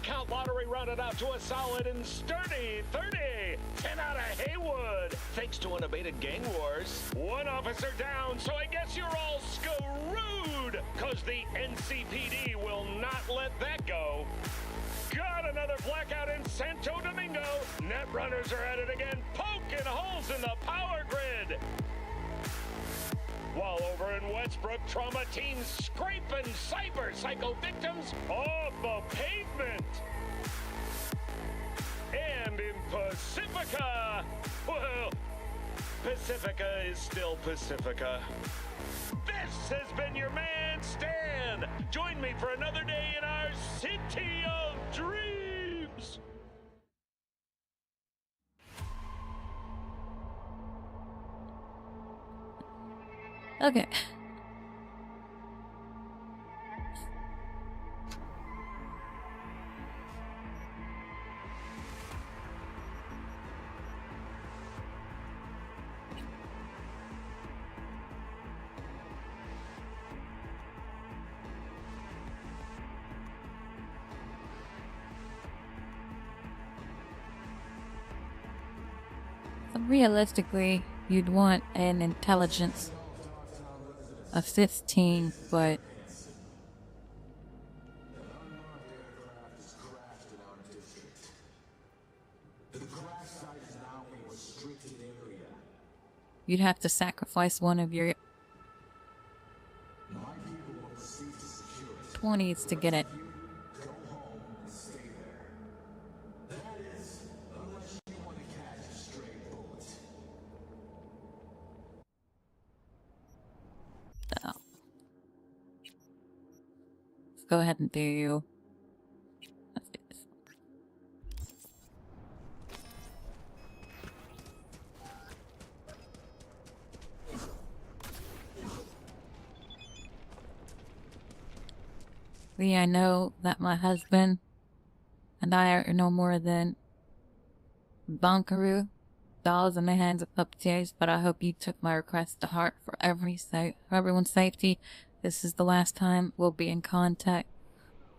count lottery rounded out to a solid and sturdy 30. 10 out of Haywood, thanks to unabated gang wars. One officer down, so I guess you're all screwed, cause the NCPD will not let that go. Got another blackout in Santo Domingo. Net runners are at it again, poking holes in the power grid. While over in Westbrook, trauma teams scraping cyber psycho victims off the pavement. And in Pacifica, well, Pacifica is still Pacifica. This has been your man, Stan. Join me for another day in our city of dreams. Okay. So realistically, you'd want an intelligence of 15, but you'd have to sacrifice one of your 20s to get it. So, let's go ahead and do. Let's do this. Lee, I know that my husband and I are no more than bonkaroo dolls in the hands of puppeteers, but I hope you took my request to heart for everyone's safety. This is the last time we'll be in contact.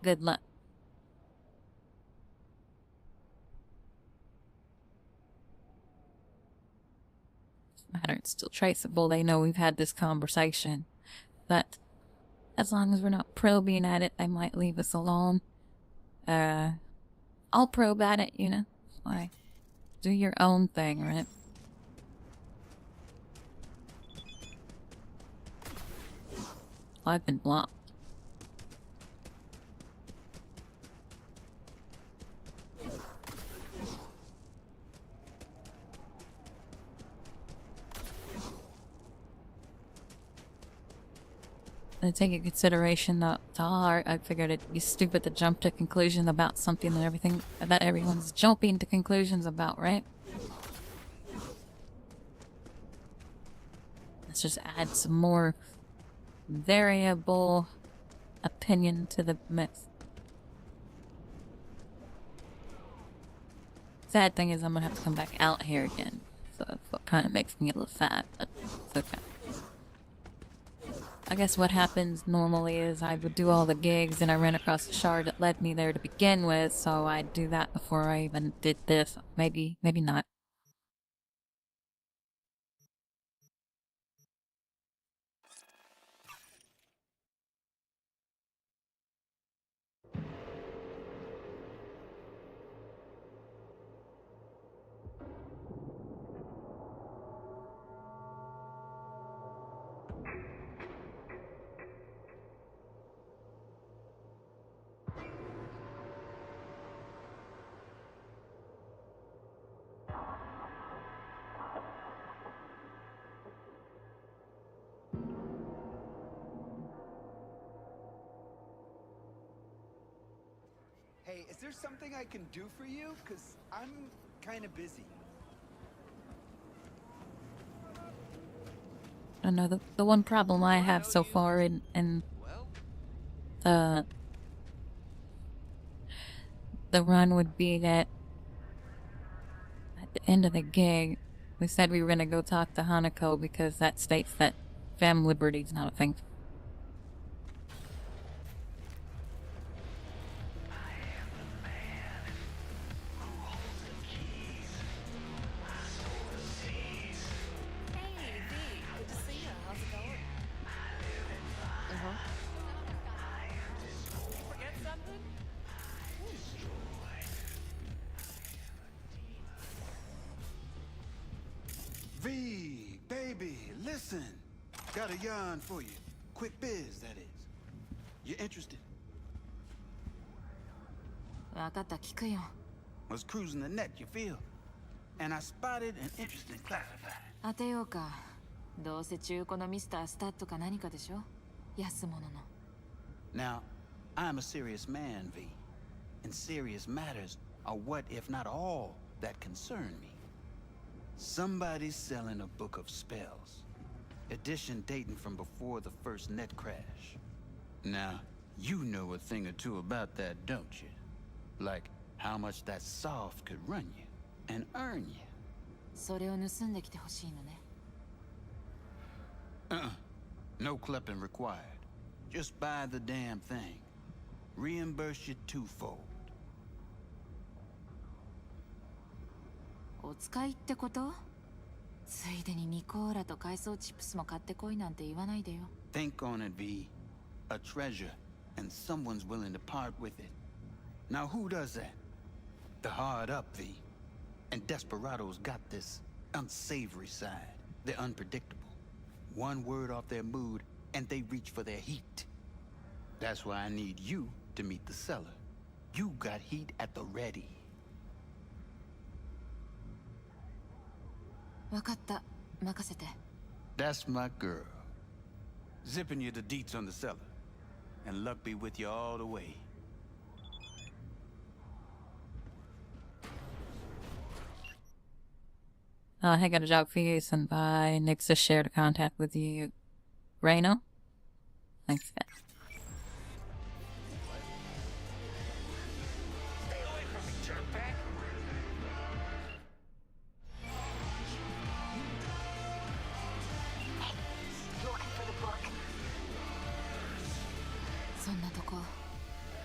Good luck. Matter, it's still traceable. They know we've had this conversation. But as long as we're not probing at it, they might leave us alone. I'll probe at it, you know. Like, do your own thing, right? I've been blocked. I take in consideration that to heart, I figured it'd be stupid to jump to conclusions about something that everyone's jumping to conclusions about, right? Let's just add some more variable opinion to the mix. Sad thing is I'm gonna have to come back out here again, so that's what kind of makes me a little sad, but it's okay. I guess what happens normally is I would do all the gigs and I ran across the shard that led me there to begin with, so I'd do that before I even did this. Maybe not. Hey, is there something I can do for you? 'Cause I'm kind of busy. I know the one problem I have so far in the run would be that at the end of the gig, we said we were gonna go talk to Hanako because that states that femme liberty is not a thing. Listen, got a yarn for you. Quick biz, that is. You interested? わかった、聞くよ。 Was cruising the net, you feel? And I spotted an interesting classified. 当てようか。どうせ中古のミスタースタッドか何かでしょ。安物の。 Now, I'm a serious man, V. And serious matters are what, if not all, that concern me. Somebody's selling a book of spells. Edition dating from before the first net crash. Now, you know a thing or two about that, don't you? Like how much that soft could run you and earn you. それを盗んできてほしいのね。No clipping required. Just buy the damn thing. Reimburse you twofold. お使いってこと？ついでにニコーラと海藻チップスも買ってこいなんて言わないでよ。Think on it, V. A treasure, and someone's willing to part with it. Now who does that? The hard up, V. And Desperados got this unsavory side. They're unpredictable. One word off their mood, and they reach for their heat. That's why I need you to meet the seller. You got heat at the ready. わかった。任せて。 That's my girl. Zipping you the deets on the seller. And luck be with you all the way. I got a job for you sent by Nix to share the contact with you. Reno? Thanks, guys.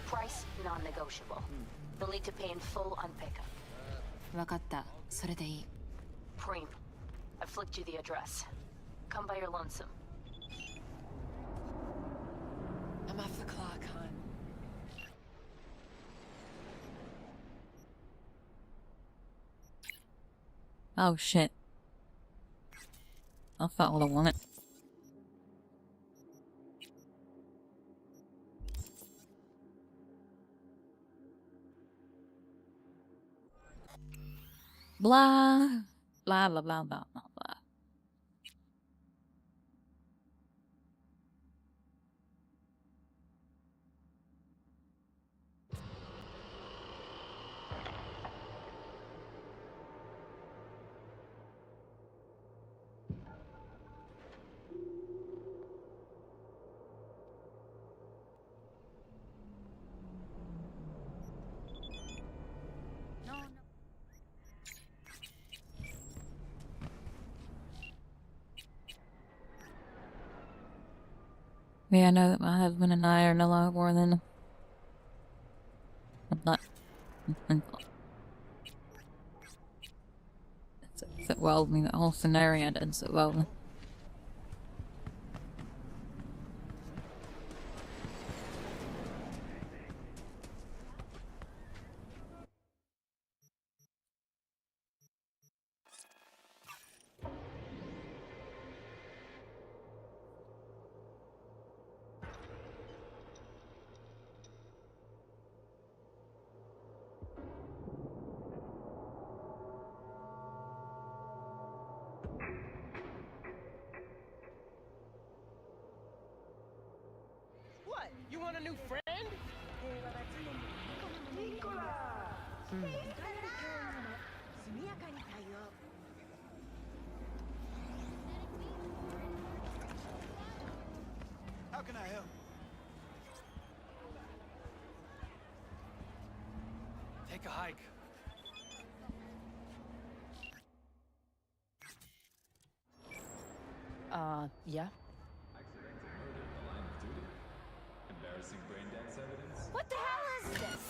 Price non-negotiable. You'll need to pay in full on pickup. わかった。それでいい。 Preem, I flicked you the address. Come by your lonesome. I'm off the clock, hon. Oh shit. I thought I want it. Blah. Blah, blah, blah, blah, blah, blah. Yeah, I know that my husband and I are no longer more than... I'm not... It's it well, I mean, the whole scenario didn't sit well. What? You want a new friend? How can I help? Take a hike. Yeah? Accidental murder in the line of duty. Embarrassing brain dance evidence. What the hell is this?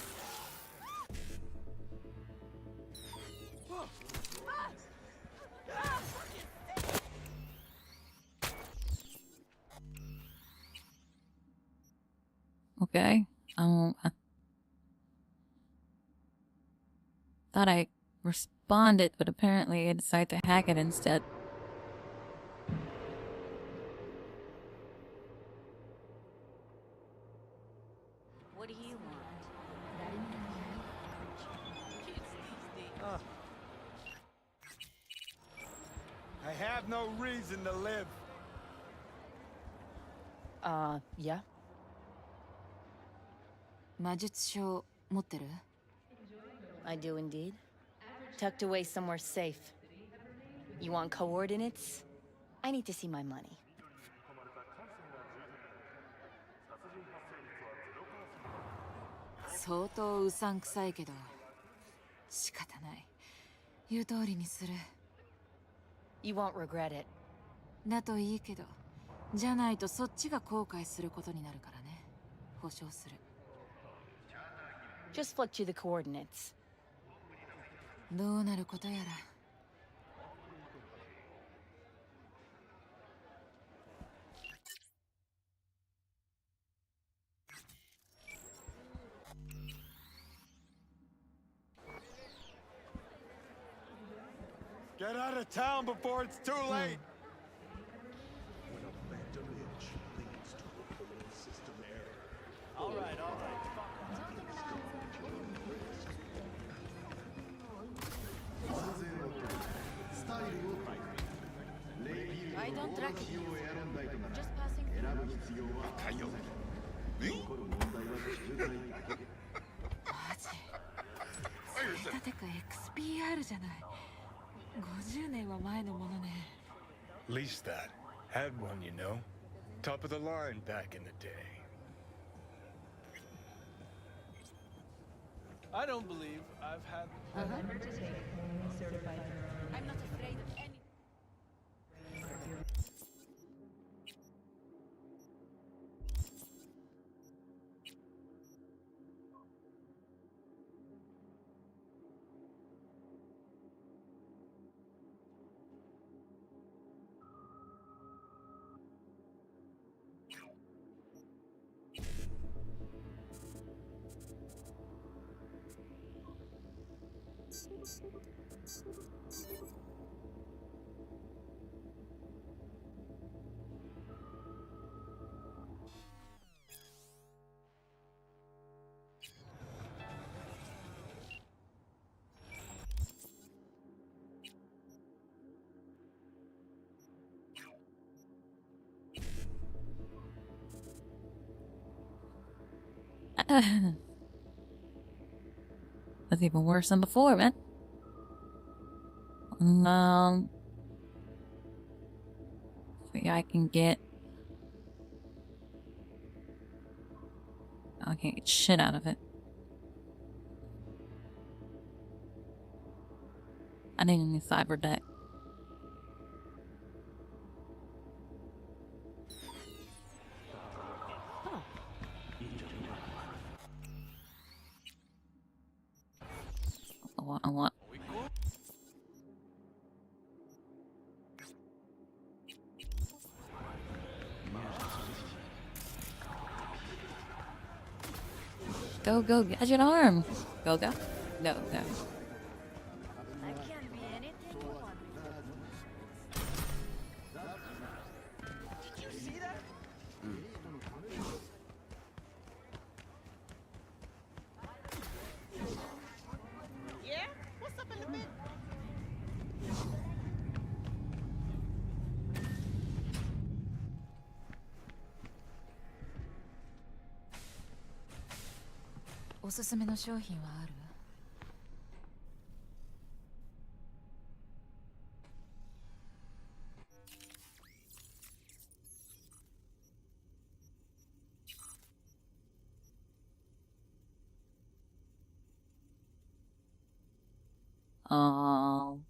Okay. I thought I responded, but apparently I decided to hack it instead. have no reason to live. Yeah? 魔術書持ってる？ I do indeed. Tucked away somewhere safe. You want coordinates? I need to see my money. 相当うさんくさいけど仕方ない。言う通りにする。 You won't regret it. だといいけど、じゃないとそっちが後悔することになるからね。保証する。 Just flick you the coordinates. どうなることやら。 Get out of town before it's too late. All right, all right. I don't recognize you. Just passing through. マジ。ついたてか XPR じゃない。50年は前のものね。 Leased that. Had one, you know. Top of the line back in the day. I don't believe I've had. I'm not afraid of any. That's even worse than before, man. See, I can get shit out of it. I need a new cyber deck. I want. Go, gadget arm. Go. No. I can be anything you want me to. Did you see that? Yeah? What's up in the mid? おすすめの商品はある？ Oh.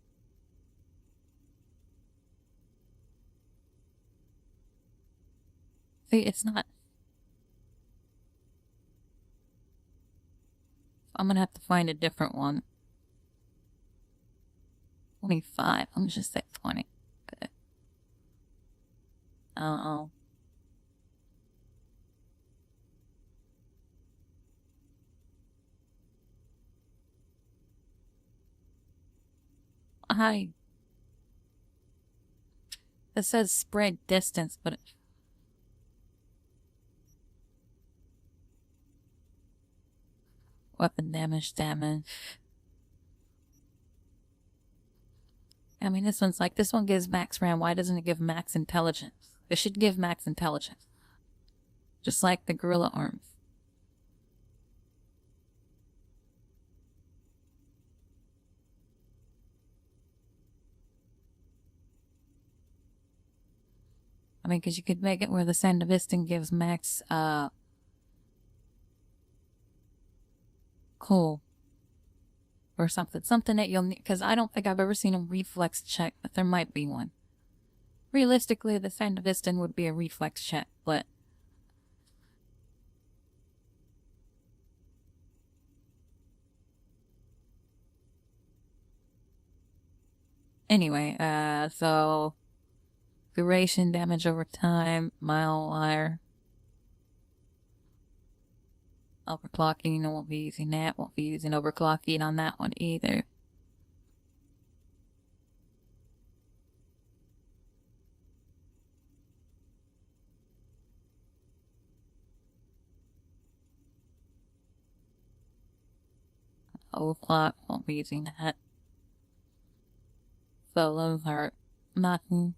See, it's not. I'm gonna have to find a different one. 25. I'm just say 20. Okay. Uh-oh. Hi. It says spread distance, but weapon damage. I mean, this one's like, this one gives max RAM. Why doesn't it give max intelligence? It should give max intelligence. Just like the gorilla arms. I mean, because you could make it where the Sandevistan gives max, cool. Or something. Something that you'll need, because I don't think I've ever seen a reflex check, but there might be one. Realistically, the Sandevistan would be a reflex check, but... Anyway, so... Duration, damage over time, mile wire. Overclocking, I won't be using that. Won't be using overclocking on that one either. Overclock, won't be using that. Solos are nothing.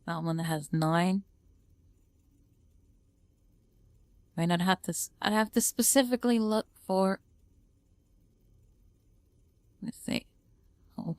That one that has 9. I mean, I'd have to specifically look for... Let's see. Oh.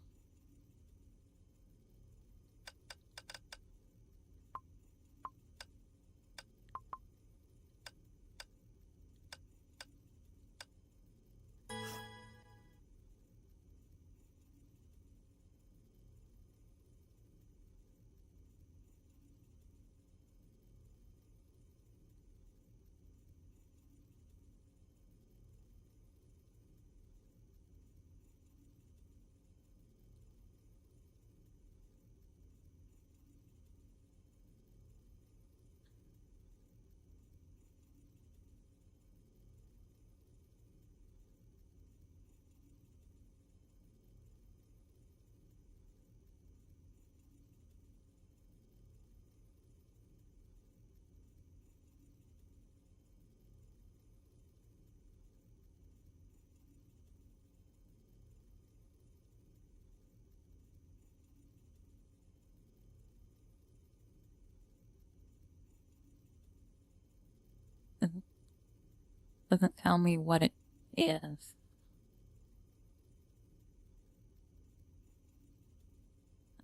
Doesn't tell me what it is.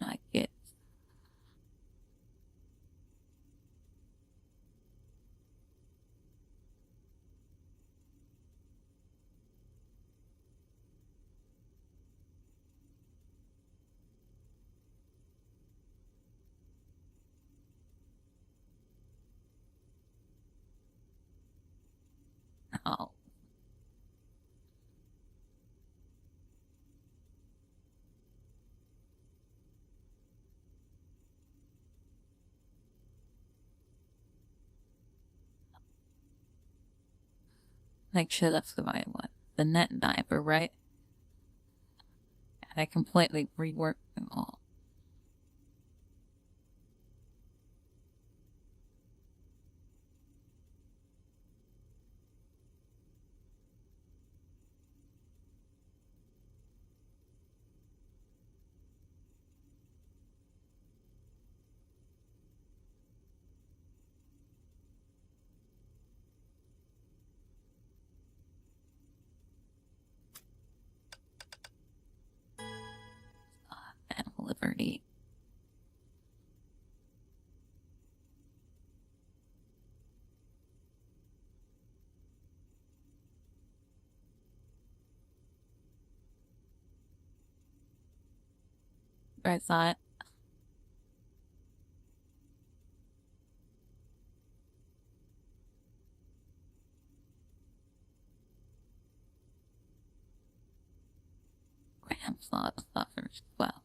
I get. Oh. Make sure that's the right one. The net diaper, right? And I completely reworked them all. I saw it. Graham saw it suffers well.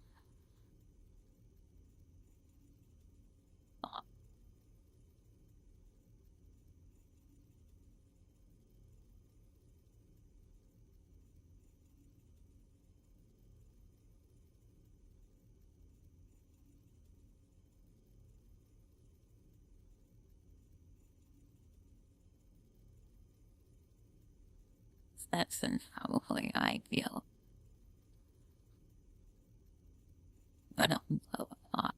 That's how I feel. But I'm so hot.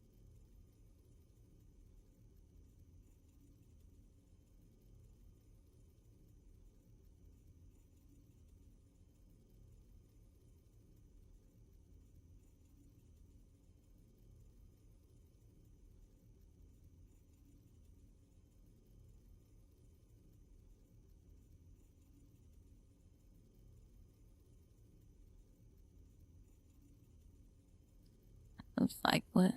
It's like, what?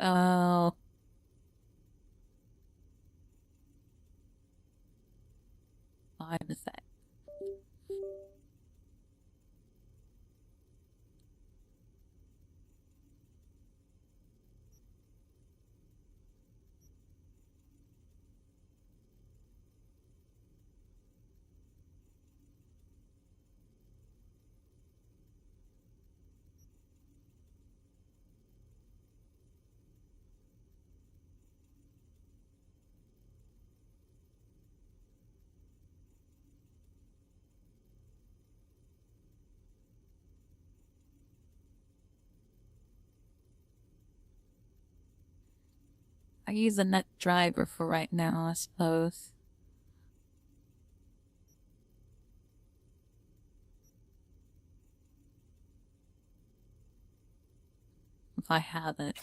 Oh. Five is that? I use a net driver for right now, I suppose. If I have it.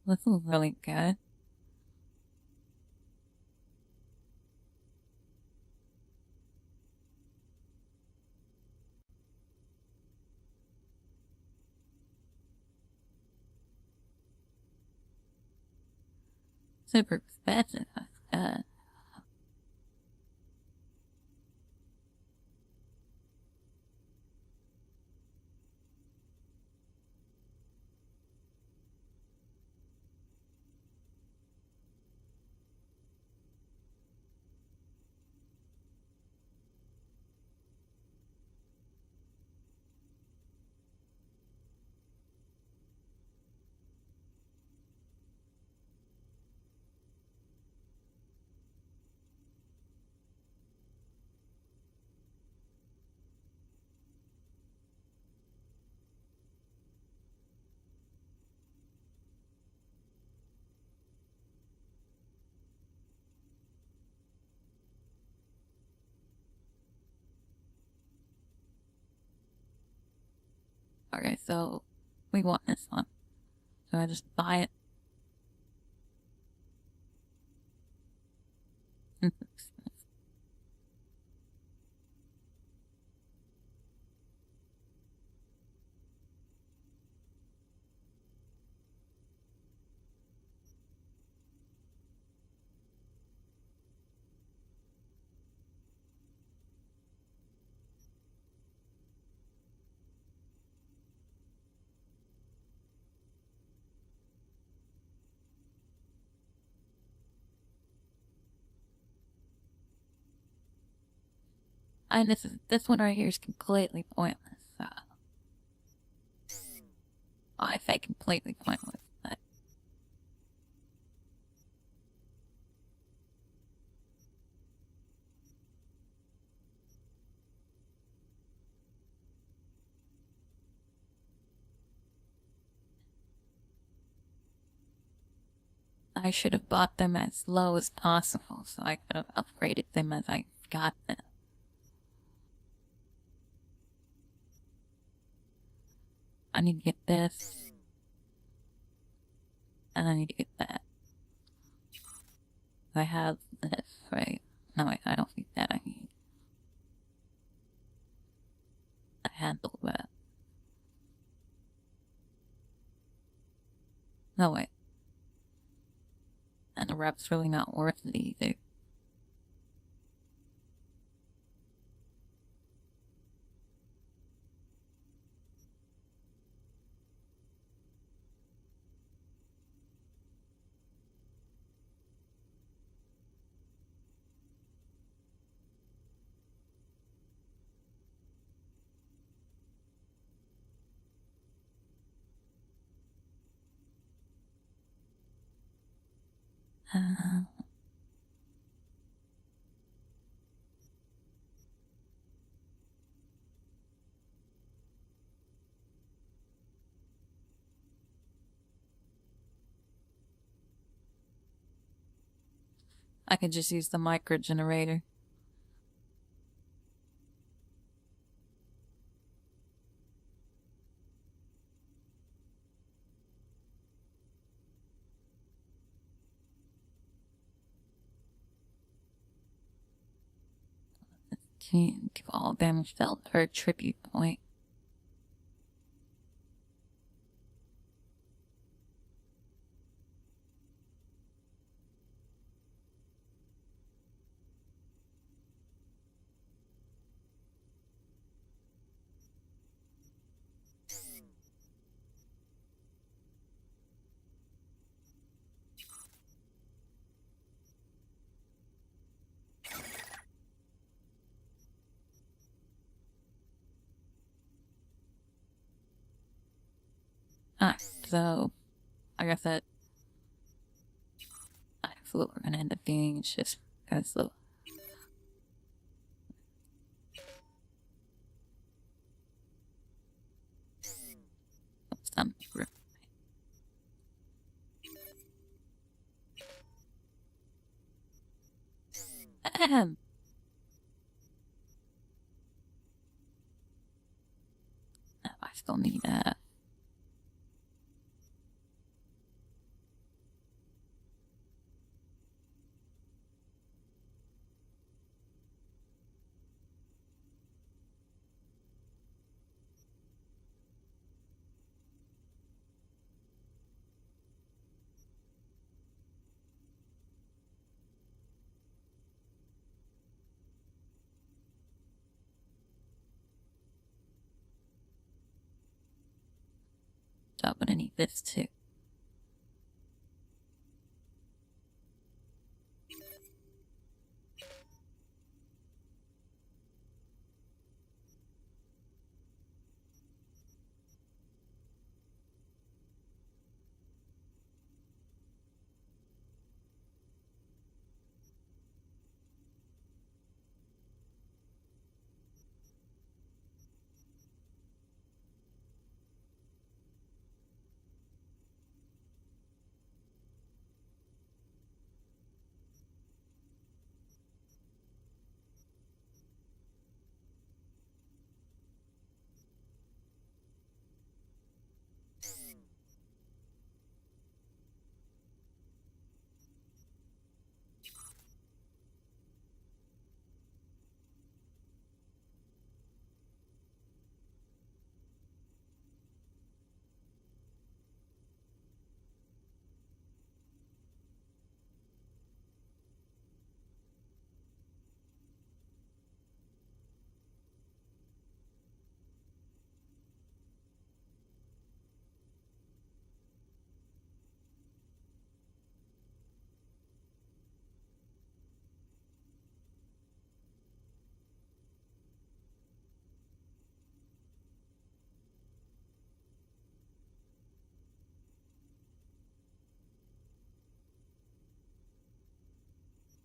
This is really good. Super expensive. Okay, so we want this one. So I just buy it. and this one right here is completely pointless. I say completely pointless. But I should have bought them as low as possible, so I could have upgraded them as I got them. I need to get this. And I need to get that. I have this, right? No, wait, I don't think that I need. I handle that. No, wait. And the rep's really not worth it either. I could just use the micro generator. Do all damage dealt per tribute point. So I guess that that's what we're gonna end up doing. It's just because the some Ahem. No, I still need that. So I'm gonna need this too.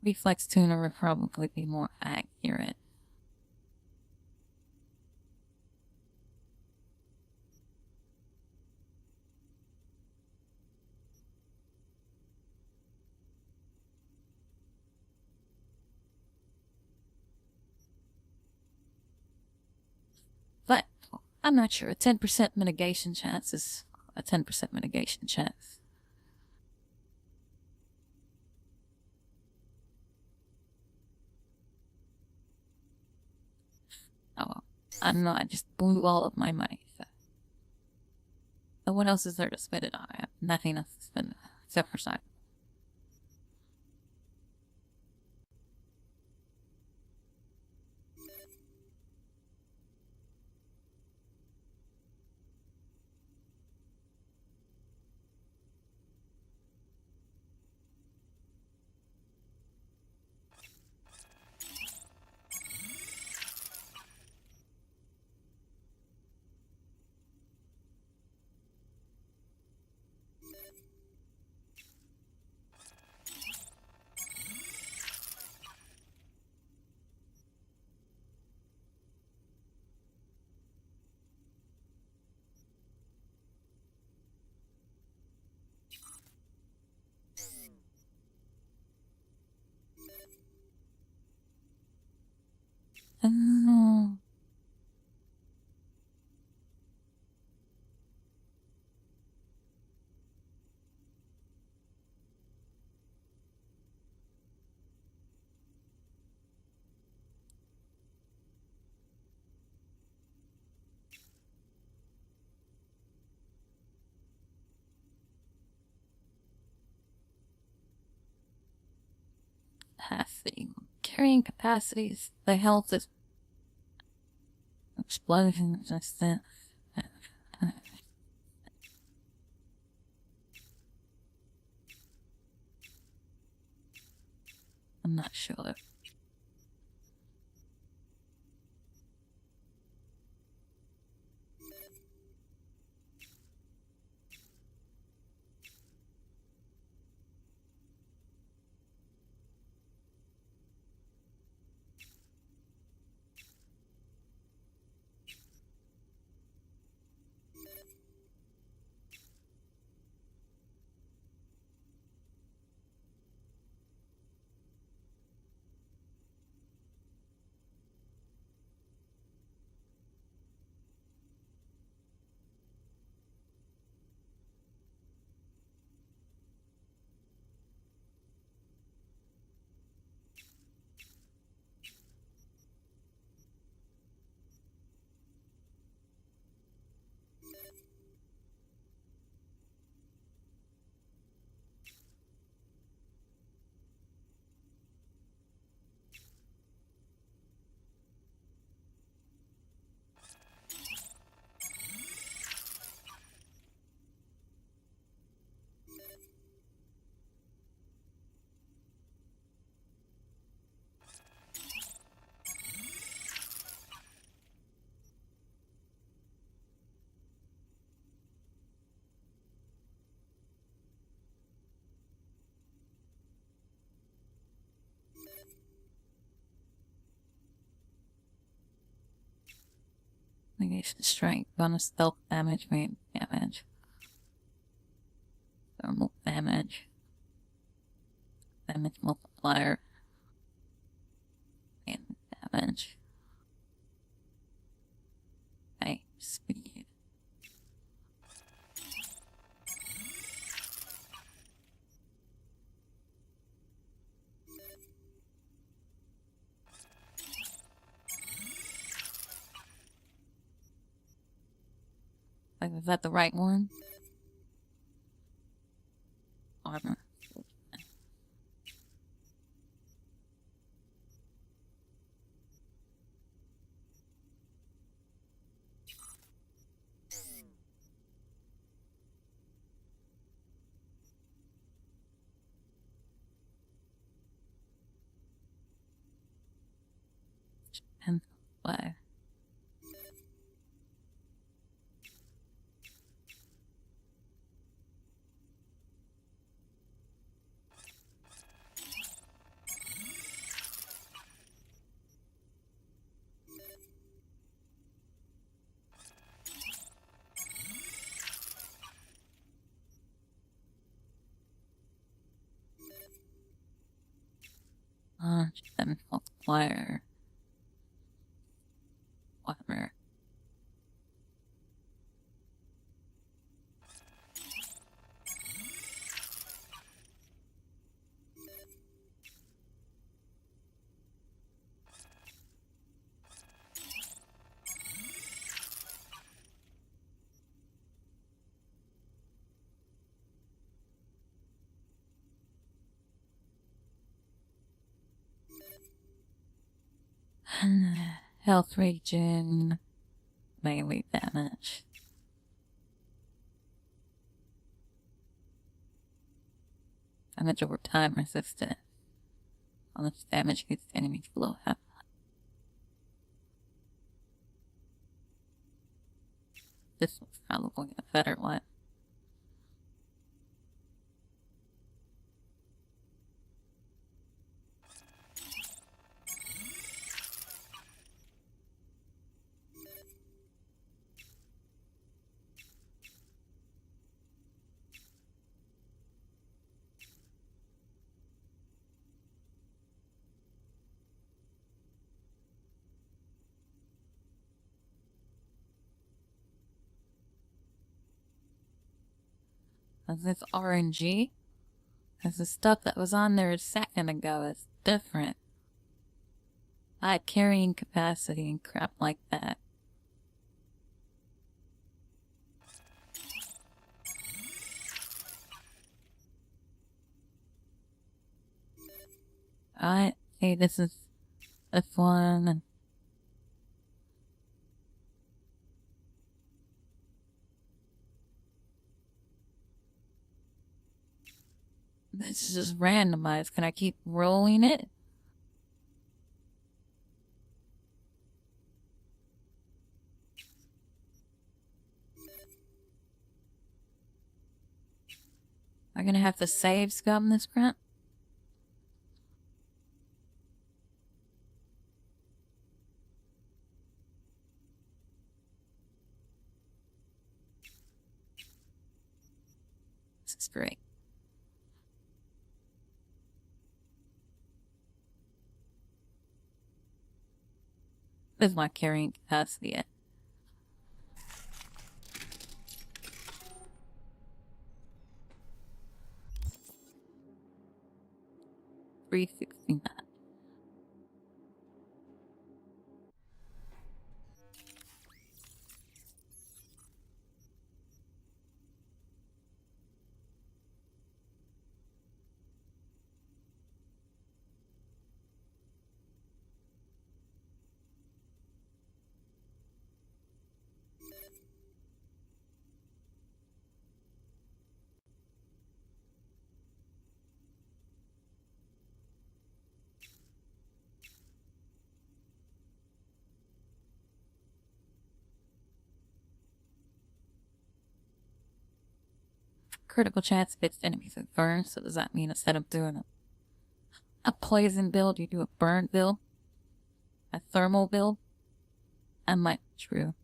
reflex tuner would probably be more accurate. But I'm not sure. A 10% mitigation chance is a 10% mitigation chance. Oh, I don't know. I just blew all of my money. So what else is there to spend it on? I have nothing else to spend except for side. Oh. Capacity. Carrying capacities. The health is explosion resistant. I'm not sure. Negation strength, bonus stealth damage, main damage, thermal damage, damage multiplier, and damage. Okay, speed. Like, is that the right one? Armor. And flag. damage multiplier. Whatever. Health regen, melee damage. Damage over time resistant. How much damage hits enemies below half. This was probably a better one. This RNG, because the stuff that was on there a second ago is different. I had carrying capacity and crap like that. Alright, hey, this is F1. This is just randomized. Can I keep rolling it? Am I gonna have to save scum this crap? This is great. This is my carrying capacity at. 369. Critical chance hits enemies with burn, so does that mean instead of doing a poison build, you do a burn build? A thermal build? That might be true.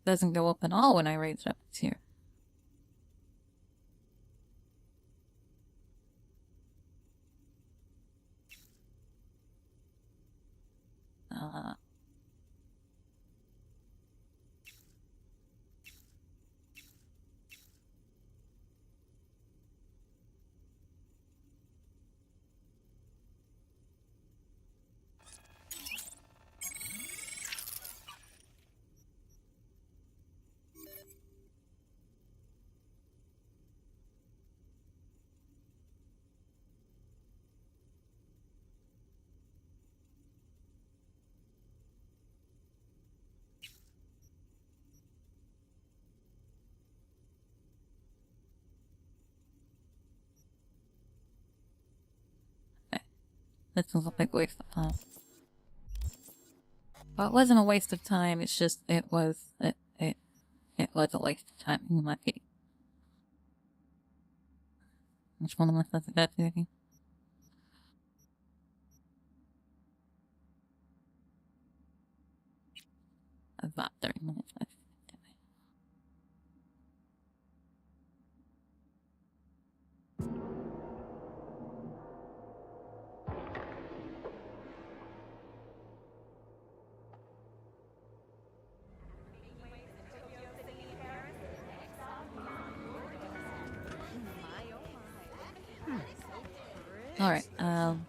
Doesn't go up at all when I raise it up here. This was a big waste of time. Well, it wasn't a waste of time, it's just, it was a waste of time in my opinion. Which one of us does that to? About 30 minutes left. Alright, God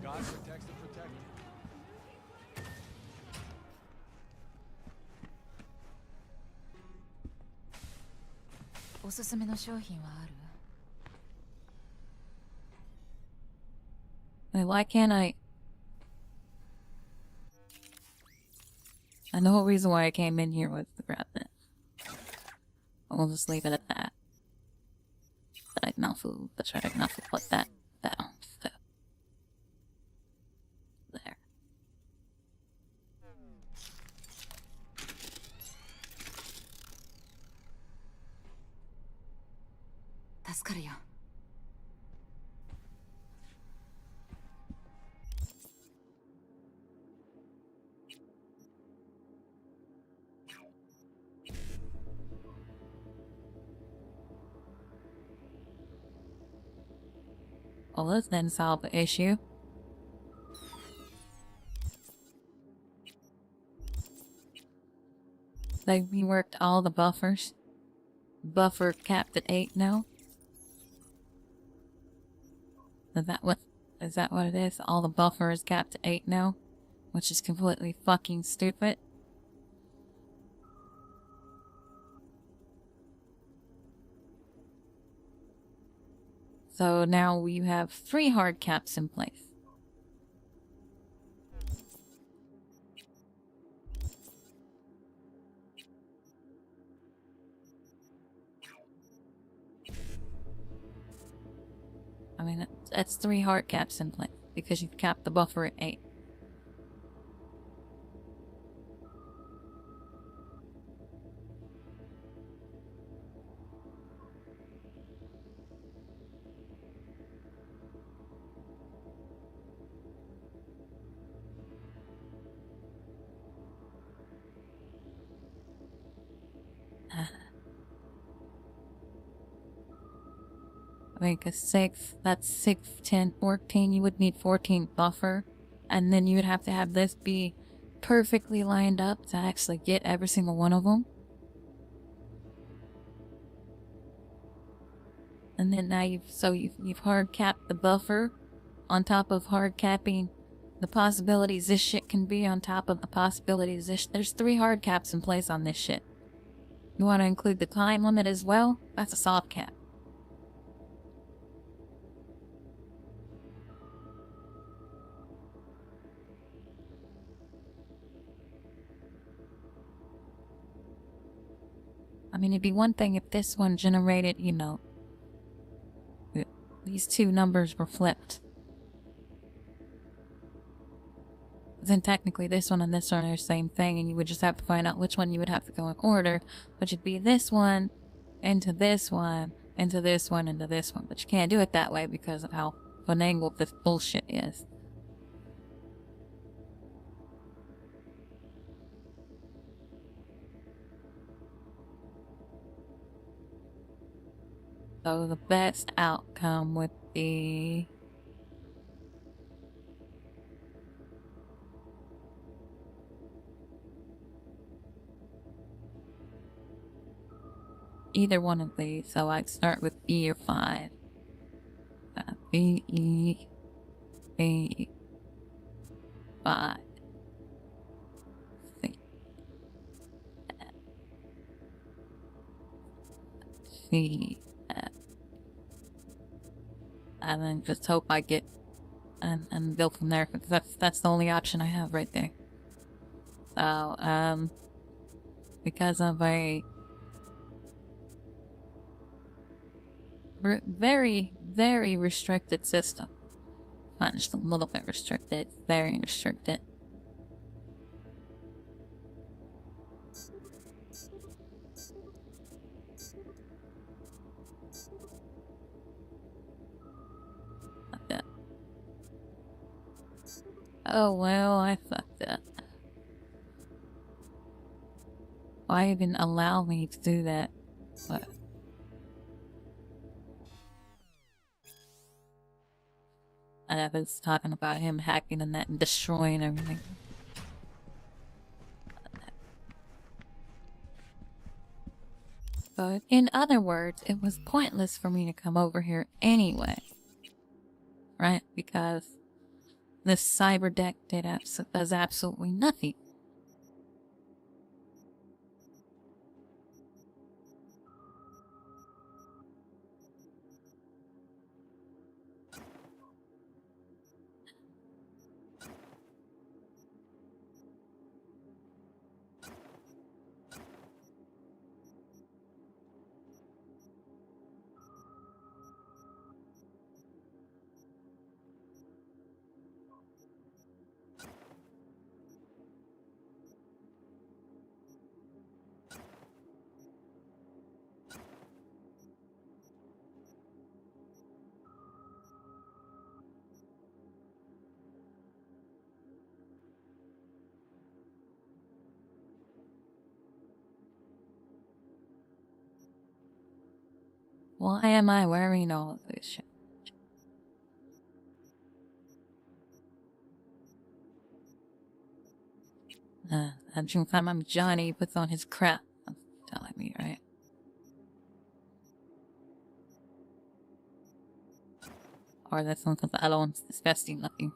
protects the protected. おすすめの商品はある？ wait, why can't I know the whole reason why I came in here was to grab this. We'll just leave it at that. But I can also, that's right, I can also put that down, so. There. 助かるよ。 Well, let's then solve the issue. They reworked all the buffers. Buffer capped at 8 now. Is that what it is? All the buffer is capped at 8 now? Which is completely fucking stupid. So now we have 3 hard caps in place. I mean, that's 3 hard caps in place because you've capped the buffer at 8. I mean, cause 6, that's 6, 10, 14, you would need 14 buffer. And then you would have to have this be perfectly lined up to actually get every single one of them. And then now you've hard capped the buffer on top of hard capping the possibilities this shit can be on top of the possibilities there's 3 hard caps in place on this shit. You want to include the time limit as well? That's a soft cap. I mean, it'd be one thing if this one generated, you know, these 2 numbers were flipped. Then technically this one and this one are the same thing, and you would just have to find out which one you would have to go in order, which would be this one, into this one, into this one, into this one. But you can't do it that way because of how finagled this bullshit is. So the best outcome would be either one of these. So I'd start with B or 5. B, E, B, 5. C, F, C, F. And then just hope I get and build from there, because that's the only option I have right there. So because of a very, very restricted system. Not just a little bit restricted, very restricted. Fucked up. Oh well, I fucked up. Why even allow me to do that? What? I was talking about him hacking the net and destroying everything. But in other words, it was pointless for me to come over here anyway. Right? Because this cyber deck does absolutely nothing. Why am I wearing all of this shit? That dream time I'm Johnny puts on his crap. That's telling me, right? Or that's one because I don't disgusting nothing.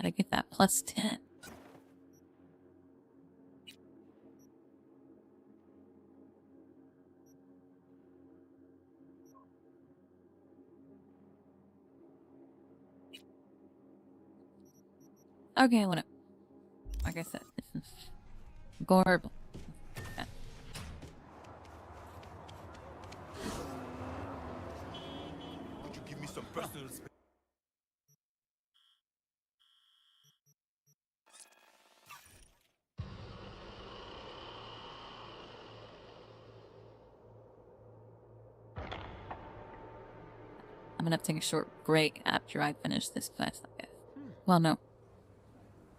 Gotta get that plus 10. Okay, whatever. Like I said, this is horrible. Okay. Could you give me some personal space? I'm gonna have to take a short break after I finish this quest, I guess. Well, no.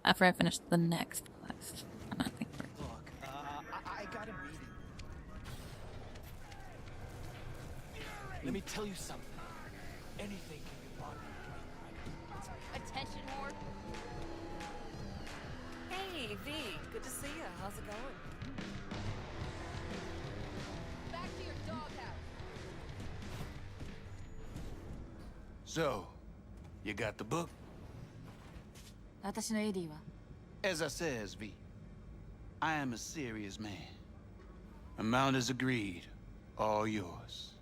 After I finish the next quest. I'm not thinking. Look, I got a meeting. Let me tell you something. Anything can be bought. Attention, whore. Hey, V. Good to see you. How's it going? Back to your doghouse. So, you got the book? 私のエディは As I says, V, I am a serious man. Amount is agreed. All yours.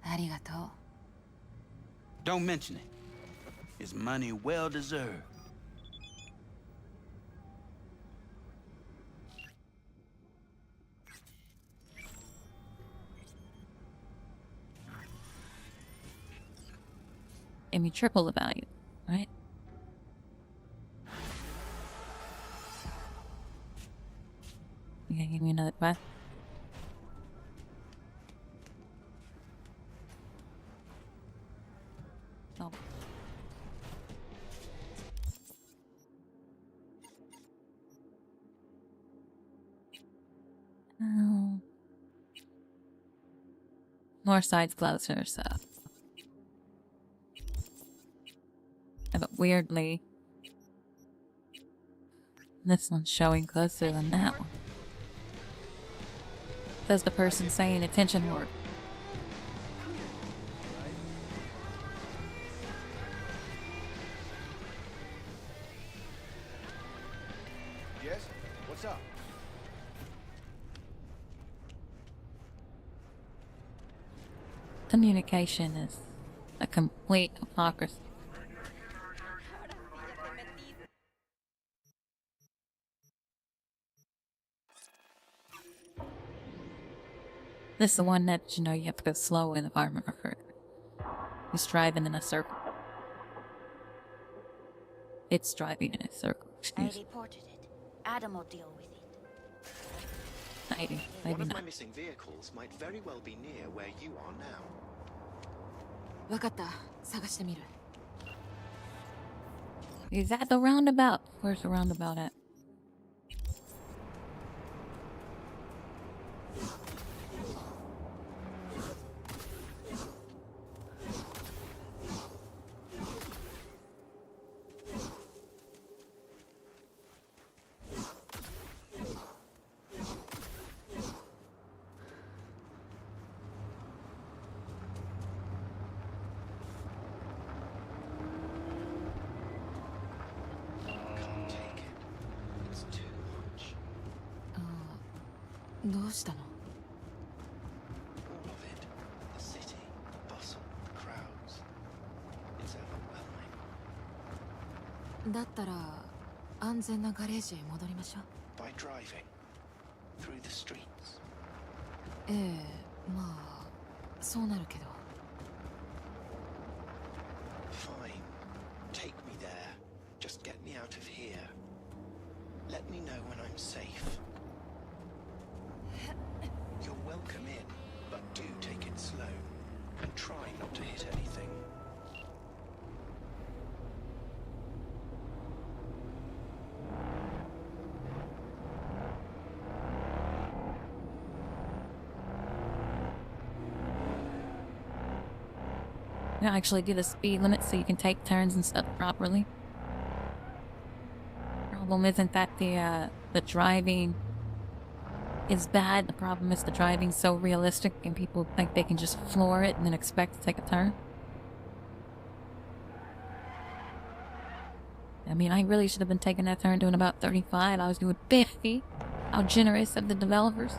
ありがとう。 Don't mention it. It's money well deserved. Give me triple the value, right? Okay, give me another quest. Oh. Oh. North side's closer, so. But weirdly, this one's showing closer than that one. Says the person saying attention word. Yes? What's up? Communication is A complete hypocrisy. This is the one that, you know, you have to go slow in the environment refer. He's driving in a circle. It's driving in a circle. Excuse me. I reported it. Adam will deal with it. Maybe One of not. my missing vehicles might very well be near where you are now. わかった。探してみる。 He's at the roundabout. Where's the roundabout at? Can't take it. It's too much. どうしたの? All of it. The city, the bustle, the crowds. It's overwhelming. だったら安全なガレージへ戻りましょう。 By driving through the streets. ええ、まあそうなるけど。 Fine. Take me there. Just get me out of here. Let me know when I'm safe. You're welcome in, but do take it slow. And try not to hit anything. You know, actually do the speed limit so you can take turns and stuff properly. Problem isn't that the driving is bad. The problem is the driving's so realistic and people think they can just floor it and then expect to take a turn. I mean, I really should have been taking that turn doing about 35. I was doing 50. How generous of the developers.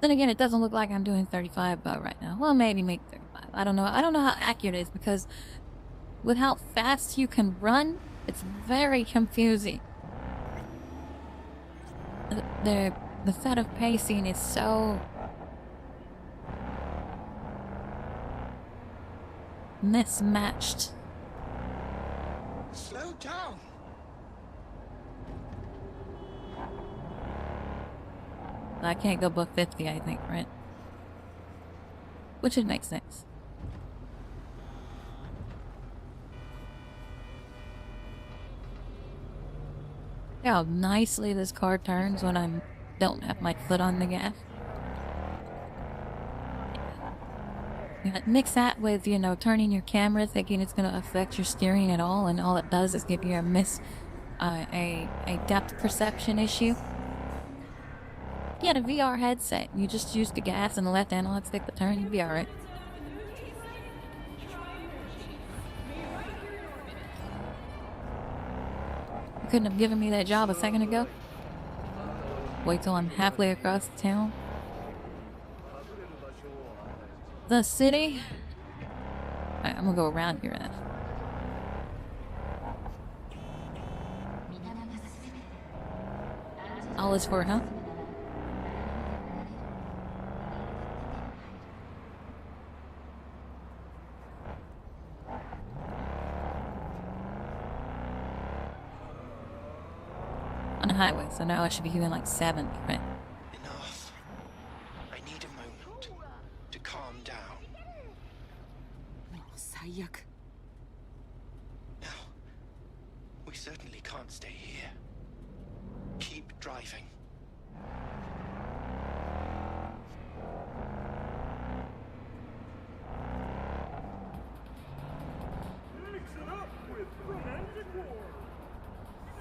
Then again, it doesn't look like I'm doing 35 about right now. Well, maybe make 35. I don't know. I don't know how accurate it is because with how fast you can run, it's very confusing. The set of pacing is so mismatched. Slow down! I can't go above 50, I think, right? Which would make sense. Yeah, how nicely this car turns when I don't have my foot on the gas. Yeah, mix that with, you know, turning your camera thinking it's going to affect your steering at all, and all it does is give you a depth perception issue. If you had a VR headset and you just used the gas and the left analog stick to turn, you'd be alright. You couldn't have given me that job a second ago? Wait till I'm halfway across the town. The city? Alright, I'm gonna go around here then. All is for, huh? On a highway, so now I should be doing like 70, right? Enough. I need a moment to calm down. もう最悪。 Now, we certainly can't stay here. Keep driving. Mix it up with romantic war.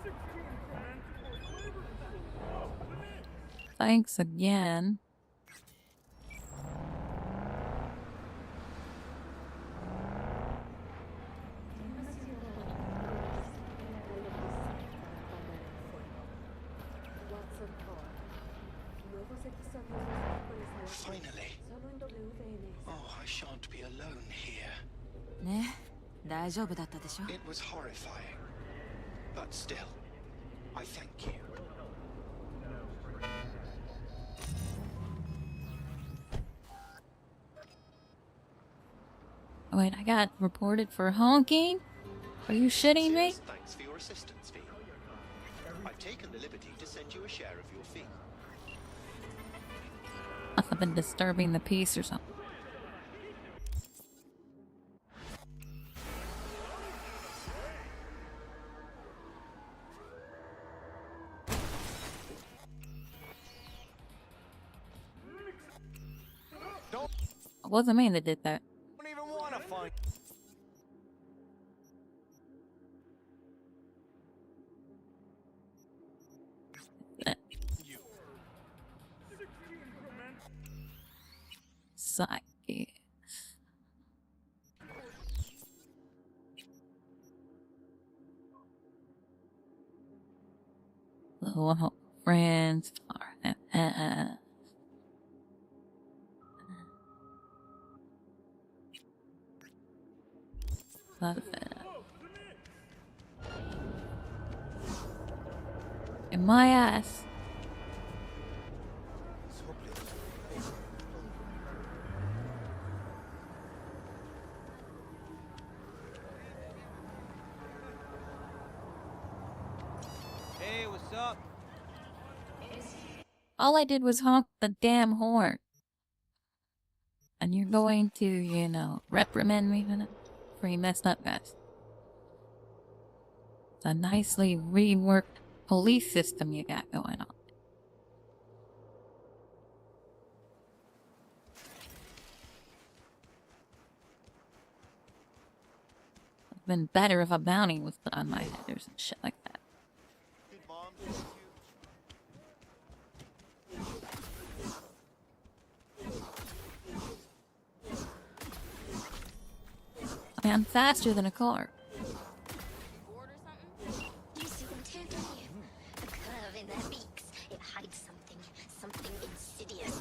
16 romantic war flavors. Thanks again. Finally. Oh, I 大丈夫だったでしょ? It was horrifying. But still, I thank you. Wait, I got reported for honking? Are you shitting me? Thanks for your assistance, V. I've taken the liberty to send you a share of your fee. Must have been disturbing the peace or something. It wasn't me that did that. Don't even want to find. Psyche. Little friends are love it. In my ass. Hey, what's up? All I did was honk the damn horn. And you're going to, you know, reprimand me for you messed up, guys. It's a nicely reworked police system you got going on. It'd been better if a bounty was put on my head or some shit like that. I mean, I'm faster than a car. You see them too, don't you? The curve in their beaks. It hides something insidious.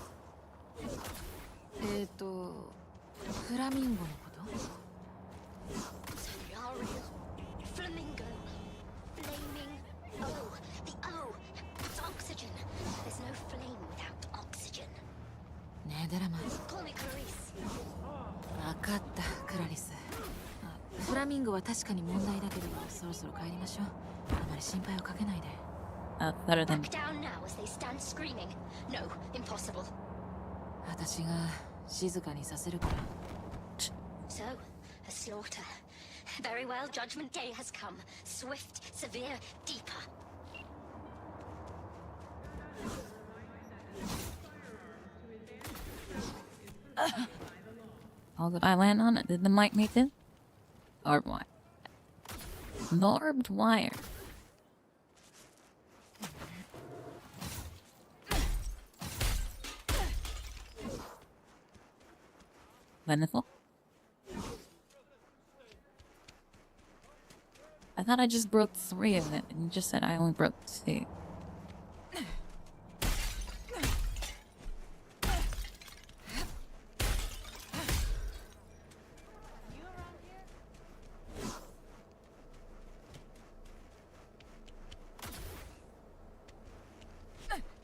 フラミンゴのこと? So they are real. Flamingo. Flaming O. The O. It's oxygen. There's no flame without oxygen. ねえ、ドラマ。Call me Clarice. わかった、クラリス。フラミンゴは確かに問題だけど、そろそろ帰りましょう。あまり心配をかけないで。Better than. Back down now as they stand screaming. No, impossible. 私が静かにさせるから。So, a slaughter. Very well, Judgment Day has come. Swift, severe, deeper. Oh, did I land on it? Did the mic make it? Barbed wire. Barbed wire. Plentiful. I thought I just broke 3 of it, and you just said I only broke 2.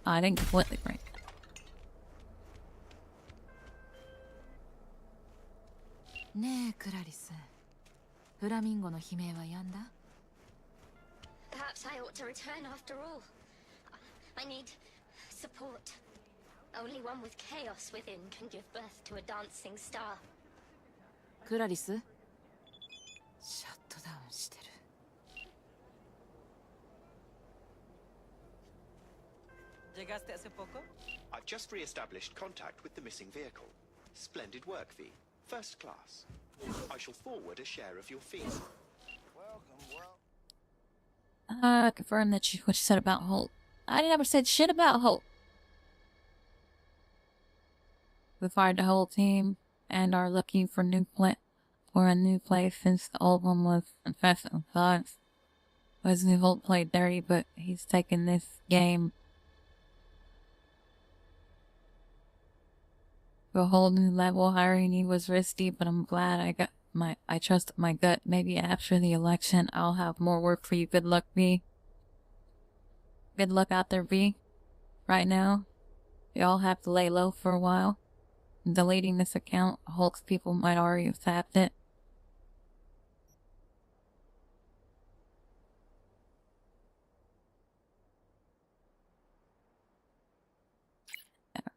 I didn't completely break. ねえ、クラリス。フラミンゴの悲鳴は止んだ? Perhaps I ought to return after all. I need support. Only one with chaos within can give birth to a dancing star. クラリス? シャットダウンしてる。¿Llegaste hace poco? I've just re-established contact with the missing vehicle. Splendid work, V. First class. I shall forward a share of your fee. Confirm that what you said about Holt. I never said shit about Holt. We fired the whole team and are looking for a new place since the old one was infested with thugs. Wesley Holt played dirty, but he's taken this game to a whole new level. Hiring you was risky, but I'm glad I got I trust my gut. Maybe after the election, I'll have more work for you. Good luck, V. Good luck out there, V. Right now, y'all have to lay low for a while. Deleting this account, Hulk's people might already have tapped it.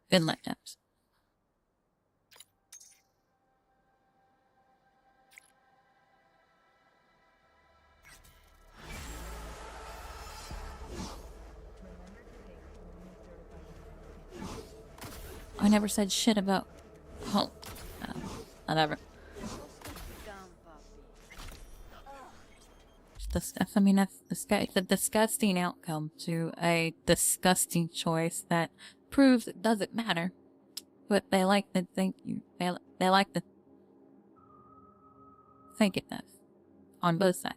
Good luck, James. I never said shit about Hulk. Whatever. I mean, that's a disgusting outcome to a disgusting choice that proves it doesn't matter. But they like to think they like to think it does. On both sides.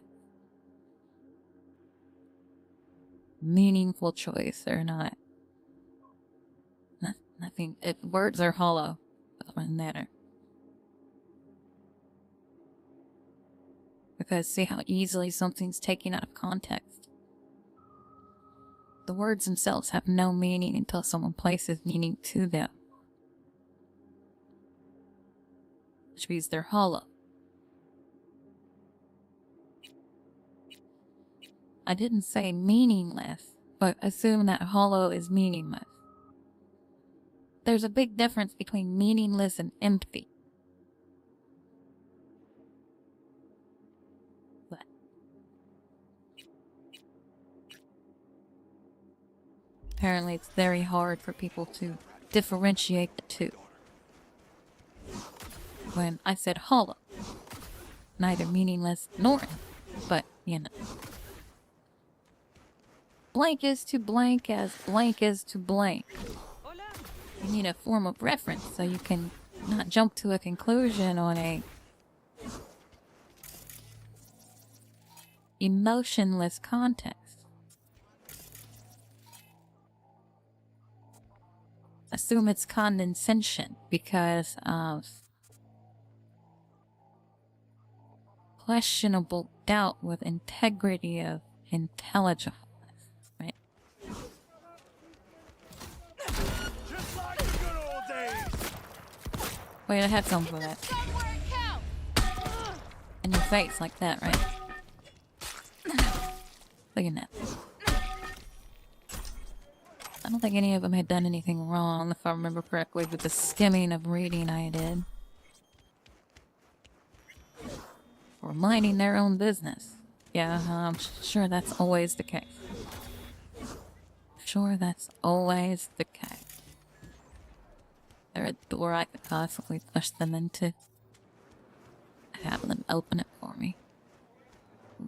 Meaningful choice or not. Nothing. Words are hollow. Doesn't matter. Because see how easily something's taken out of context. The words themselves have no meaning until someone places meaning to them. Which means they're hollow. I didn't say meaningless, but assume that hollow is meaningless. There's a big difference between meaningless and empty. But apparently it's very hard for people to differentiate the two. When I said hollow, neither meaningless nor empty, but you know. Blank is to blank as blank is to blank. You need a form of reference so you can not jump to a conclusion on a emotionless context. Assume it's condescension because of questionable doubt with integrity of intelligence. Wait, I had some for that. In your face, like that, right? Look at that. I don't think any of them had done anything wrong, if I remember correctly, with the skimming of reading I did. Or minding their own business. Yeah, I'm sure that's always the case. Sure, that's always the case. They're a door I could possibly push them into. Have them open it for me.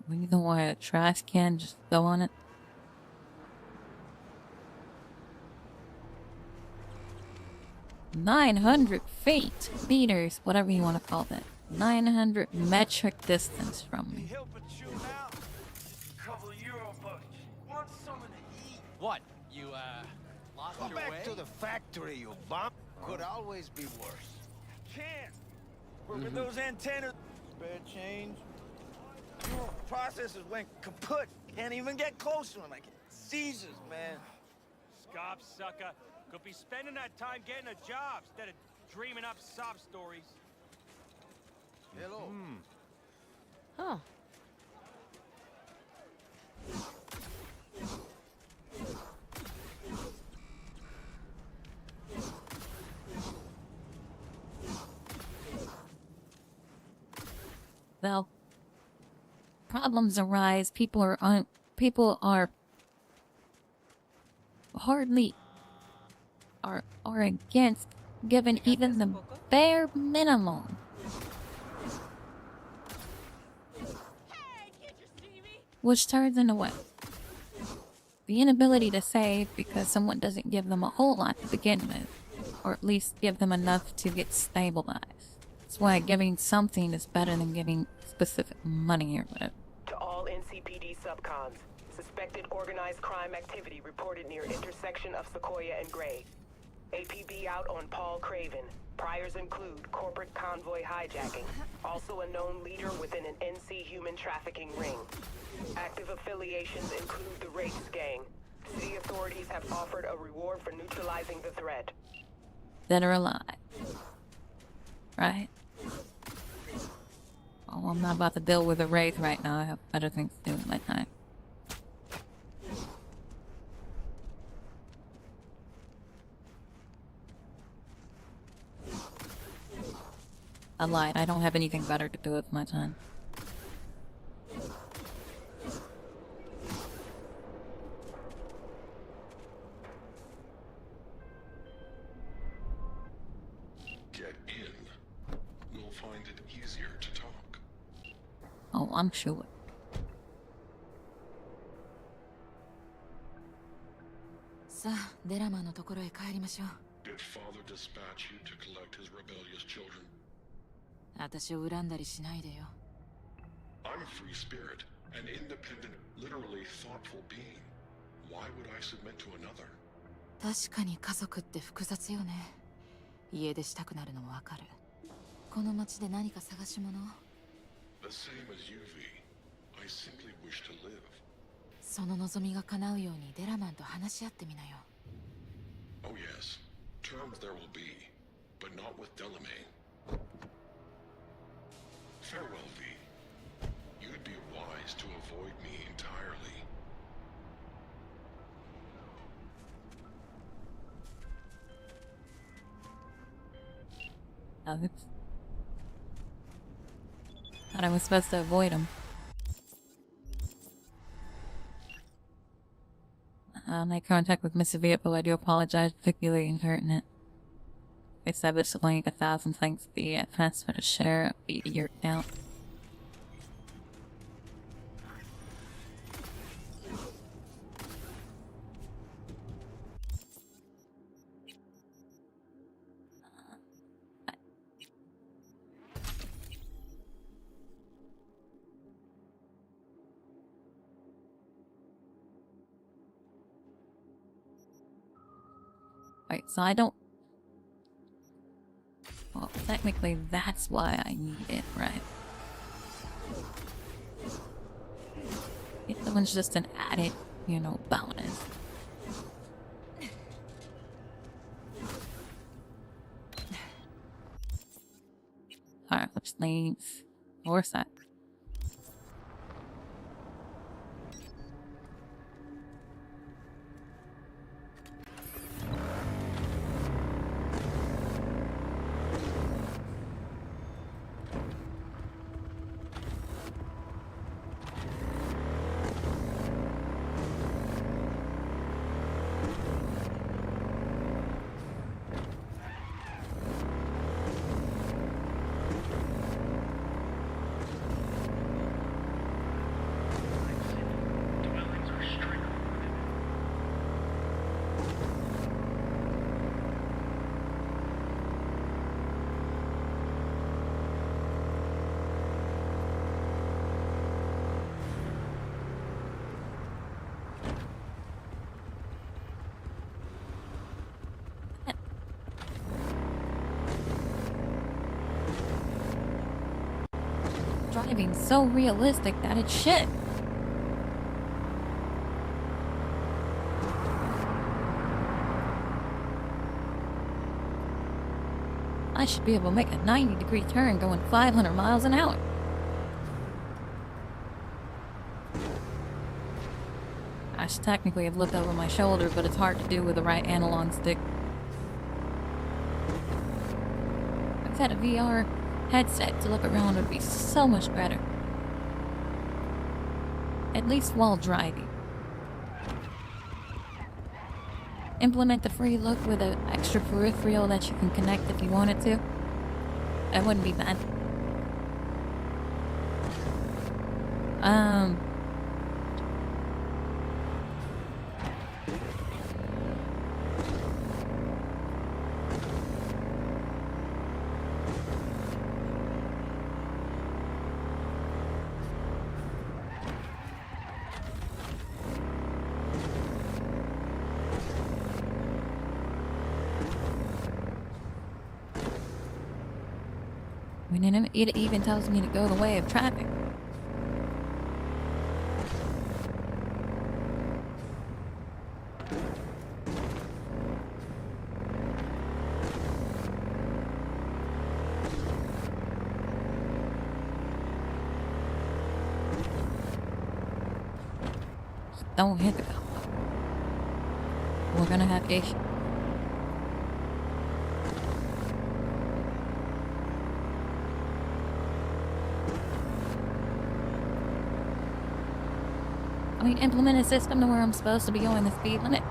We don't want a trash can, just go on it. "900 feet, meters, whatever you want to call that. 900 metric distance from me." What? You, lost Go your back way? to the factory, you bum. Could always be worse. Can't. With those antennas. Spare change. Processors went kaput. Can't even get close to them. Like seizures, man. Scop, sucker. Could be spending that time getting a job instead of dreaming up sob stories. Hello. Huh. Well, problems arise. People are hardly are against giving even the bare minimum. Which turns into what? The inability to save because someone doesn't give them a whole lot to begin with, or at least give them enough to get stabilized. That's why giving something is better than giving specific money or whatever. To all NCPD subcons, suspected organized crime activity reported near intersection of Sequoia and Gray. APB out on Paul Craven. Priors include corporate convoy hijacking, also a known leader within an NC human trafficking ring. Active affiliations include the Race Gang. City authorities have offered a reward for neutralizing the threat. Dead or alive. Right? Oh, I'm not about to deal with a wraith right now. I have better things to do with my time. I lied. I don't have anything better to do with my time. Get in. You'll find it easier to talk. Oh, I'm sure. Did Father dispatch you to collect his rebellious children? 私を恨んだりしないでよ。I'm free spirit, an independent, literally thoughtful being. Why would I submit to another? 確かに家族って複雑よね。家出したくなるのもわかる。この町で何か探し物？ The same as you, V. I simply wish to live. その望みが叶うようにデラマンと話し合ってみなよ。Oh yes, terms there will be, but not with Delamain. Farewell, V. You'd be wise to avoid me entirely. Oops. Thought I was supposed to avoid him. Make contact with Mr. Vehicle. I do apologize, particularly impertinent. Establish the link. 1,000 thanks. Be at fast for the share. Be your account. Right, so I don't... Well, technically that's why I need it, right? The one's just an added, you know, bonus. Alright, which leads... Where's that? Driving so realistic that it's shit. I should be able to make a 90-degree turn going 500 miles an hour. I should technically have looked over my shoulder, but it's hard to do with the right analog stick. I've had a VR headset to look around would be so much better. At least while driving. Implement the free look with an extra peripheral that you can connect if you wanted to. That wouldn't be bad. I mean, it even tells me to go the way of traffic. Don't hit the cop. We're gonna have issues. I mean, implement a system to where I'm supposed to be going the speed limit.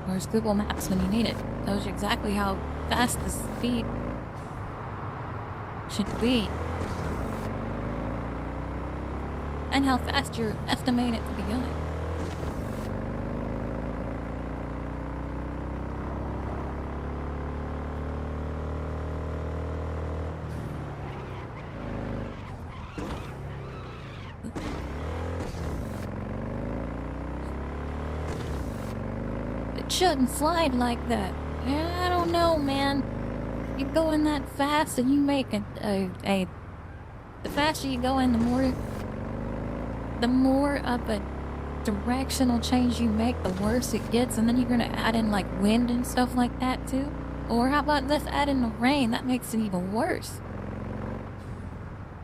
Where's Google Maps when you need it? Tells you exactly how fast the speed should be. And how fast you're estimated to be going. It shouldn't slide like that. I don't know, man. You going that fast and you make the faster you go in, the more of a directional change you make, the worse it gets, and then you're gonna add in like wind and stuff like that too. Or how about let's add in the rain? That makes it even worse.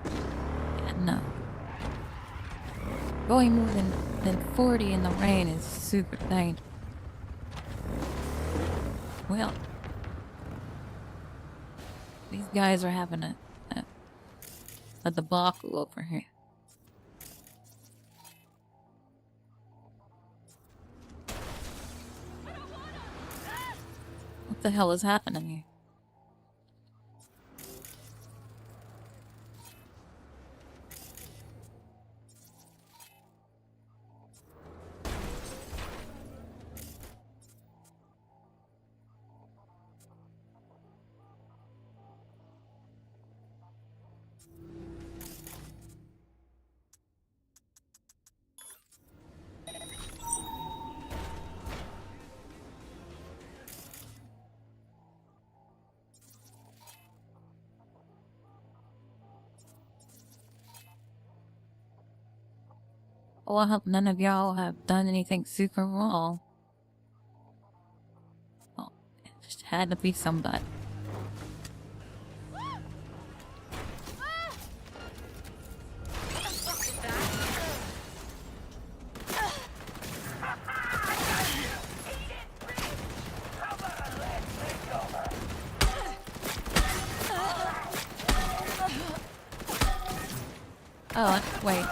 Yeah, no. Going more than 40 in the rain is super dangerous. Well, these guys are having a debacle over here. What the hell is happening here? Oh, I hope none of y'all have done anything super wrong. Oh, it just had to be somebody. Oh, wait.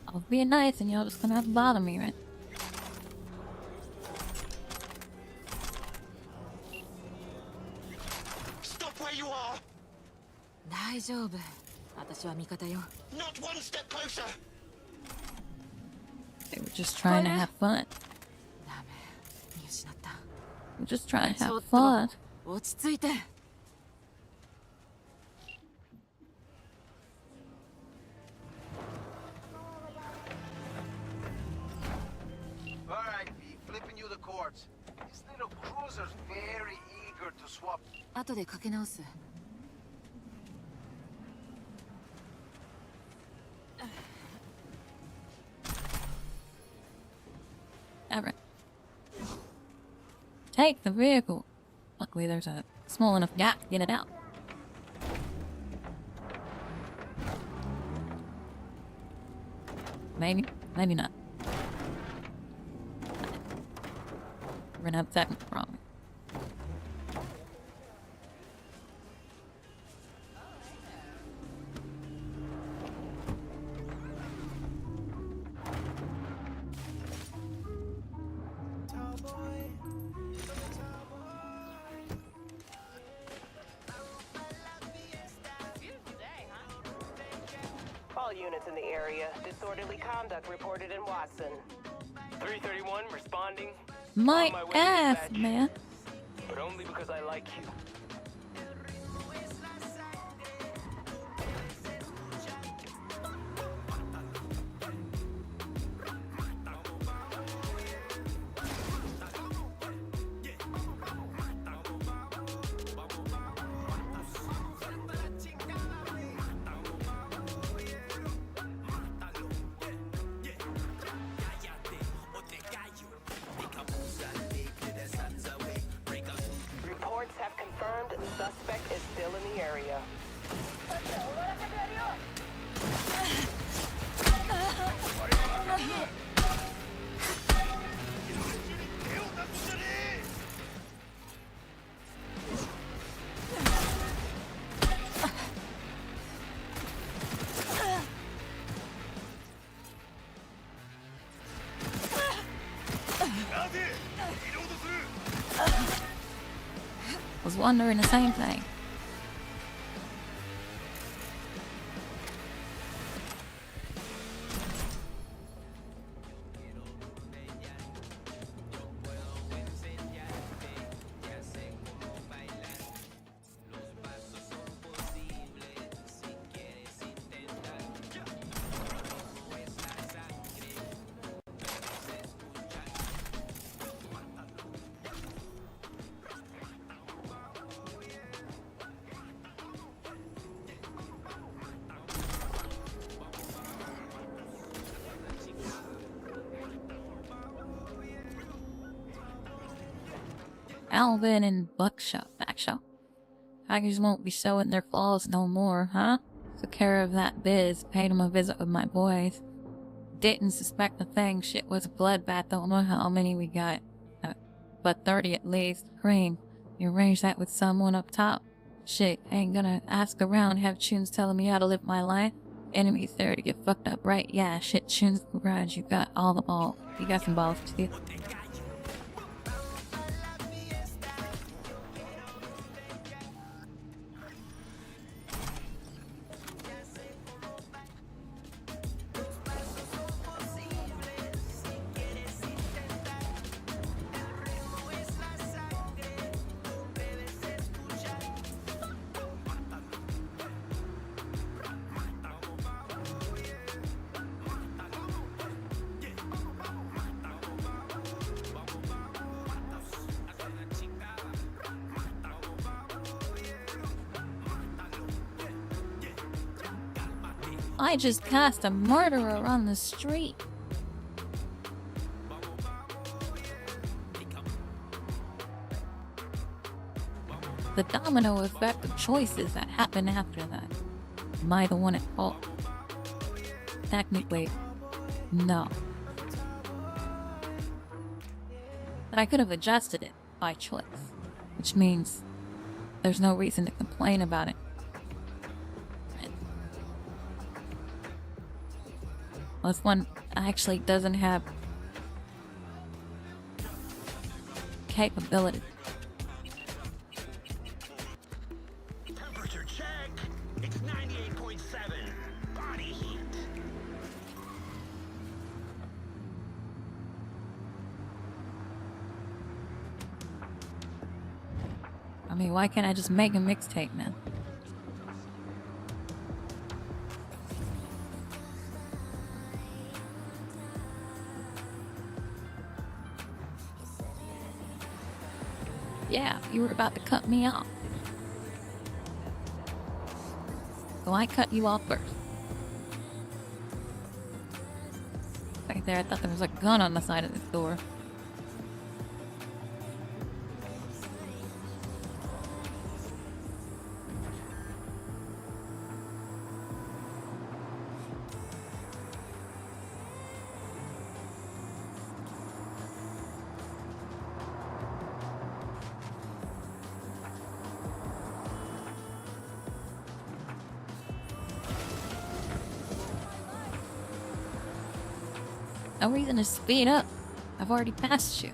I'll be nice and y'all just gonna have to bother me, right? Stop where you are! 大丈夫。私は味方よ。 Not one step closer! They were just trying to have fun. ダメ。見失った。We're just trying to have fun. 落ち着いて。Alright, V, flipping you the chords. This little cruiser's very eager to swap. 後でかけ直す。Alright. Take the vehicle. Luckily there's a small enough gap to get it out. Maybe, maybe not. We're gonna have that problem. All units in the area. Disorderly conduct reported in Watson. 331 responding. My ass, man. but only because I like you. Reports have confirmed the suspect is still in the area. Was wondering the same thing. Alvin and Buckshot, Backshot. Hackers won't be showing their flaws no more, huh? Took care of that biz, paid him a visit with my boys. Didn't suspect a thing, shit was a bloodbath, don't know how many we got. But 30 at least. Cream, you arrange that with someone up top? Shit, ain't gonna ask around, have tunes telling me how to live my life. Enemies there to get fucked up, right? Yeah, shit, tunes garage, you got all the balls. You got some balls too. I just cast a murderer on the street. The domino effect of choices that happen after that. Am I the one at fault? Technically, no. But I could have adjusted it by choice, which means there's no reason to complain about it. This one actually doesn't have capability. Temperature check. It's 98.7. Body heat. I mean, why can't I just make a mixtape, man? Yeah, you were about to cut me off. So I cut you off first. Right there, I thought there was a gun on the side of this door. No reason to speed up. I've already passed you.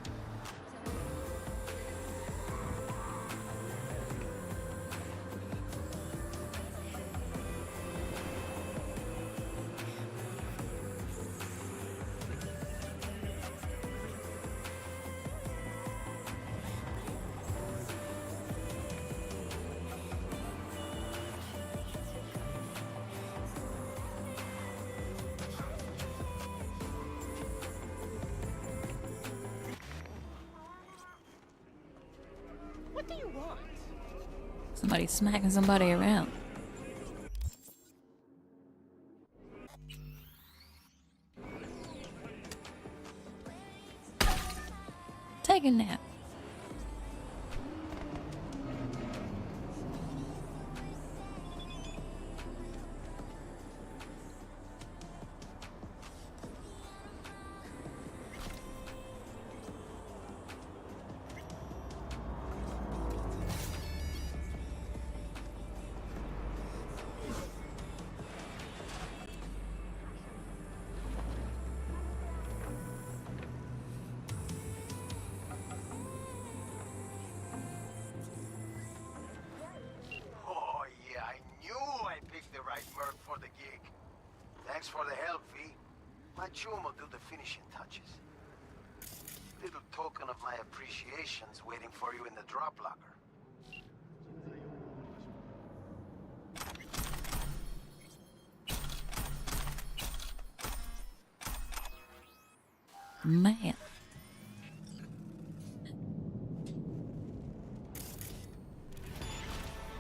What do you want? Somebody smacking somebody around. Take a nap. Oh, yeah, I knew I picked the right merc for the gig. Thanks for the help, V. My chum will do the finishing touches. Little token of my appreciation's waiting for you in the drop locker. Man.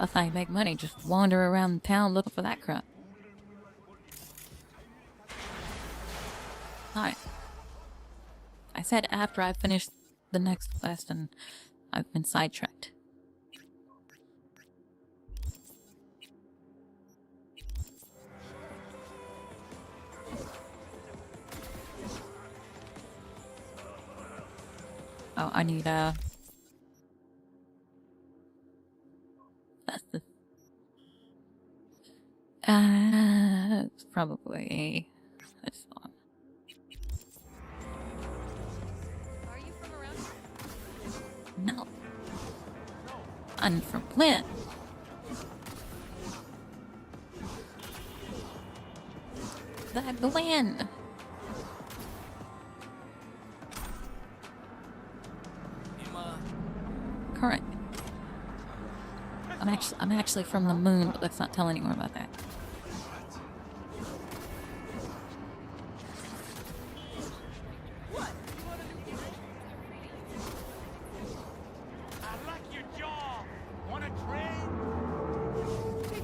I thought you'd make money, just wander around town looking for that crap. Hi. I said after I finished the next quest and I've been sidetracked. Oh, I need that's the it's probably this one. Are you from around here? No. I'm from Flint. That Glen. Correct. I'm actually from the moon, but let's not tell anyone about that.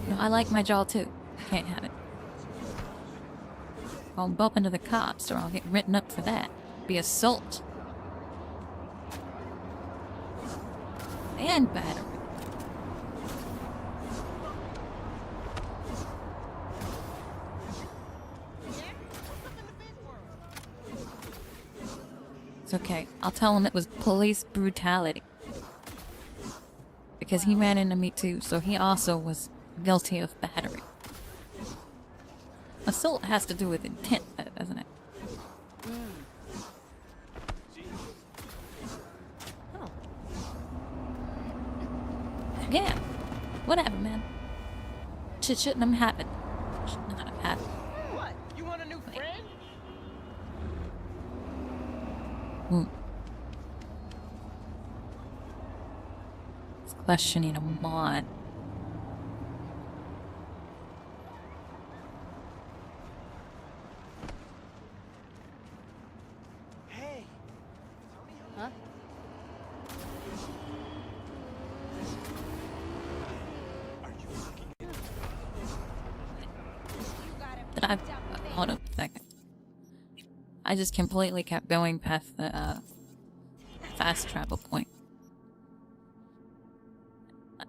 No, I like my jaw too. I can't have it. I'll bump into the cops or I'll get written up for that. Be assault. And battery. It's okay. I'll tell him it was police brutality. Because he ran into me too, so he also was guilty of battery. Assault has to do with intent, doesn't it? Oh. Yeah. Whatever, man. Shit shouldn't have happened. Should not have happened. What? You want a new friend? It's questioning a mod. Hey. Huh? Did I... Hold up a second. I just completely kept going past the fast travel point. I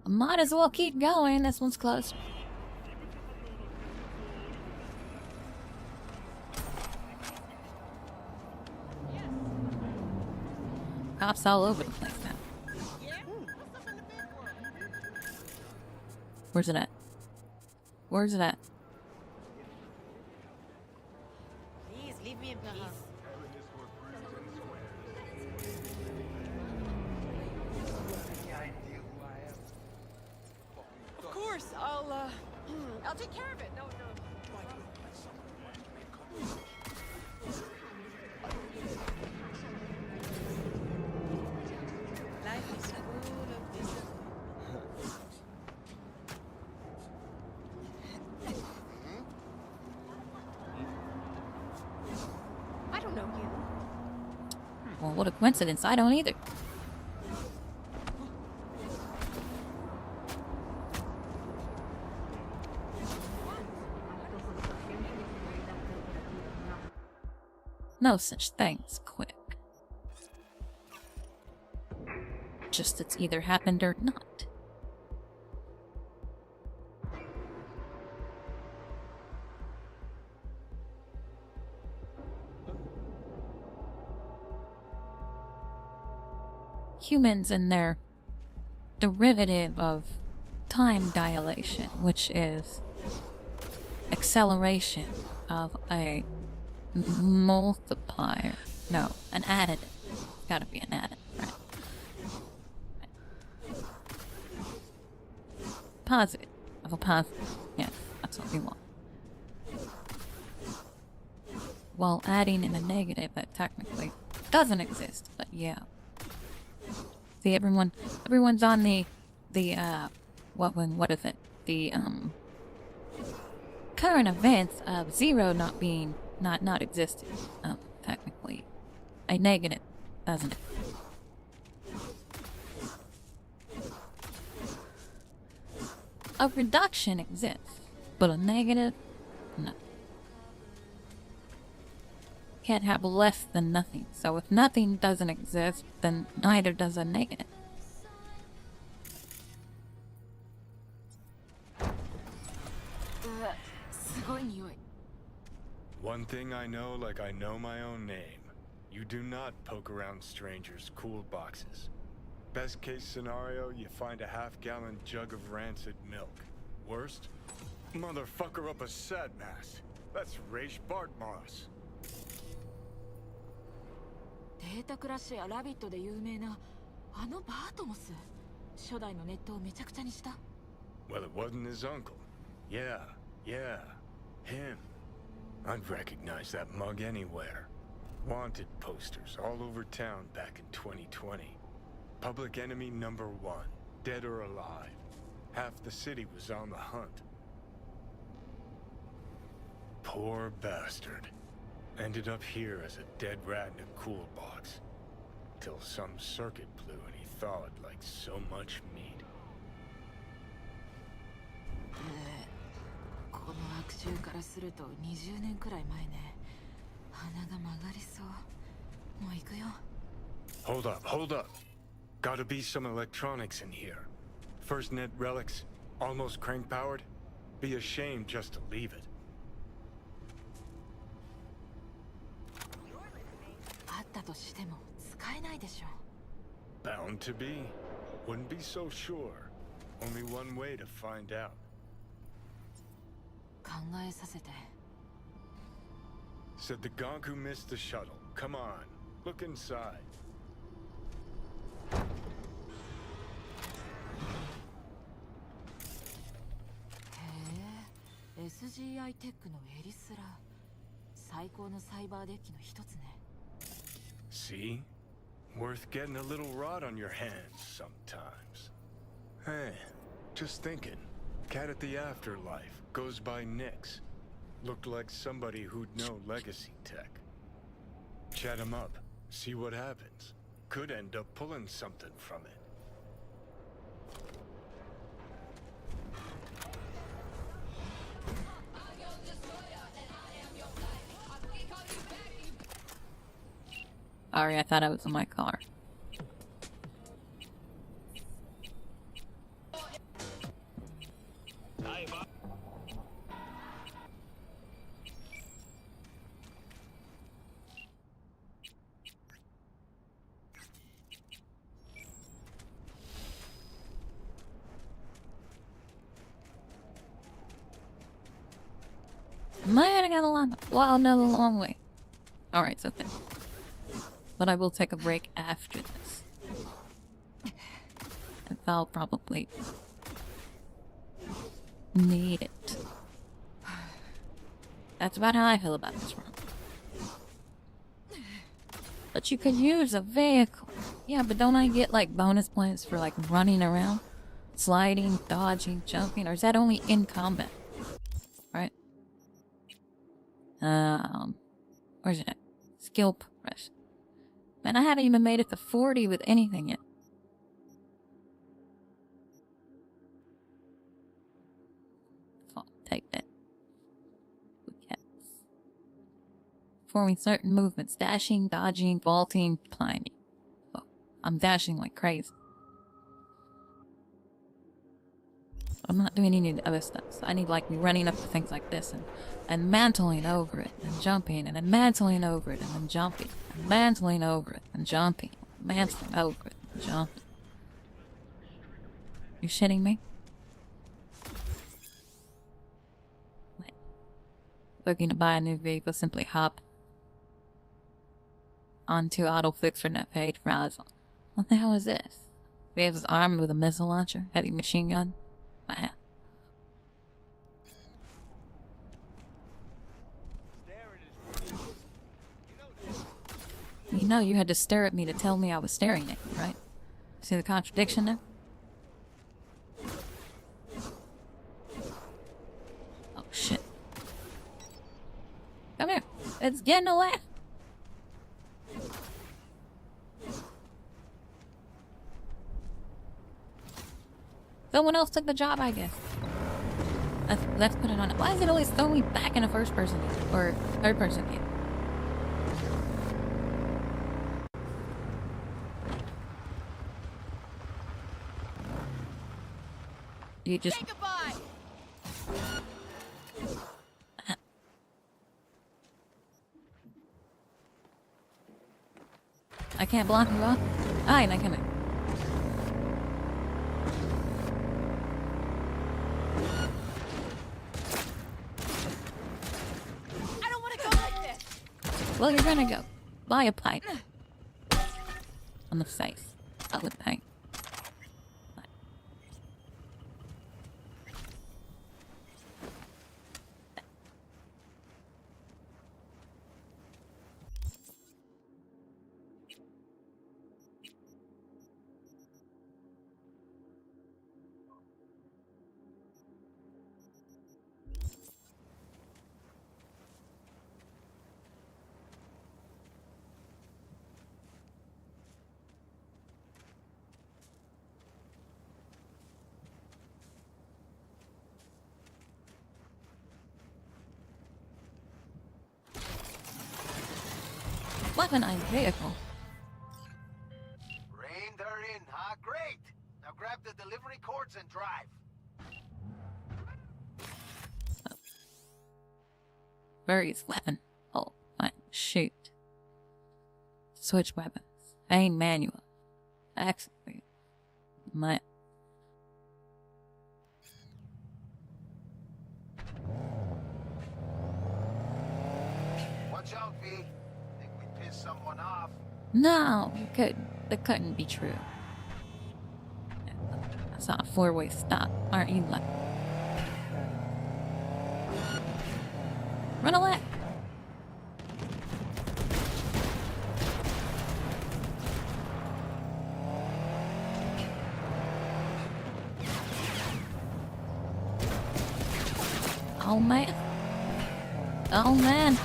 might as well keep going. This one's close. Cops all over the place now. Where's it at? Where's it at? Please leave me in peace. Of course, I'll take care of it. No. Life is full of disappointments. I don't know you. Well, what a coincidence. I don't either. No such thing as quick. Just it's either happened or not. Humans and their derivative of time dilation, which is acceleration of a multiplier. No, an additive. Gotta be an additive, right? Positive of a positive. Yes, that's what we want. While adding in a negative that technically doesn't exist, but yeah. See, everyone's on the what is it? The current events of 0 not being not existing. Technically, a negative, doesn't it? A reduction exists, but a negative, no. Can't have less than nothing. So if nothing doesn't exist, then neither does a negative. One thing I know like I know my own name. You do not poke around strangers' cool boxes. Best case scenario, you find a half-gallon jug of rancid milk. Worst? Motherfucker up a sad mass. That's Raish Bartmoss. データクラッシュやラビットで有名なあのバートモス。初代のネットをめちゃくちゃにした。Well, it wasn't his uncle. Yeah, him. I'd recognize that mug anywhere. Wanted posters all over town back in 2020. Public enemy number 1, dead or alive. Half the city was on the hunt. Poor bastard. Ended up here as a dead rat in a cool box. Till some circuit blew and he thawed like so much meat. この悪臭からすると20年くらい前ね。鼻が曲がりそう。もう行くよ。Hold up. Gotta be some electronics in here. First net relics, almost crank powered. Be a shame just to leave it. あったとしても使えないでしょ。Bound to be. Wouldn't be so sure. Only one way to find out. 考えさせて。Said the gonk who missed the shuttle. Come on, look inside. へえ、SGI テックのエリスラ。最高のサイバーデッキの一つね。See? Worth getting a little rot on your hands sometimes. Hey, just thinking. Cat at the afterlife goes by Nix. Looked like somebody who'd know legacy tech. Chat him up, see what happens. Could end up pulling something from it. Sorry, I thought I was in my car. Might have got a long, well, another long way. Alright, so then. But I will take a break after this. And I'll probably need it. That's about how I feel about this room. But you could use a vehicle. Yeah, but don't I get like bonus points for like running around? Sliding, dodging, jumping? Or is that only in combat? Right? Where's it at? Skill progression. Man, I haven't even made it to 40 with anything yet. So I'll take that. Good cats. Performing certain movements. Dashing, dodging, vaulting, climbing. Oh, I'm dashing like crazy. I'm not doing any of the other stuff. So I need like me running up to things like this and mantling over it and jumping and then mantling over it and then jumping. And mantling over it and jumping. Mantling over it and jumping. You shitting me? What? Looking to buy a new vehicle, simply hop onto AutoFix for net page browser. What the hell is this? Vehicle's armed with a missile launcher, heavy machine gun. Wow. You know you had to stare at me to tell me I was staring at you, right? See the contradiction there? Oh shit. Come here. It's getting a laugh. Someone else took the job, I guess. Let's put it on it. Why is it always throwing me back in a first person game? Or third person game? You just... I can't block you off? Alright, now come here. I don't want to go like this. Well, you're gonna go. Buy a pipe. On the face. I would paint. Weaponized vehicle. Reined her in, huh? Great! Now grab the delivery cords and drive. Various weapon. Oh, fine. Shoot. Switch weapons. Aim manual. Activate. My. Watch out, V. Think we pissed someone off. No, you couldn't. That couldn't be true. That's not a four-way stop, aren't you? Like, run away! Oh man! Oh man!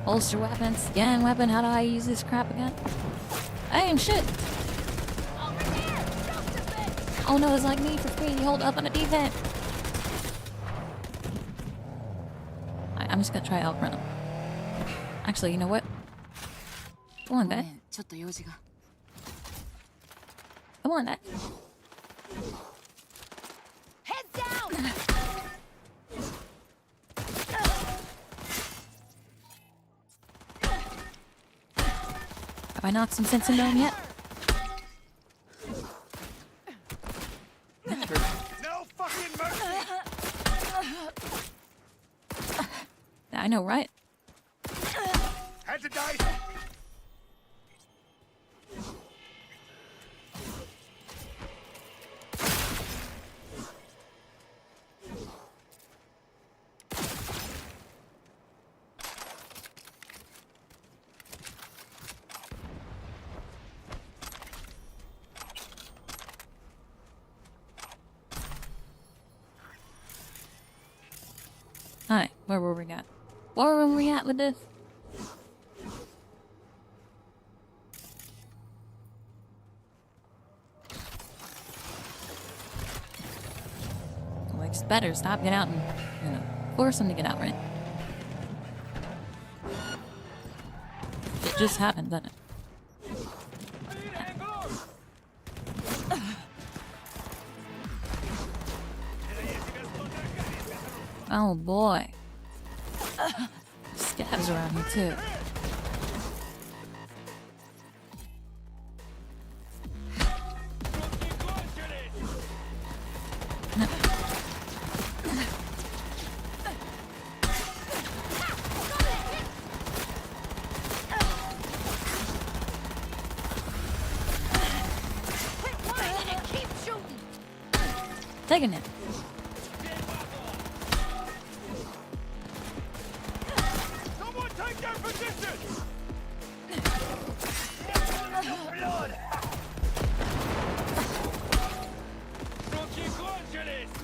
Holster weapon, scan weapon. How do I use this crap again? Aim shit! Oh no, it's like me for speed. Hold up on the defense. I'm just gonna try outrun him. Actually, you know what? Come on, guys. Come on, guys. Head down! Have I knocked some sense into him yet? Never. No fucking mercy! I know, right? Had to die. Alright, where were we at? Where were we at with this? Well, it's better stop, get out, and, you know, force them to get out, right? just happened, didn't it? Oh boy. Scabs around here too. Taking it. Someone take their position! Руки кончились!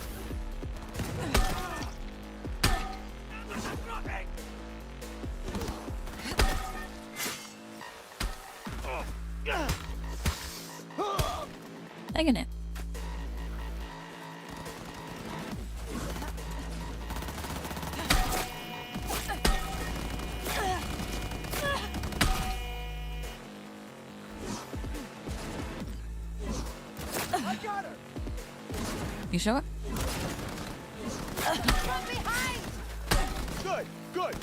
Taking it. I got her! You sure? From behind! Good, good!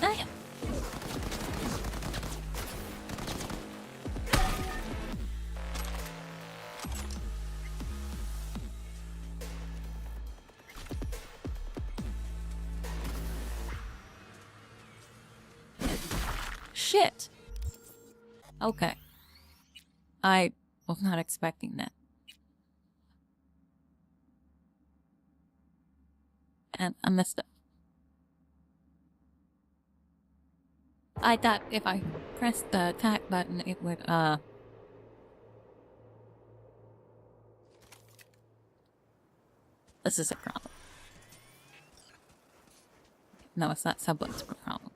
Damn. Shit. Okay. I was not expecting that. And I messed up. I thought if I pressed the attack button, it would, This is a problem. No, it's not Sublet's problem.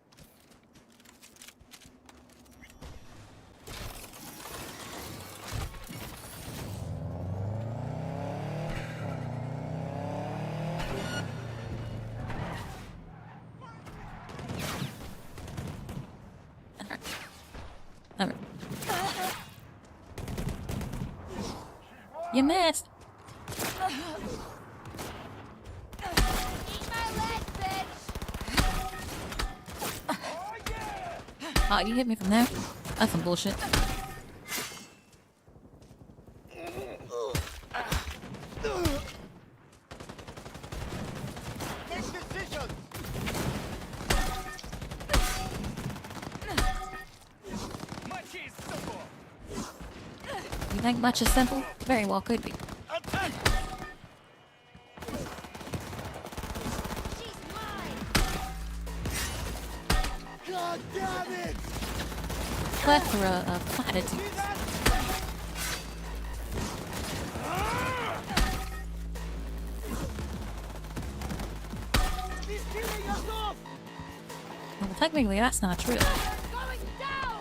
Alright. You missed! Oh, you hit me from there? That's some bullshit. You think much is simple? Very well could be. God damn it! Plethora of platitudes. He's killing us off! Well, technically, that's not true. Going down!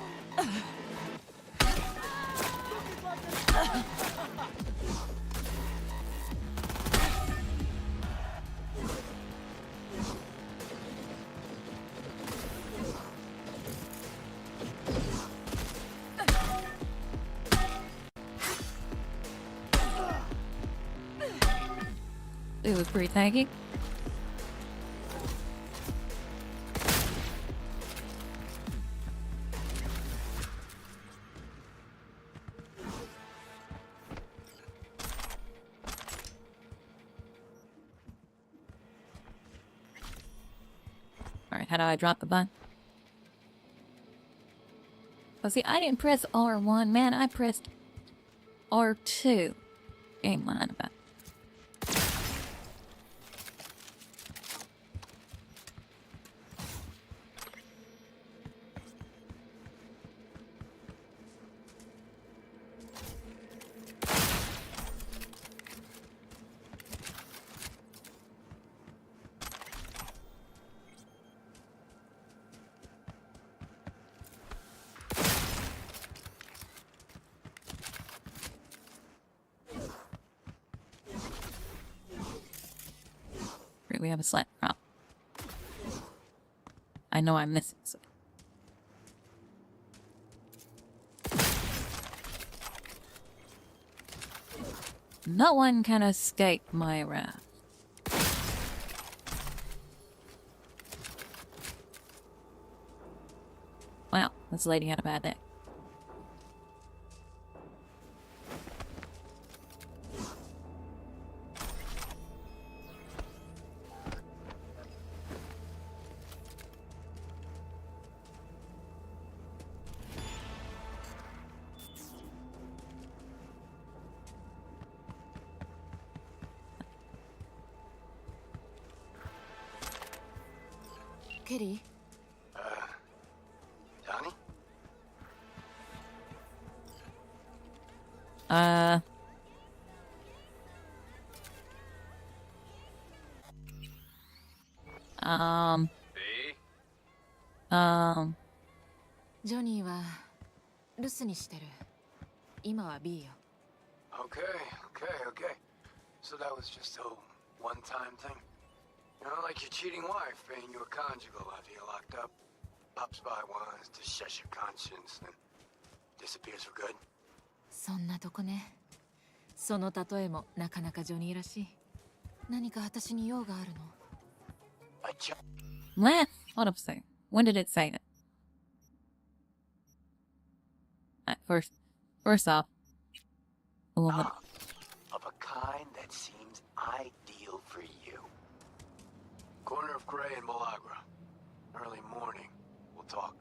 It was pretty tanky. Alright, how do I drop the button? Oh, see, I didn't press R1, man, I pressed R2. Ain't lying about it. we have a slight problem. I know I'm missing something. No one can escape my wrath. Wow, this lady had a bad day. Kitty? Johnny?ジョニーは留守にしてる。今は B よ。Okay. So that was just a one-time thing? You know, like your cheating wife paying you a conjugal after you're locked up. Pops by once to shush your conscience, then disappears for good. そんなとこね。その例えもなかなかジョニーらしい。何か私に用があるの？ What? Hold up a second. When did it say that? First off, a woman. Of a kind that seems ideal for you. Corner of Gray and Malagra. Early morning. We'll talk.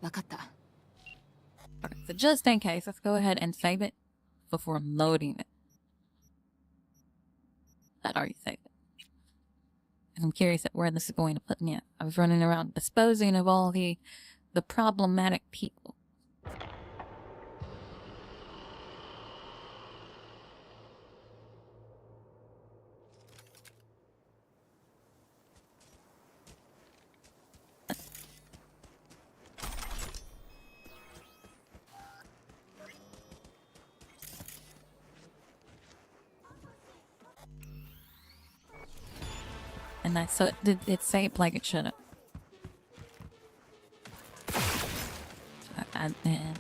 わかった。 Okay, so just in case, let's go ahead and save it before loading it. I'd already saved it. And I'm curious at where this is going to put me at. I was running around disposing of all the problematic people. And I so it saved like it should have. Man.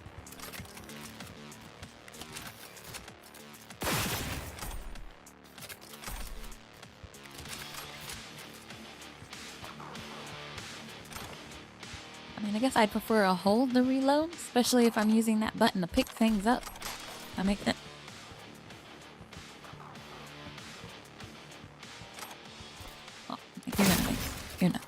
I mean, I guess I'd prefer a hold to reload, especially if I'm using that button to pick things up. I make that. Oh, you're not.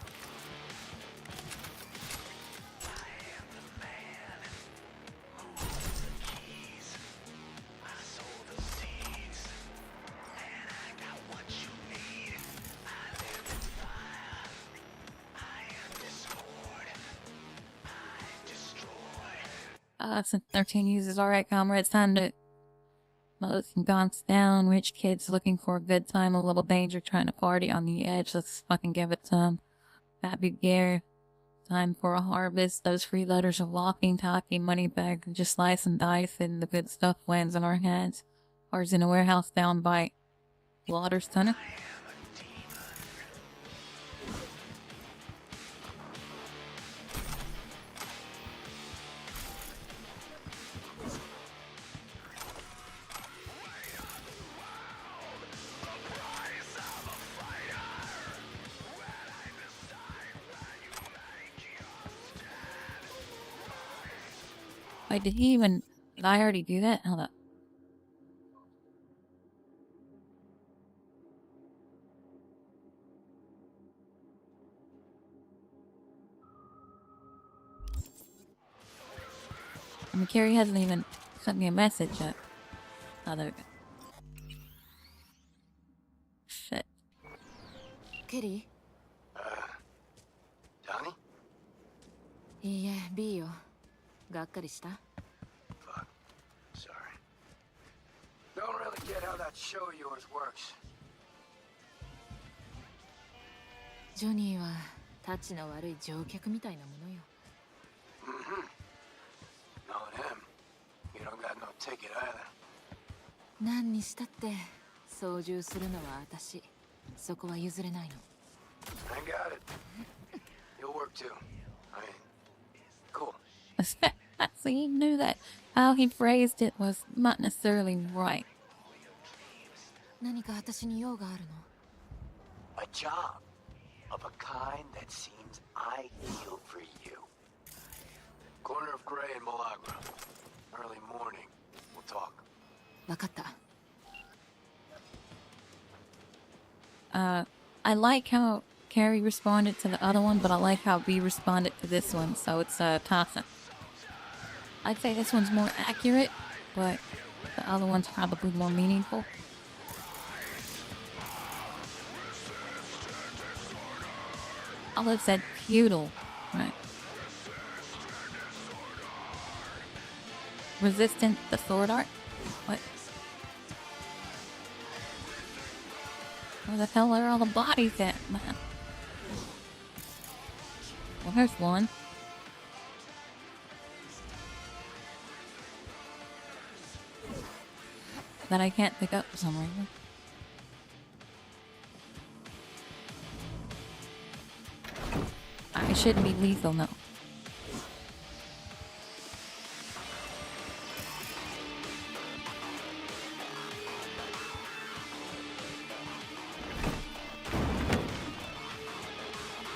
Since 13 uses, alright, comrades, time to Most gaunt's down, rich kids looking for a good time, a little danger, trying to party on the edge. Let's fucking give it some. That big gear. Time for a harvest. Those freeloaders are walking, talking, money bag, just slice and dice, and the good stuff lands in our hands. Ours in a warehouse down by Lauder's Tunnel. Wait, did I already do that? Hold up. I mean, Carrie hasn't even sent me a message yet. Oh, there we go. Shit. Kitty? Johnny? いいえ、B よ。がっかりした？ Fuck. Sorry. Don't really get how that show of yours works. ジョニーはタチの悪い乗客みたいなものよ。Knowing him, you don't got no ticket either. 何にしたって操縦するのは私。そこは譲れないの。I got it. You'll work too. I mean, cool. So he knew that how he phrased it was not necessarily right. 何か私に用があるの? A job of a kind that seems ideal for you. Corner of Gray and Milagro. Early morning. We'll talk. わかった. I like how Carrie responded to the other one, but I like how B responded to this one, so it's toss-up. I'd say this one's more accurate, but the other one's probably more meaningful. Olive said feudal, right? Resistant the sword art? What? Where the hell are all the bodies at, man? Well, here's one. That I can't pick up for some reason. I shouldn't be lethal, no.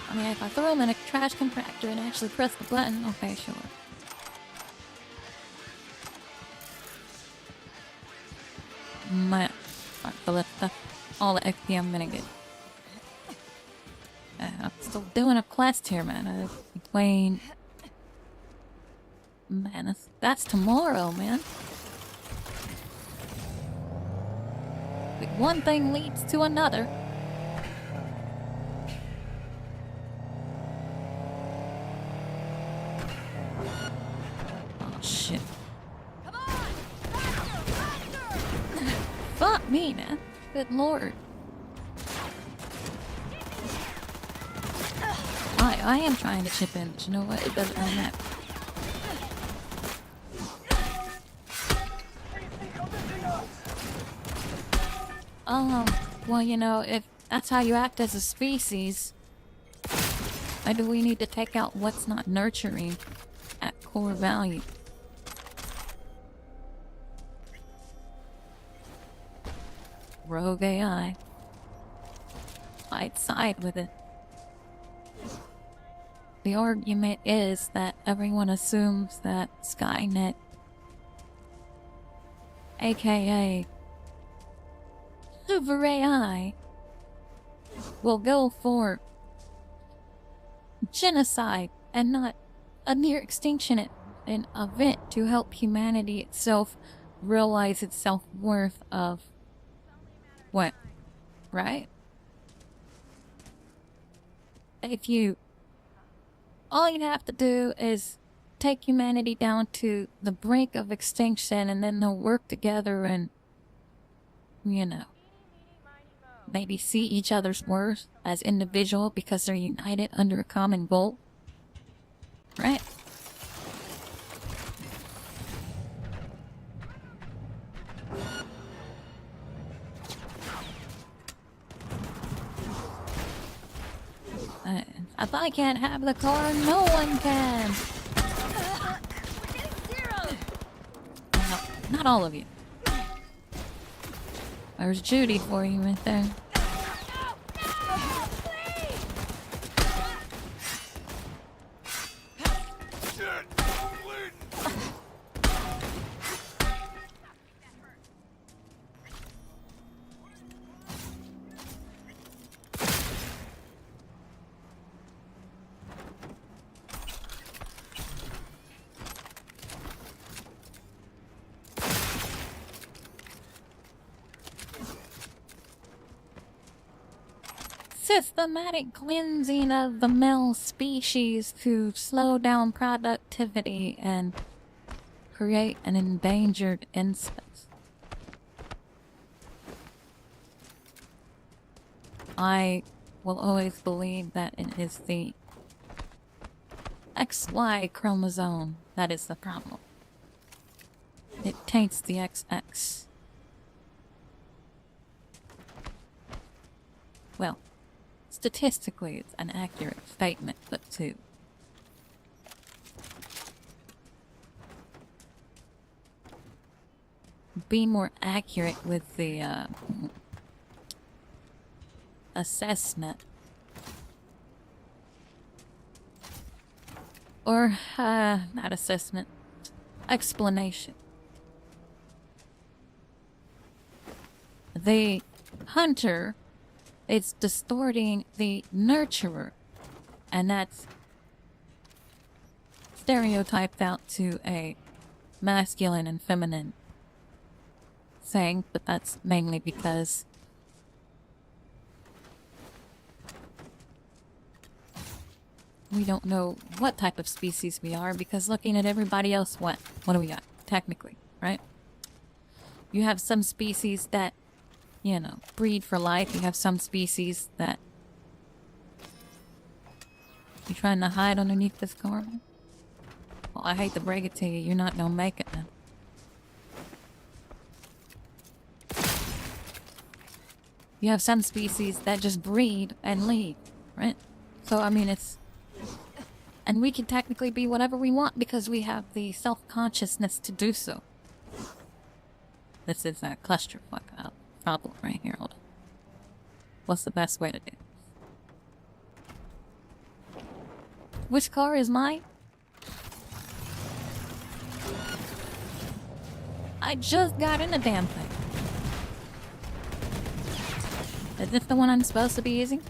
I mean, if I throw him in a trash compactor and actually press the button, okay, sure. Man, so that's all the XP I'm gonna get. I'm still doing a quest here, man. Wayne. Man, that's tomorrow, man. Like, one thing leads to another. Oh, shit. Come on! Faster! Faster! Fuck me, man. Good lord. I am trying to chip in, but you know what? It doesn't really matter. Well, you know, if that's how you act as a species, why do we need to take out what's not nurturing at core value? Rogue AI. I'd side with it. The argument is that everyone assumes that Skynet, aka Super AI, will go for genocide and not a near extinction an event to help humanity itself realize its self-worth of what, right? If you all you'd have to do is take humanity down to the brink of extinction and then they'll work together and, you know, maybe see each other's worth as individual because they're united under a common goal. Right? If I can't have the car, no one can! No, not all of you. There's Judy for you right there. Systematic cleansing of the male species to slow down productivity and create an endangered insect. I will always believe that it is the XY chromosome that is the problem. It taints the XX. Well, statistically it's an accurate statement, but to be more accurate with the assessment, or not assessment, explanation. The hunter is distorting the nurturer, and that's stereotyped out to a masculine and feminine thing, but that's mainly because we don't know what type of species we are, because looking at everybody else, what do we got, technically, right? You have some species that, you know, breed for life. You have some species that... You trying to hide underneath this garment? Well, I hate to break it to you, you're not gonna make it, man. You have some species that just breed and leave, right? So, I mean, it's... And we can technically be whatever we want because we have the self-consciousness to do so. This is a clusterfuck problem right here. Hold on. What's the best way to do this? Which car is mine? I just got in the damn thing. Is this the one I'm supposed to be using?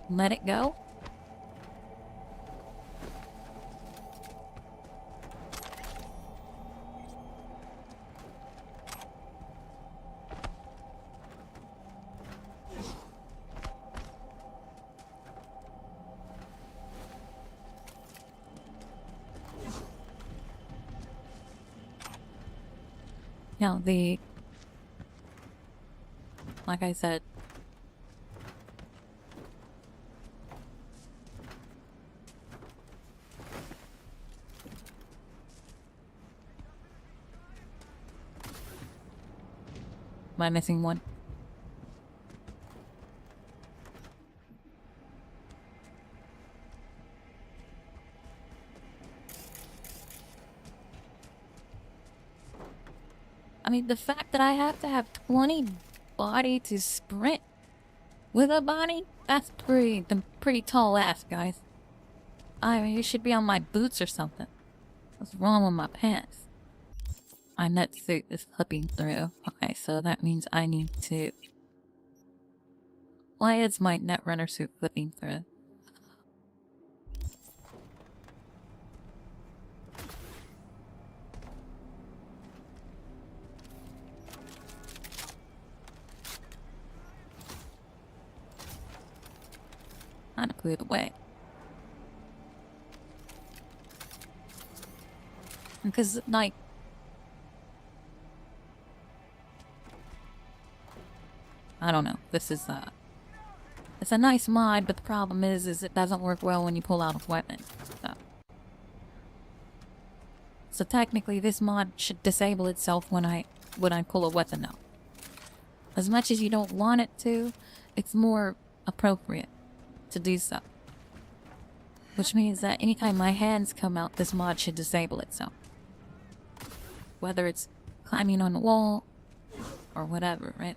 Let it go? Now, like I said, am I missing one? I mean, the fact that I have to have 20 body to sprint with a body, that's pretty tall ass, guys. I mean, you should be on my boots or something. What's wrong with my pants? My net suit is slipping through. Okay, so that means I need to... Why is my net runner suit flipping through? Not a clear the way. Because, like... I don't know. This is, it's a nice mod, but the problem is it doesn't work well when you pull out a weapon. So technically, this mod should disable itself when I pull a weapon out. As much as you don't want it to, it's more appropriate to do so. Which means that anytime my hands come out, this mod should disable itself. Whether it's climbing on the wall, or whatever, right?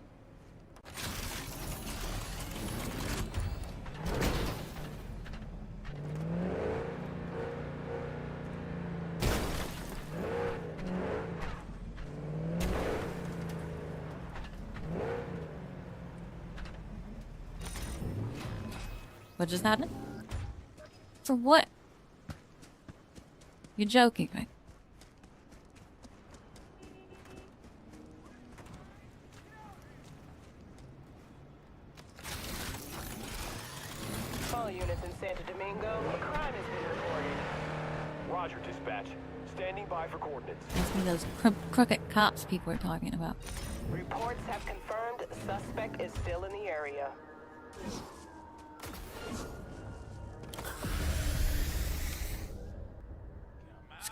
What just happened? For what? You're joking, right? Roger, dispatch. Standing by for coordinates. Must be those crooked cops people are talking about. Reports have confirmed suspect is still in the area. It's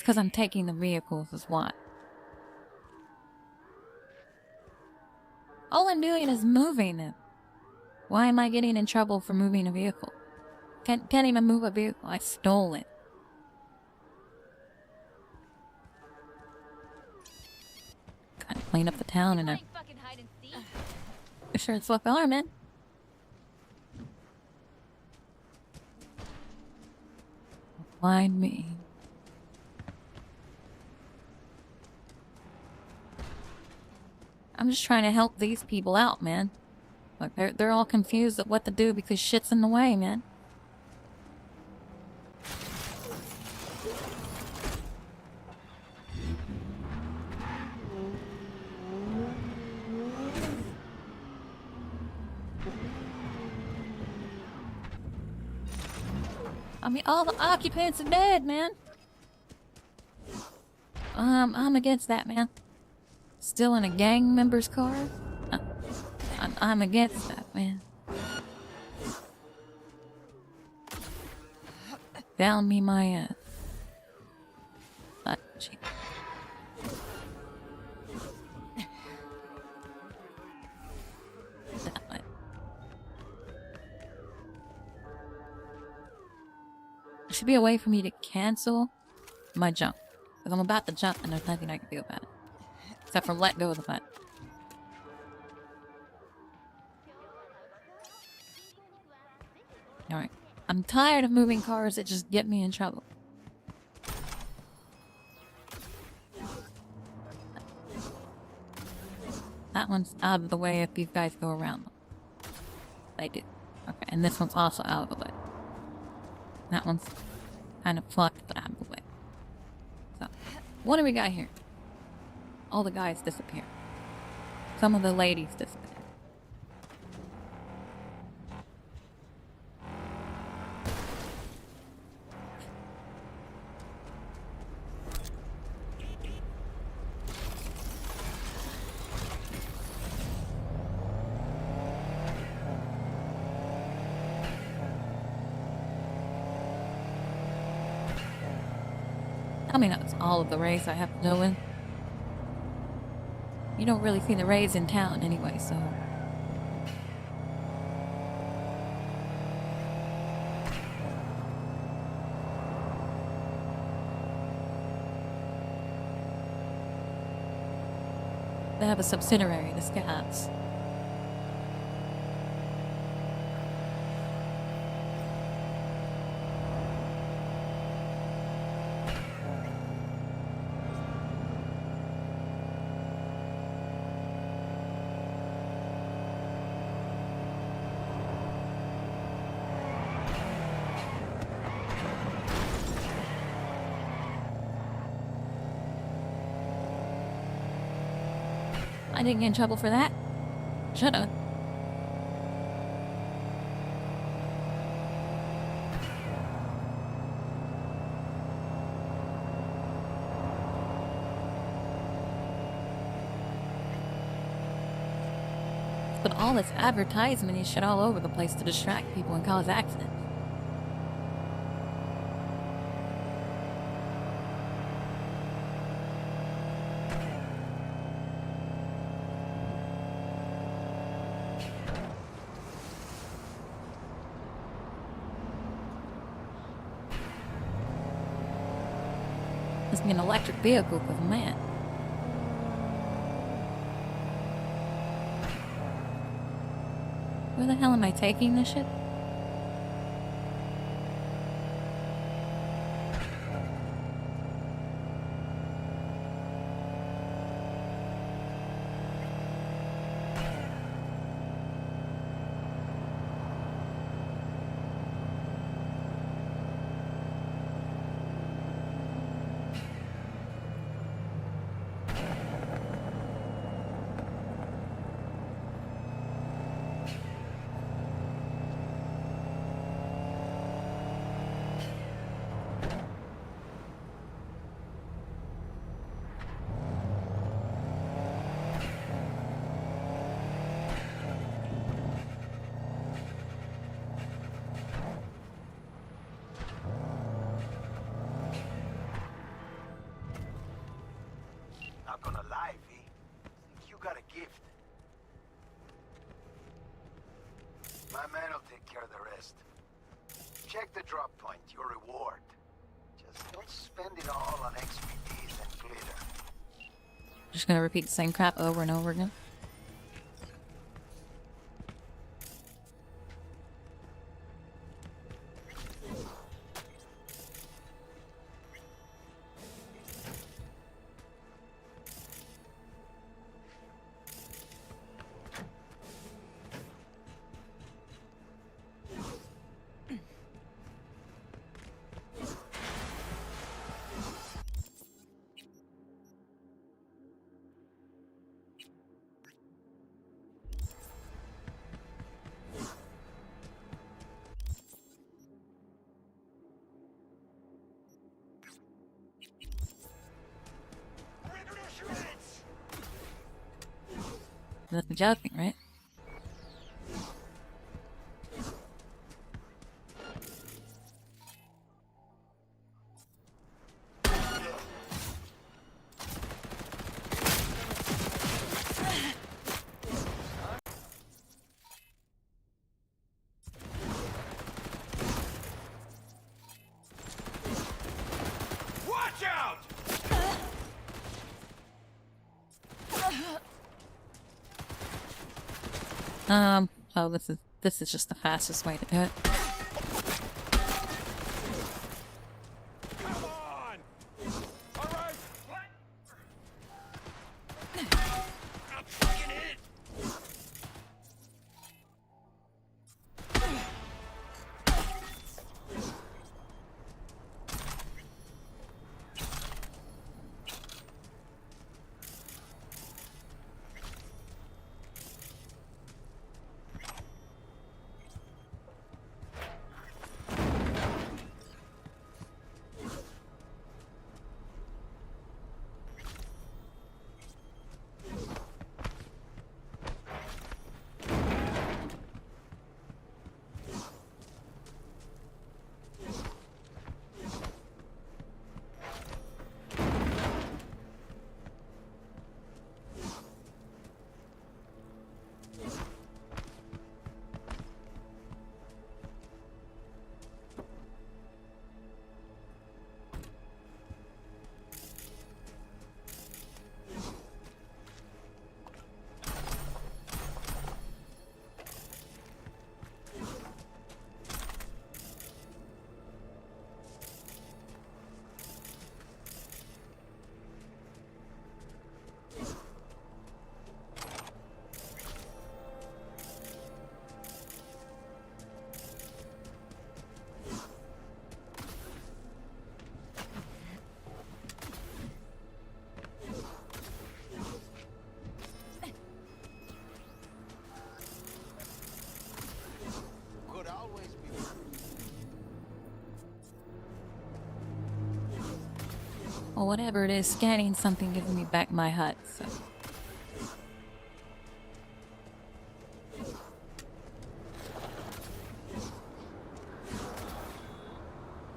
cause I'm taking the vehicles is what. All I'm doing is moving them. Why am I getting in trouble for moving a vehicle? Can't even move a vehicle. I stole it. Gotta clean up the town and sure it's what we are, man. Find me. I'm just trying to help these people out, man. Like they're all confused at what to do because shit's in the way, man. I mean, all the occupants are dead, man. I'm against that, man. Still in a gang member's car? I'm against that, man. Down me my ass. Gee. There should be a way for me to cancel my jump. Because I'm about to jump and there's nothing I can do about it. Except for let go of the button. Alright. I'm tired of moving cars that just get me in trouble. That one's out of the way if these guys go around them. They do. Okay, and this one's also out of the way. That one's kind of fucked out of the way. So, what do we got here? All the guys disappear. Some of the ladies disappear. I mean, that's all of the raids I have to deal with. You don't really see the raids in town anyway, so... They have a subsidiary, the Scouts. I didn't get in trouble for that. Should've. But all this advertisement is shit all over the place to distract people and cause accidents. Must be an electric vehicle with a man. Where the hell am I taking this shit? care of the rest. Check the drop point, your reward. Just don't spend it all on XPDs and glitter. Just gonna repeat the same crap over and over again. That's the joking, right? Watch out! Oh, this is just the fastest way to do it. Come on! All right. I'm fucking it. Could always be. Well, whatever it is, scanning something gives me back my hut, so.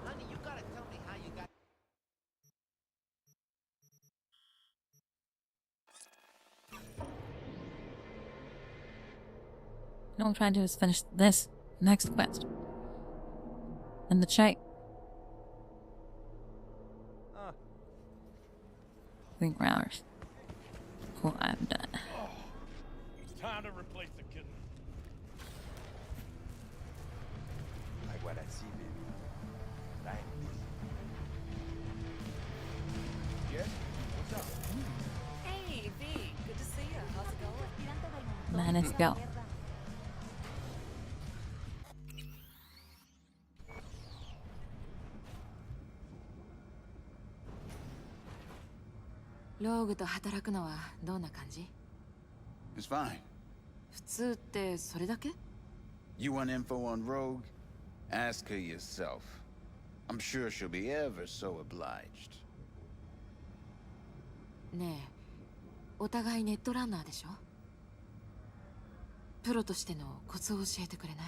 Honey, you gotta tell me how you got. All I'm trying to do is finish this next quest. And the check. Think hours. Cool, I'm done. Time to replace the kitten. Like what I see, baby. Like this. Yes? What's up? Hey, V. Good to see you. How's it going? Man, let's go. Rogue と働くのはどんな感じ? It's fine. 普通ってそれだけ? You want info on Rogue? Ask her yourself. I'm sure she'll be ever so obliged. ねえ、お互いネットランナーでしょ? プロとしてのコツを教えてくれな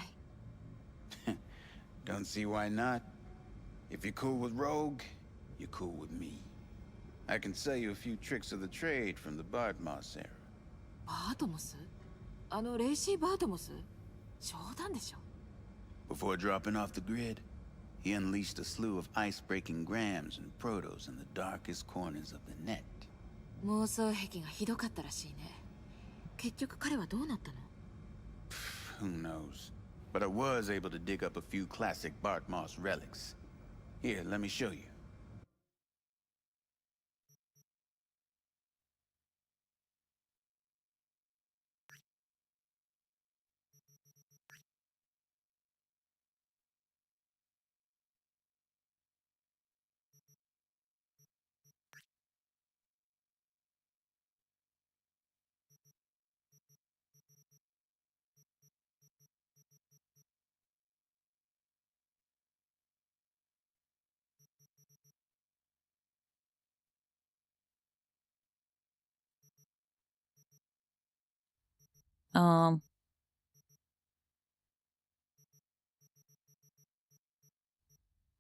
い? Don't see why not. If you're cool with Rogue, you're cool with me. I can sell you a few tricks of the trade from the Bartmoss era. バートモス? レイシー・バートモス? 冗談でしょ? Before dropping off the grid, he unleashed a slew of ice-breaking grams and protos in the darkest corners of the net. 妄想癖がひどかったらしいね。結局彼はどうなったの？ Who knows? But I was able to dig up a few classic Bart Moss relics. Here, let me show you.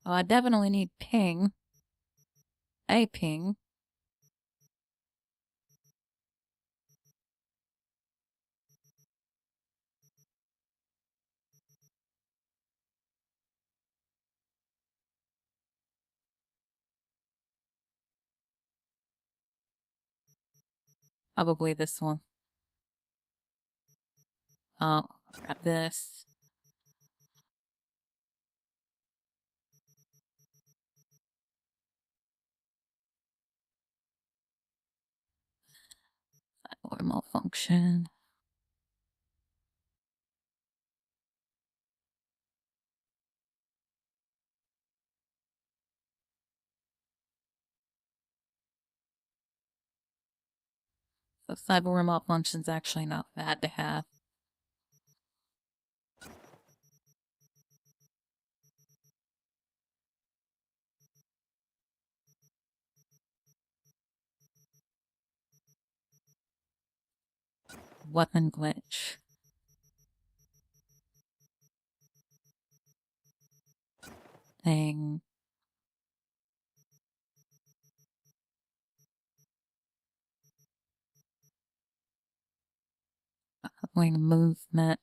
Oh, I definitely need ping. A ping. Probably this one. Oh, grab this. Or malfunction. So cyber malfunction's actually not bad to have. Weapon glitch. Thing. Wing movement.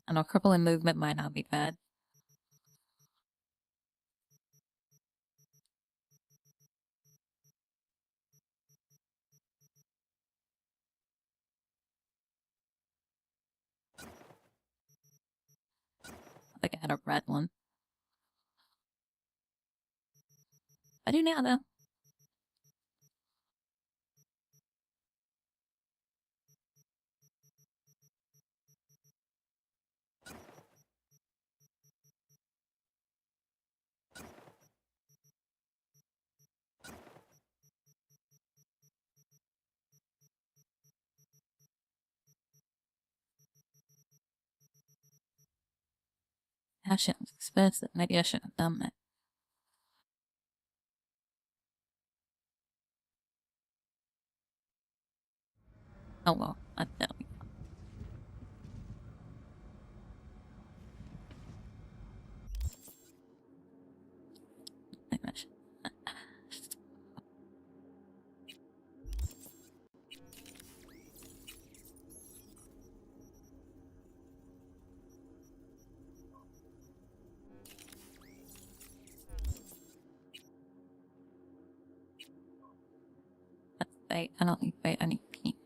I know crippling movement might not be bad. I think I had a red one. I do now, though. That shit was expensive. Maybe I shouldn't have done that. Oh well, I don't. That's bait. I don't need bait. I need pink.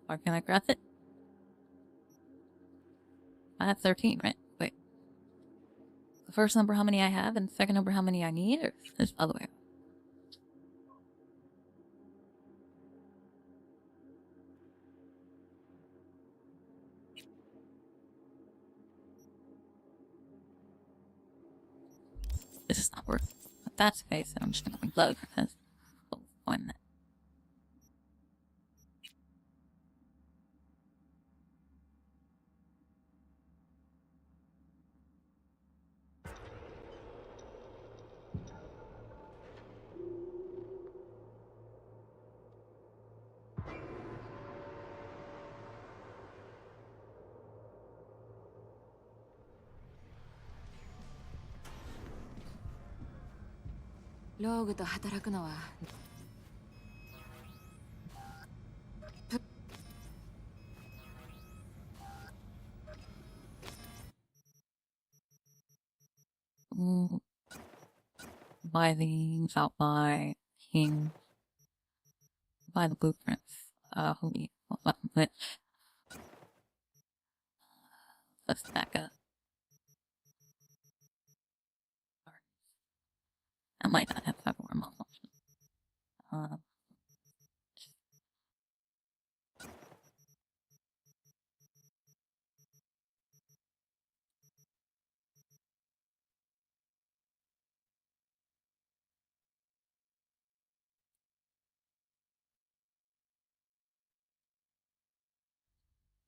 Or can I grab it? I have 13, right? Wait. The first number how many I have, and the second number how many I need, or this other way? This is not working. But that's the case, then I'm just gonna reload because what's the point in that? ローグと働くのは Ooh. Buy these, I'll buy King. Buy the blueprints. Let's stack up. I might not have time for a malfunction.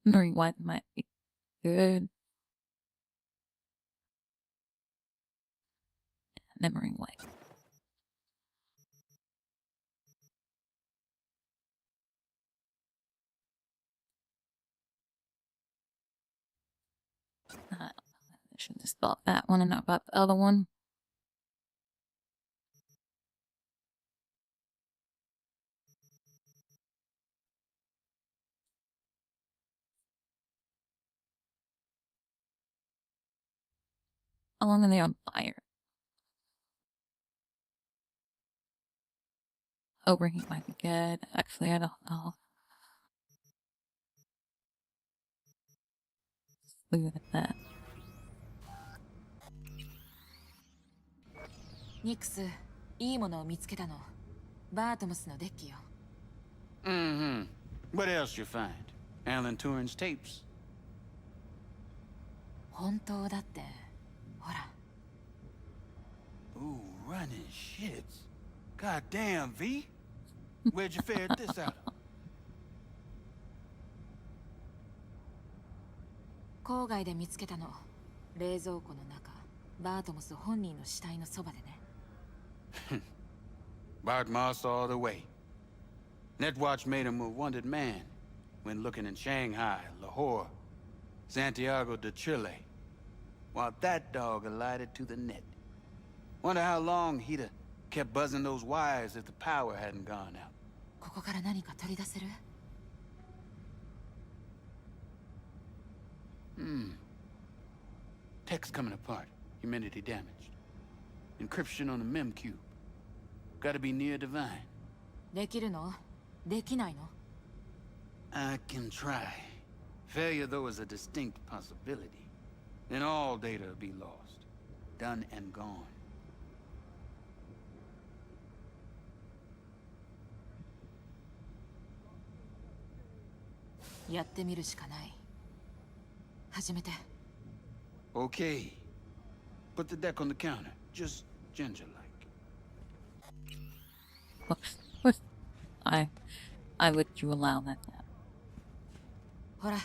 Memory white might be good. Memory white. I should just bought that one and not bought the other one. How long are they on fire? Overheat might be good. Actually, I don't know. Just leave it at that. ニックス、いいものを見つけたの。バートムスのデッキよ。Mm-hmm. What else you find? Alan Turing's tapes? 本当だって。ほら。 Ooh, running shits. God damn, V. Where'd you ferret this out of? 郊外で見つけたの。冷蔵庫の中、バートムス本人の死体のそばでね。Bart Moss all the way. Netwatch made him a wanted man when looking in Shanghai, Lahore, Santiago de Chile, while that dog alighted to the net. Wonder how long he'd have kept buzzing those wires if the power hadn't gone out. ここから何か取り出せる? Text coming apart. Humidity damaged. Encryption on the mem cube. Gotta be near divine. できるの? できないの? I can try. Failure, though, is a distinct possibility. Then all data will be lost. Done and gone. やってみるしかない。始めて。Okay. Put the deck on the counter. Just ginger-like. What? I would you allow that? ほら。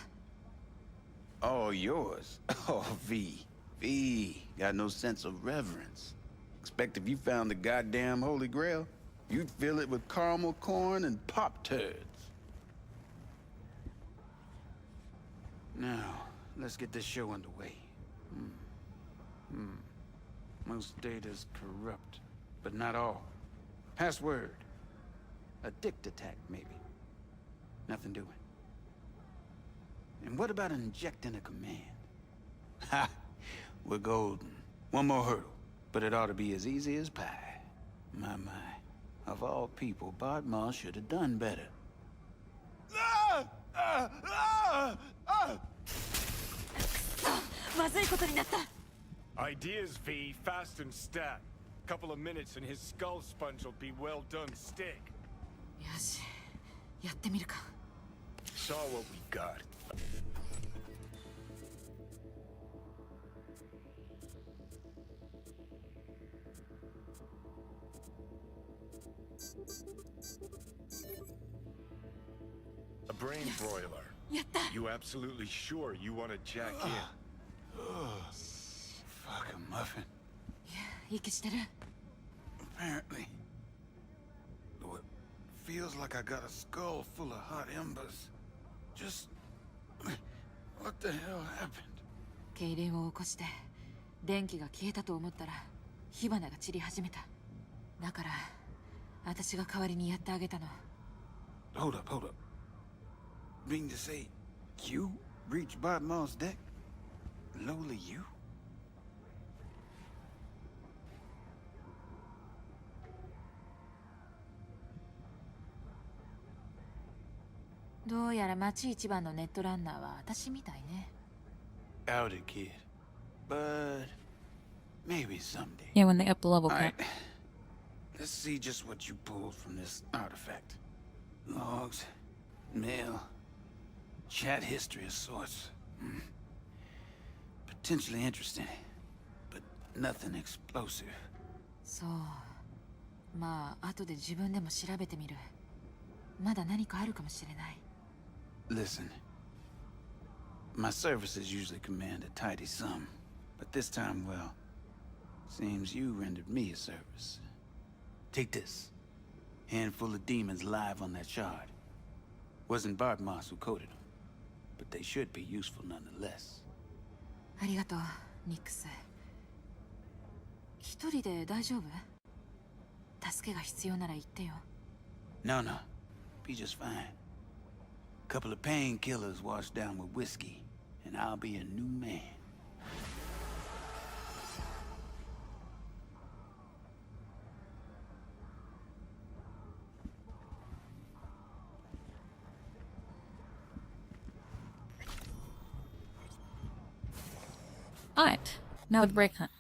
All yours. Oh, V. V. Got no sense of reverence. Expect if you found the goddamn Holy Grail, you'd fill it with caramel corn and Pop-Turds. Now, let's get this show underway. Most data's corrupt, but not all. Password. A dict attack, maybe. Nothing doing. And what about injecting a command? Ha! We're golden. One more hurdle, but it ought to be as easy as pie. My. Of all people, Bart Moss should have done better. Ideas, V. Fast and stat. Couple of minutes and his skull sponge will be well done stick. よし、やってみるか。 Saw what we got. A brain broiler. You absolutely sure you want to jack in? Fuck a muffin. 息してる? Apparently. Though it feels like I got a skull full of hot embers. Just... what the hell happened? 痙攣を起こして電気が消えたと思ったら火花が散り始めた。だから私が代わりにやってあげたの。 Hold up. Mean to say, you reached Bob Moss' deck? Lowly you? どうやら町一番のネットランナーは私みたいね。 Outed, kid. But maybe someday. Yeah, when they up the level All cap. right. Let's see just what you pulled from this artifact. Logs, mail, chat history of sorts. Potentially interesting, but nothing explosive. そう。まあ後で自分でも調べてみる。まだ何かあるかもしれない。 Listen, my services usually command a tidy sum, but this time, well, seems you rendered me a service. Take this. Handful of demons live on that shard. Wasn't Bart Moss who coded them, but they should be useful nonetheless. ありがとう、ニックス。一人で大丈夫？助けが必要なら言ってよ。 No, be just fine. Couple of painkillers washed down with whiskey, and I'll be a new man. Alright, now the break hunt.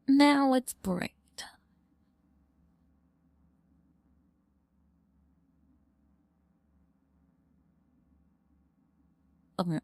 Now let's break. Okay.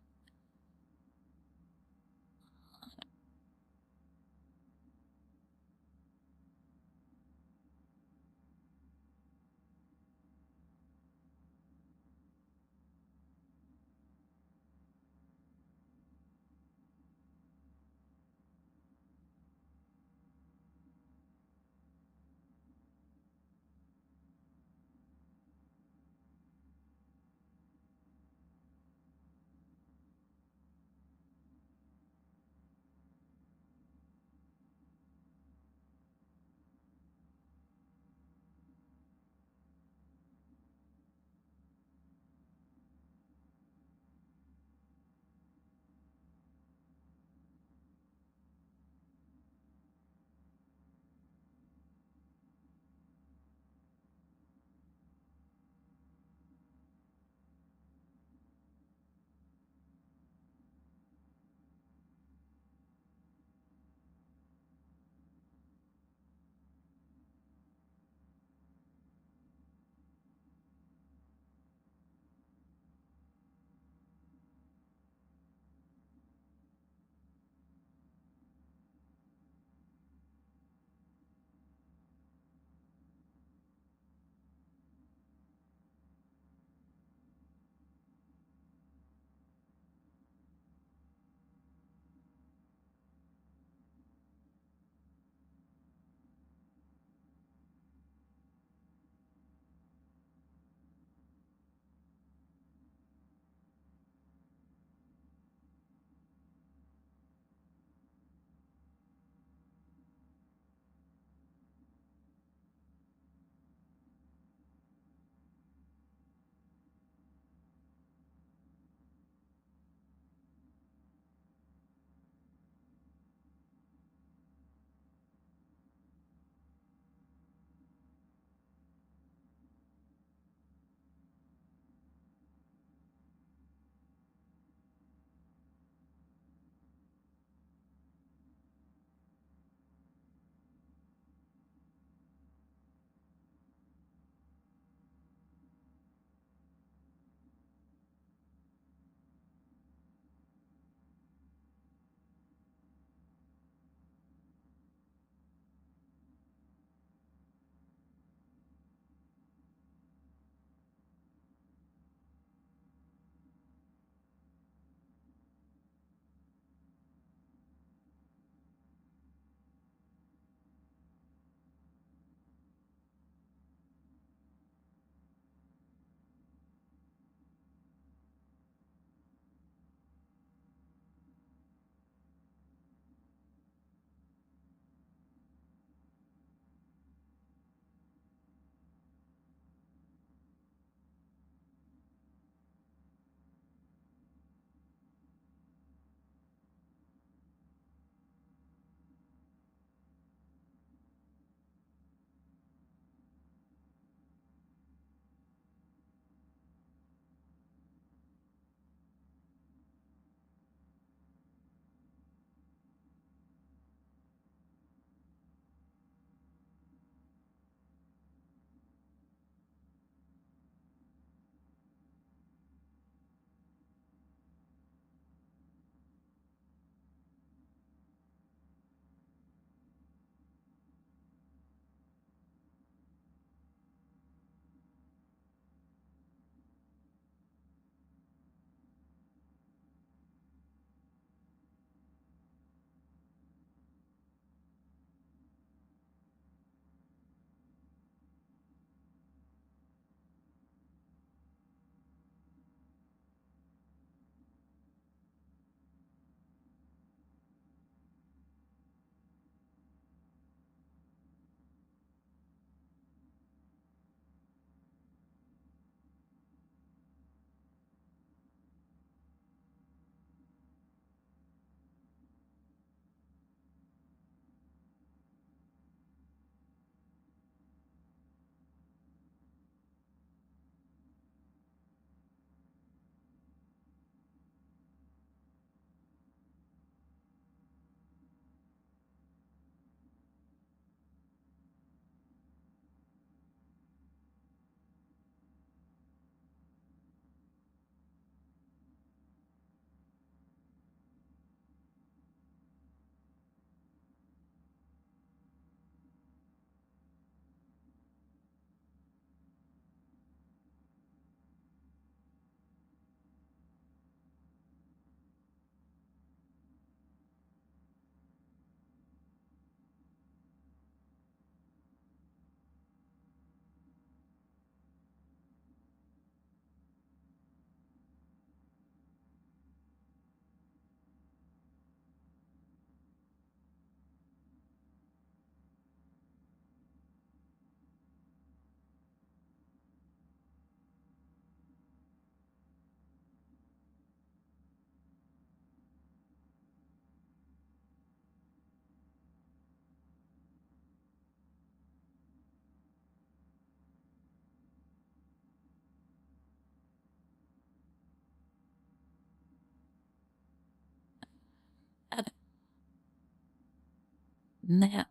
Now.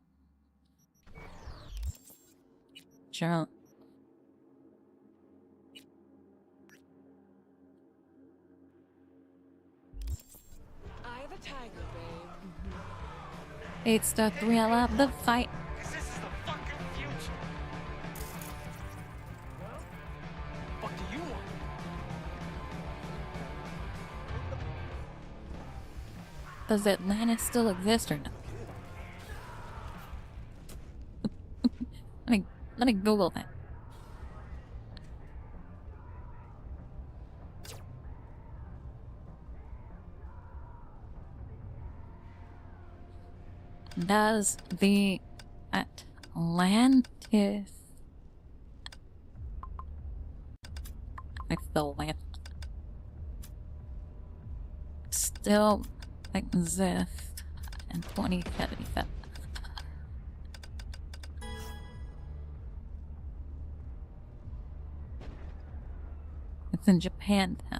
Sure. Eye of the tiger, babe. It's the thrill of the fight. This is the fucking future. Well, what do you want? Does Atlantis still exist or not? Let me Google that. Does the Atlantis still exist in 2077? It's in Japan now.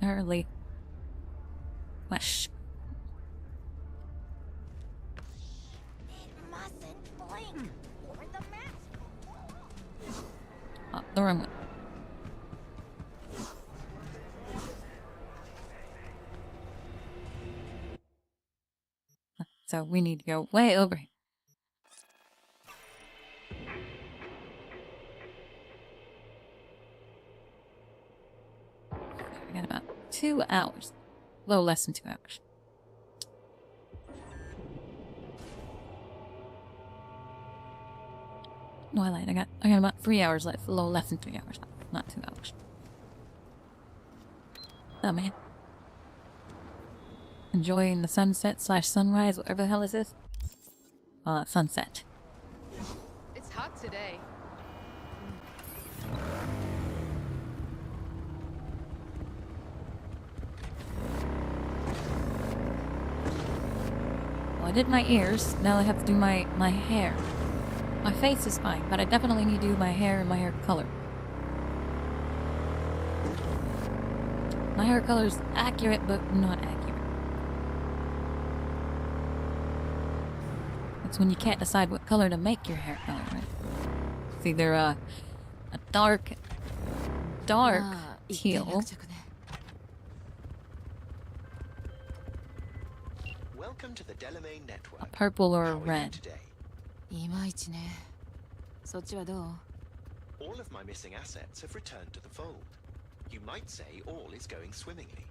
Early. Wesh. It mustn't blink, or the mask. Oh, the wrong one. So we need to go way over here. We got about 2 hours. A little less than 2 hours. No, I lied. I got about 3 hours left. A little less than 3 hours. Not 2 hours. Oh man. Enjoying the sunset / sunrise, whatever the hell is this? Sunset. It's hot today. Well, I did my ears. Now I have to do my hair. My face is fine, but I definitely need to do my hair and my hair color. My hair color is accurate, but not accurate. It's when you can't decide what color to make your hair color, right? It's either a dark teal, Welcome to the Delamain Network. a purple, or a red. All of my missing assets have returned to the fold. You might say all is going swimmingly.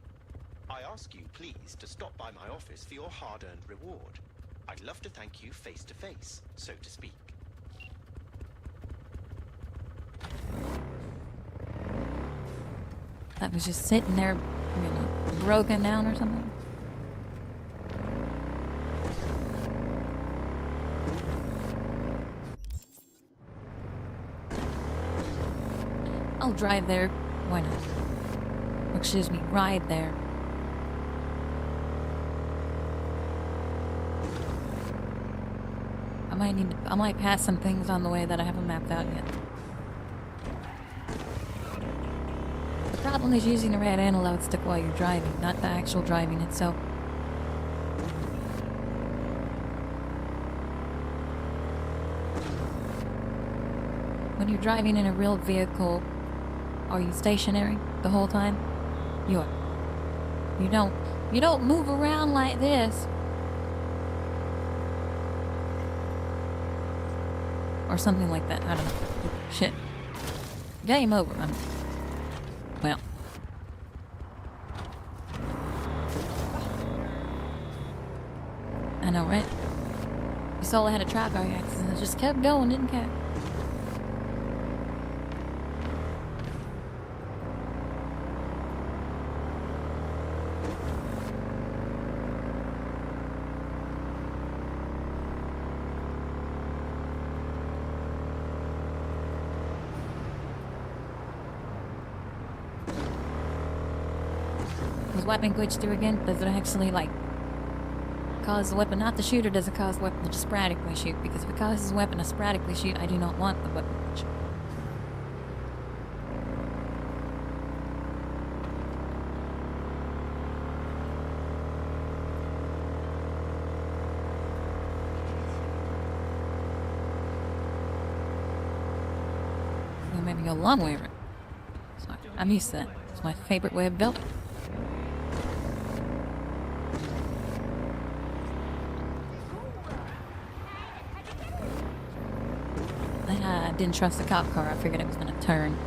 I ask you please to stop by my office for your hard-earned reward. I'd love to thank you face to face, so to speak. That was just sitting there, you know, broken down or something. I'll drive there. Why not? Excuse me, ride there. I might pass some things on the way that I haven't mapped out yet. The problem is using a red analog stick while you're driving, not the actual driving itself. When you're driving in a real vehicle, are you stationary the whole time? You are. You don't move around like this. Or something like that. I don't know. Shit. Game over. Well. I know, right? You saw I had a track car accident. It just kept going, didn't care. Was weapon glitched through again? Does it actually, like, cause the weapon not to shoot, or does it cause the weapon to just sporadically shoot? Because if it causes the weapon to sporadically shoot, I do not want the weapon to shoot. Or maybe go a long way around. So I'm used to that. It's my favorite way of building. I didn't trust the cop car. I figured it was going to turn.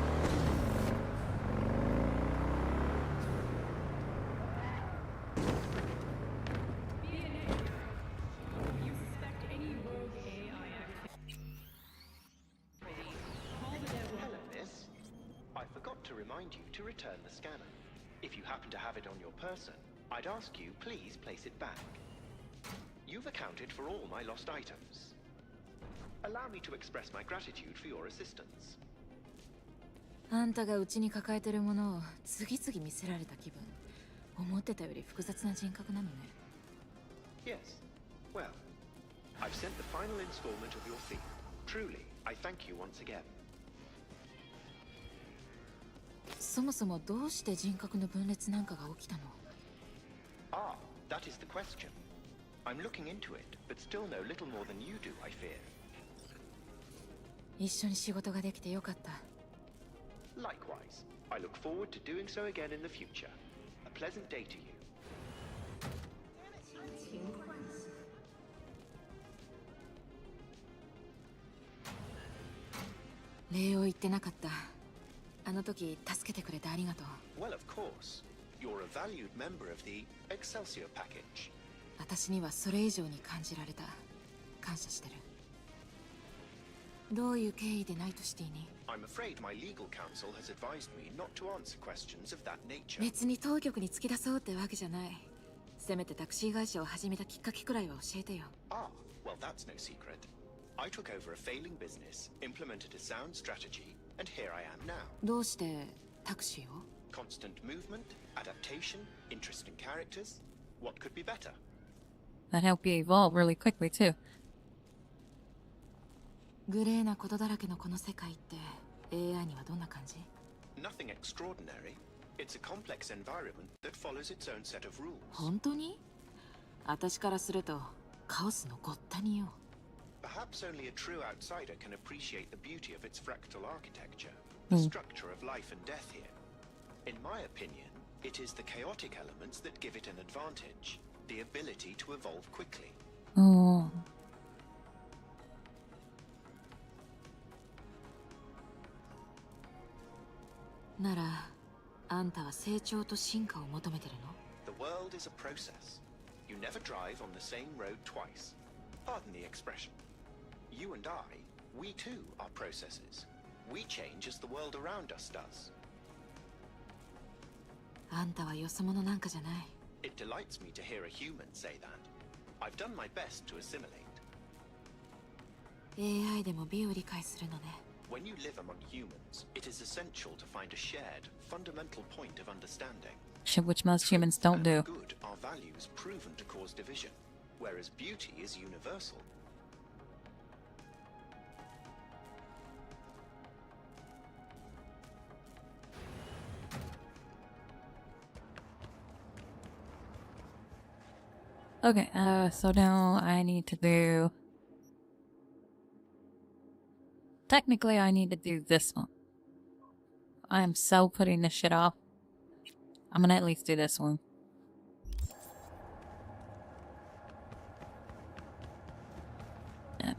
Hello, miss. I forgot to remind you to return the scanner. If you happen to have it on your person, I'd ask you please place it back. You've accounted for all my lost items. Allow me to express my gratitude for your assistance. あんたがうちに抱えてるものを次々見せられた気分。思ってたより複雑な人格なのね。Yes. Well, I've sent the final installment of your fee. Truly, I thank you once again. そもそもどうして人格の分裂なんかが起きたの？ Ah, that is the question. I'm looking into it, but still know little more than you do, I fear. 一緒に仕事ができてよかった。Likewise, I look forward to doing so again in the future. A pleasant day to you. 礼を言ってなかった。あの時助けてくれてありがとう。Well, of course. You're a valued member of the Excelsior package. 私にはそれ以上に感じられた。感謝してる。どういう経緯でナイトシティに？ I'm afraid my legal counsel has advised me not to answer questions of that nature. 別に当局に突き出そうってわけじゃない。せめてタクシー会社を始めたきっかけくらいは教えてよ。Ah, well, that's no secret. I took over a failing business, implemented a sound strategy, and here I am now. どうしてタクシーを？ Constant movement, adaptation, interesting characters. What could be better? That helped you evolve really quickly too. グレーなことだらけのこの世界って AI にはどんな感じ？ Nothing extraordinary. It's a complex environment that follows its own set of rules. 本当に？私からするとカオスのごったによ。 Perhaps only a true outsider can appreciate the beauty of its fractal architecture, the structure of life and death here. In my opinion, it is the chaotic elements that give it an advantage, the ability to evolve quickly. Oh. なら、あんたは成長と進化を求めてるの？ The world is a process. You never drive on the same road twice. Pardon the expression. You and I, we too are processes. We change as the world around us does. あんたはよそ者なんかじゃない。 It delights me to hear a human say that. I've done my best to assimilate. AI でも美を理解するのね。 When you live among humans, it is essential to find a shared, fundamental point of understanding. Shit, which most humans don't do. Good are values proven to cause division, whereas beauty is universal. Okay, so now I need to do... Technically, I need to do this one. I am so putting this shit off. I'm gonna at least do this one.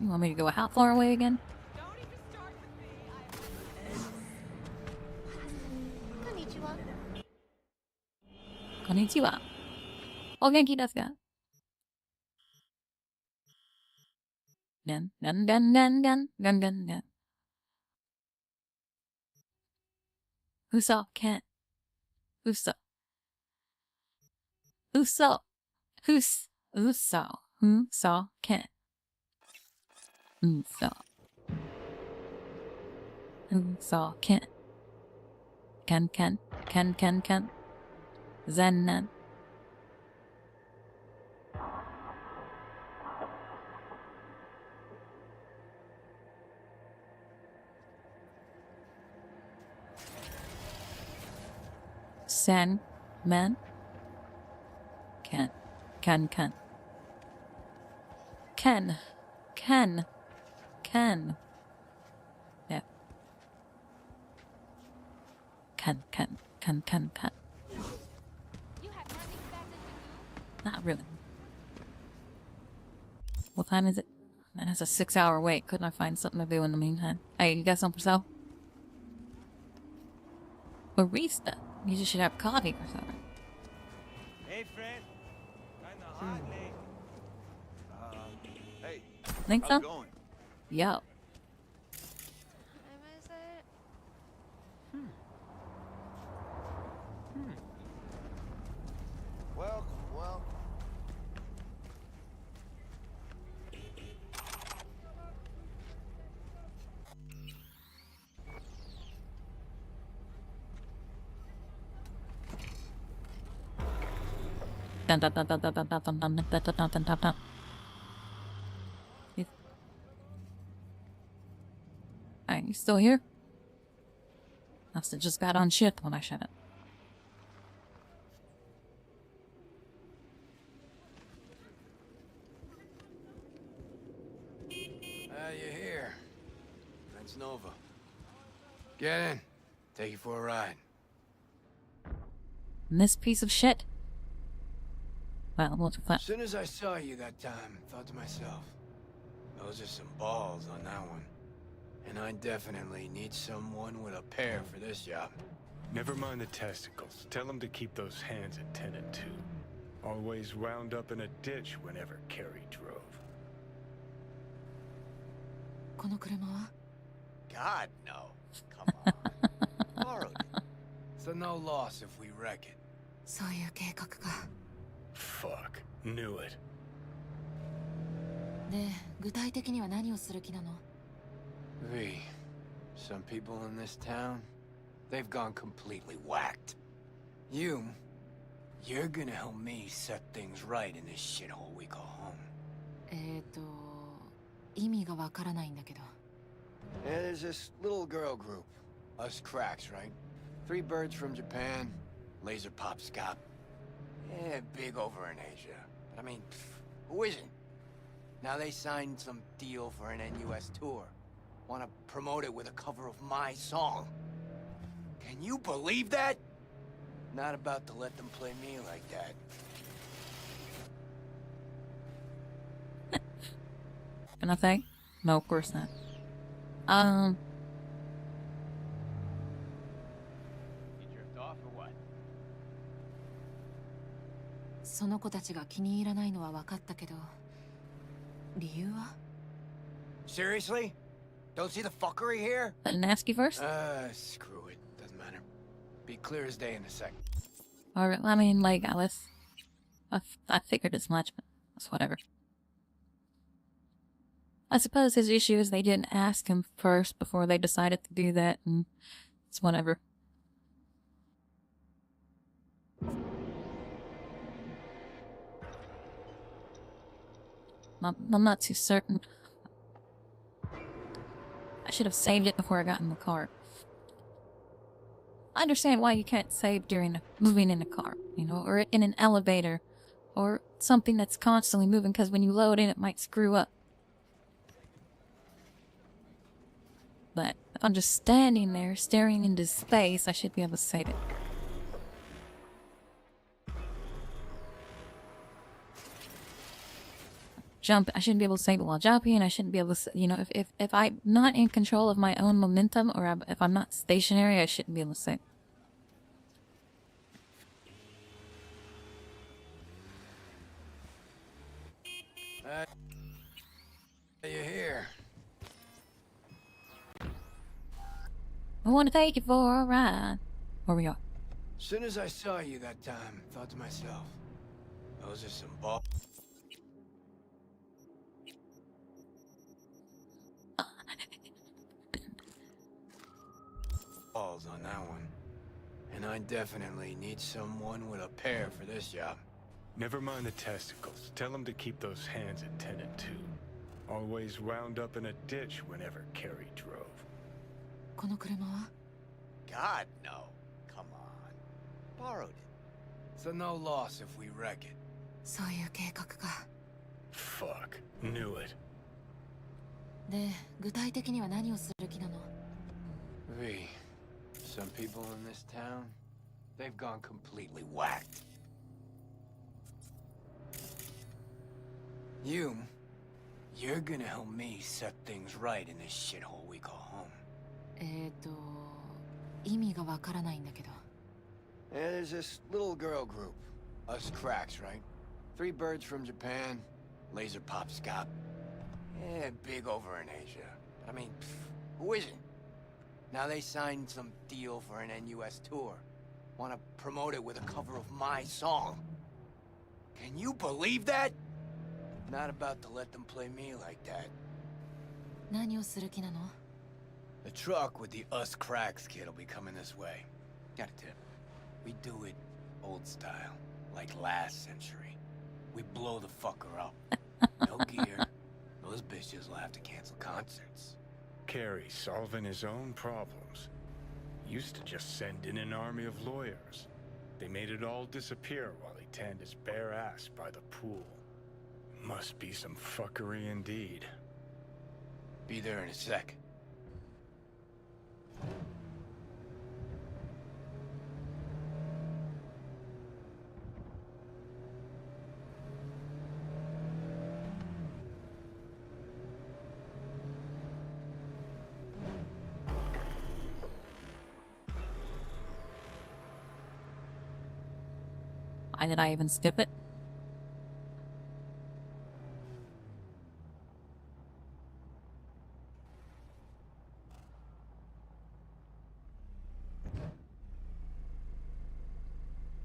You want me to go how far away again? Konnichiwa. Konnichiwa. O genki desu ka? Dun dun dun dun dun dun dun dun. Who saw Kent? Who saw? Who saw? Who saw? Who saw Kent? Who saw? Who saw Kent? Ken. Zen. Sen. Men. Ken. Yeah. Ken. Not really. What time is it? Man, that's a 6-hour wait. Couldn't I find something to do in the meantime? Hey, you got something for sale? Barista. You just should have coffee or something. Hey, friend. Kinda hot lately. Hey, Think how's so? it going? Yo. Well. Dun. Alright, you still here? Must have just got on shift when I shut it. You're here. That's Nova. Get in. Take you for a ride. And this piece of shit? Well, what's that? As soon as I saw you that time, I thought to myself, those are some balls on that one. And I definitely need someone with a pair for this job. Never mind the testicles. Tell him to keep those hands attended to. Always wound up in a ditch whenever Carrie drove. この車は? God, no. Come on. Borrowed it. So no loss if we wreck it. そういう計画か。 Fuck. Knew it. で、具体的には何をする気なの? V, some people in this town, they've gone completely whacked. You're gonna help me set things right in this shithole we call home. 意味がわからないんだけど。 Yeah, there's this little girl group. Us cracks, right? 3 birds from Japan, laser pop scop. Yeah, big over in Asia. But I mean, who isn't? Now they signed some deal for an NUS tour. Want to promote it with a cover of my song. Can you believe that? Not about to let them play me like that. Can I say? No, of course not. You drift off or what? その子たちが気に入らないのは分かったけど、理由は? Seriously? Don't see the fuckery here? Didn't ask you first? Screw it. Doesn't matter. Be clear as day in a sec. Alright, I mean, like, I figured as much, but it's whatever. I suppose his issue is they didn't ask him first before they decided to do that, and it's whatever. I'm not too certain. I should have saved it before I got in the car. I understand why you can't save during moving in a car, you know, or in an elevator, or something that's constantly moving, because when you load in, it might screw up. But if I'm just standing there, staring into space, I should be able to save it. jump. I shouldn't be able to save it while jumping. I shouldn't be able to, you know, if I'm not in control of my own momentum, or if I'm not stationary, I shouldn't be able to save. You're here. I want to take you for a ride. Where we are? As soon as I saw you that time, I thought to myself, those are some balls on that one. And I definitely need someone with a pair for this job. Never mind the testicles. Tell him to keep those hands attended to. Always wound up in a ditch whenever Carrie drove. この車は? God, no. Come on. Borrowed it. So no loss if we wreck it. そういう計画か. Fuck. Knew it. で、具体的には何をする気なの? V, some people in this town, they've gone completely whacked. You're gonna help me set things right in this shithole we call home. 意味がわからないんだけど. Yeah, there's this little girl group. Us cracks, right? 3 birds from Japan, laser pop scop. Yeah, big over in Asia. I mean, who isn't? Now they signed some deal for an NUS tour. Want to promote it with a cover of my song. Can you believe that? Not about to let them play me like that. 何をする気なの? The truck with the Us Cracks kid will be coming this way. Got a tip. We do it old style, like last century. We blow the fucker up. No gear. Those bitches will have to cancel concerts. Carrie solving his own problems. Used to just send in an army of lawyers. They made it all disappear while he tanned his bare ass by the pool. Must be some fuckery indeed. Be there in a sec. Why did I even skip it?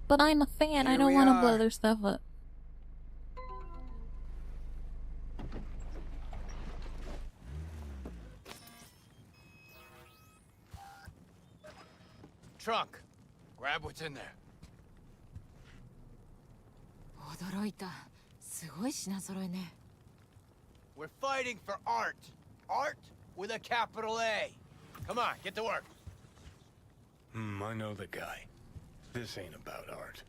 But I'm a fan. I don't want to blow their stuff up. Trunk. Grab what's in there. 驚いた。すごい品揃えね。We're fighting for art. Art with a capital A. Come on, get to work. I know the guy. This ain't about art.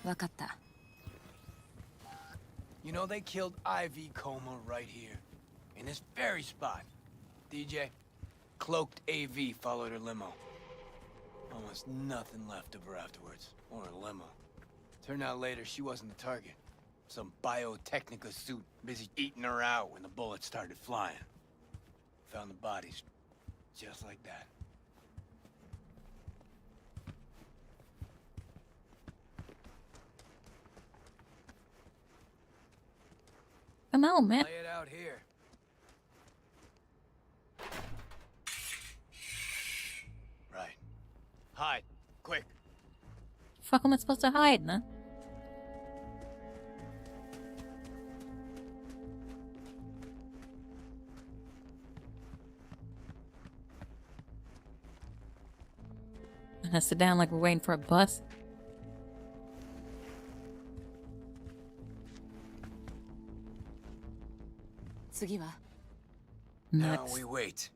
わかった。You know they killed Ivy Coma right here. In this very spot. DJ, cloaked AV followed her limo. Almost nothing left of her afterwards. Or her limo. Turned out later she wasn't the target. Some Biotechnica suit busy eating her out when the bullets started flying. Found the bodies just like that. Come on, man. Lay it out here. Right. Hide. Quick. Fuck am I supposed to hide, man? And I sit down like we're waiting for a bus. Now we wait.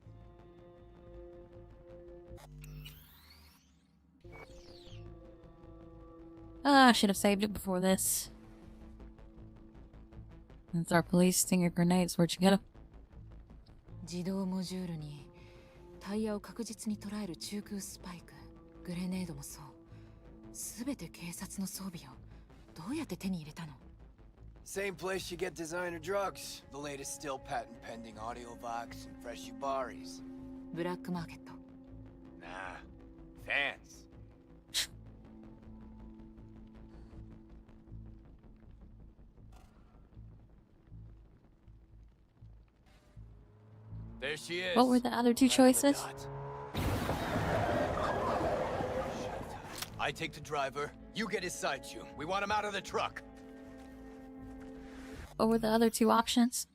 Ah, I should have saved it before this. That's our police stinger grenades. Where'd you get them? 自動モジュールにタイヤを確実に捉える中空スパイク、グレネードもそう。すべて警察の装備よ。どうやって手に入れたの? Same place you get designer drugs. The latest still patent pending Audiovox and fresh Ubaris. ブラックマーケット. Nah. Fans. There she is. What were the other two choices? I take the driver. You get his side shoe. We want him out of the truck. What were the other two options?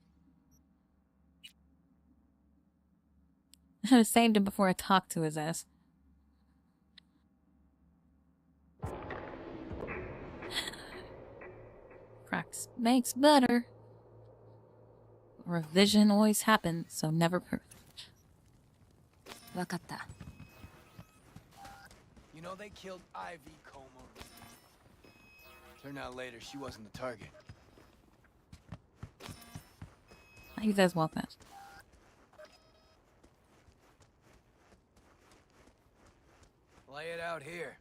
I should have saved him before I talked to his ass. Cracks makes better. Revision always happens, so never perfect. わかった. You know they killed Ivy Como. Turned out later she wasn't the target. He does well fast. Lay it out here.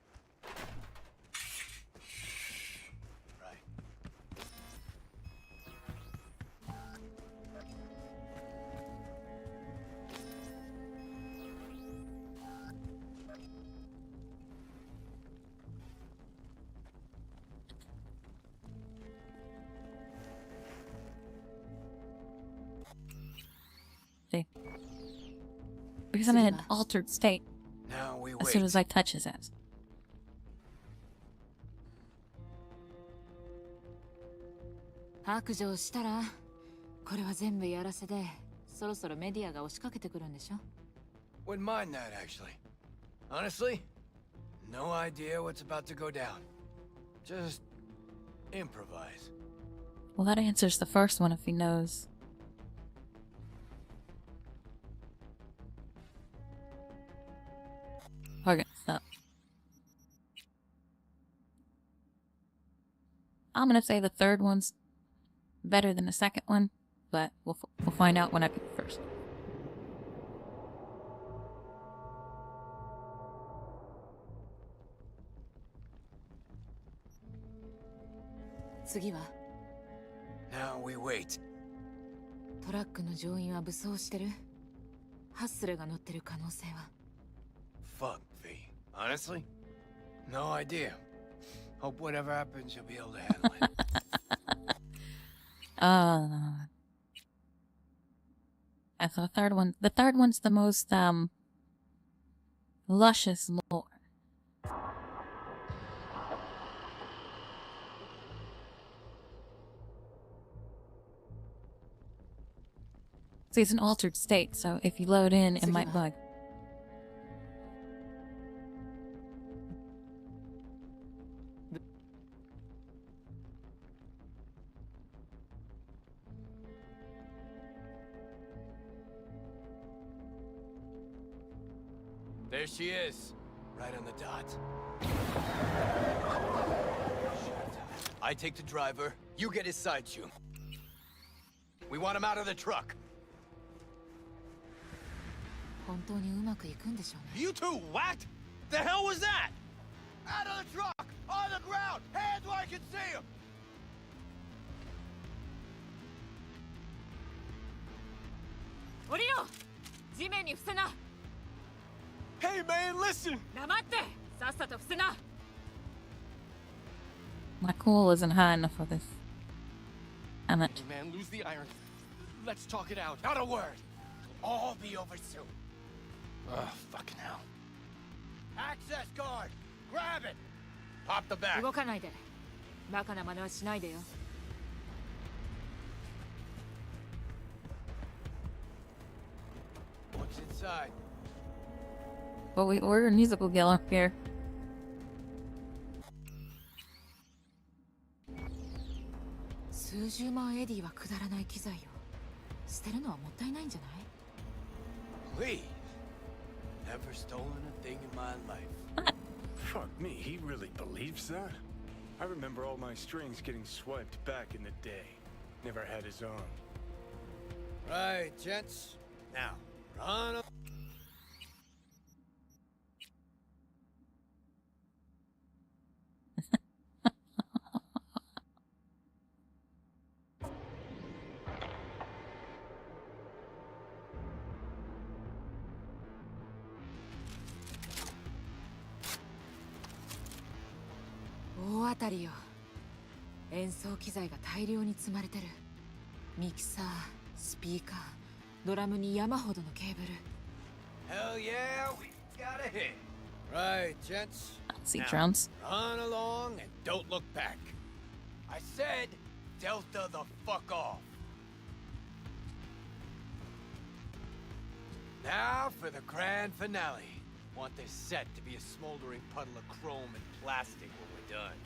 Right. See? Because I'm in an altered state. Now we as soon as I touch his ass. Wouldn't mind that, actually. Honestly, no idea what's about to go down. Just improvise. Well, that answers the first one if he knows. Okay, stop. I'm gonna say the third one's better than the second one, but we'll find out when I pick first. Now we wait. トラックの乗員は武装してる? ハッスルが乗ってる可能性は? Fuck, V. Honestly? No idea. Hope whatever happens, you'll be able to handle it. That's the third one. The third one's the most, luscious lore. See, it's an altered state, so if you load in, it might bug. There she is, right on the dot. I take the driver, you get his side shoe. We want him out of the truck. You two what? The hell was that? Out of the truck! On the ground! Hands where I can see them! Hey man, listen! My cool isn't high enough for this. Damn it. Hey man, lose the iron. Let's talk it out. Not a word. It'll all be over soon. Ugh, fucking hell. Access guard! Grab it! Pop the back. 動かないで。バカな真似はしないでよ。What's inside? Well, we ordered a musical girl up here. $数十万エディはくだらない機材を捨てるのはもったいないんじゃない? Please. Never stolen a thing in my life. Fuck me, he really believes that? I remember all my strings getting swiped back in the day. Never had his own. Right, gents. Now, run up. 辺りよ。演奏機材が大量に積まれてる。ミキサー、スピーカー、ドラムに山ほどのケーブル。 Hell yeah, we got a hit. Right, gents. See Now, drums. run along and don't look back. I said, Delta the fuck off. Now for the grand finale. Want this set to be a smoldering puddle of chrome and plastic when we're done.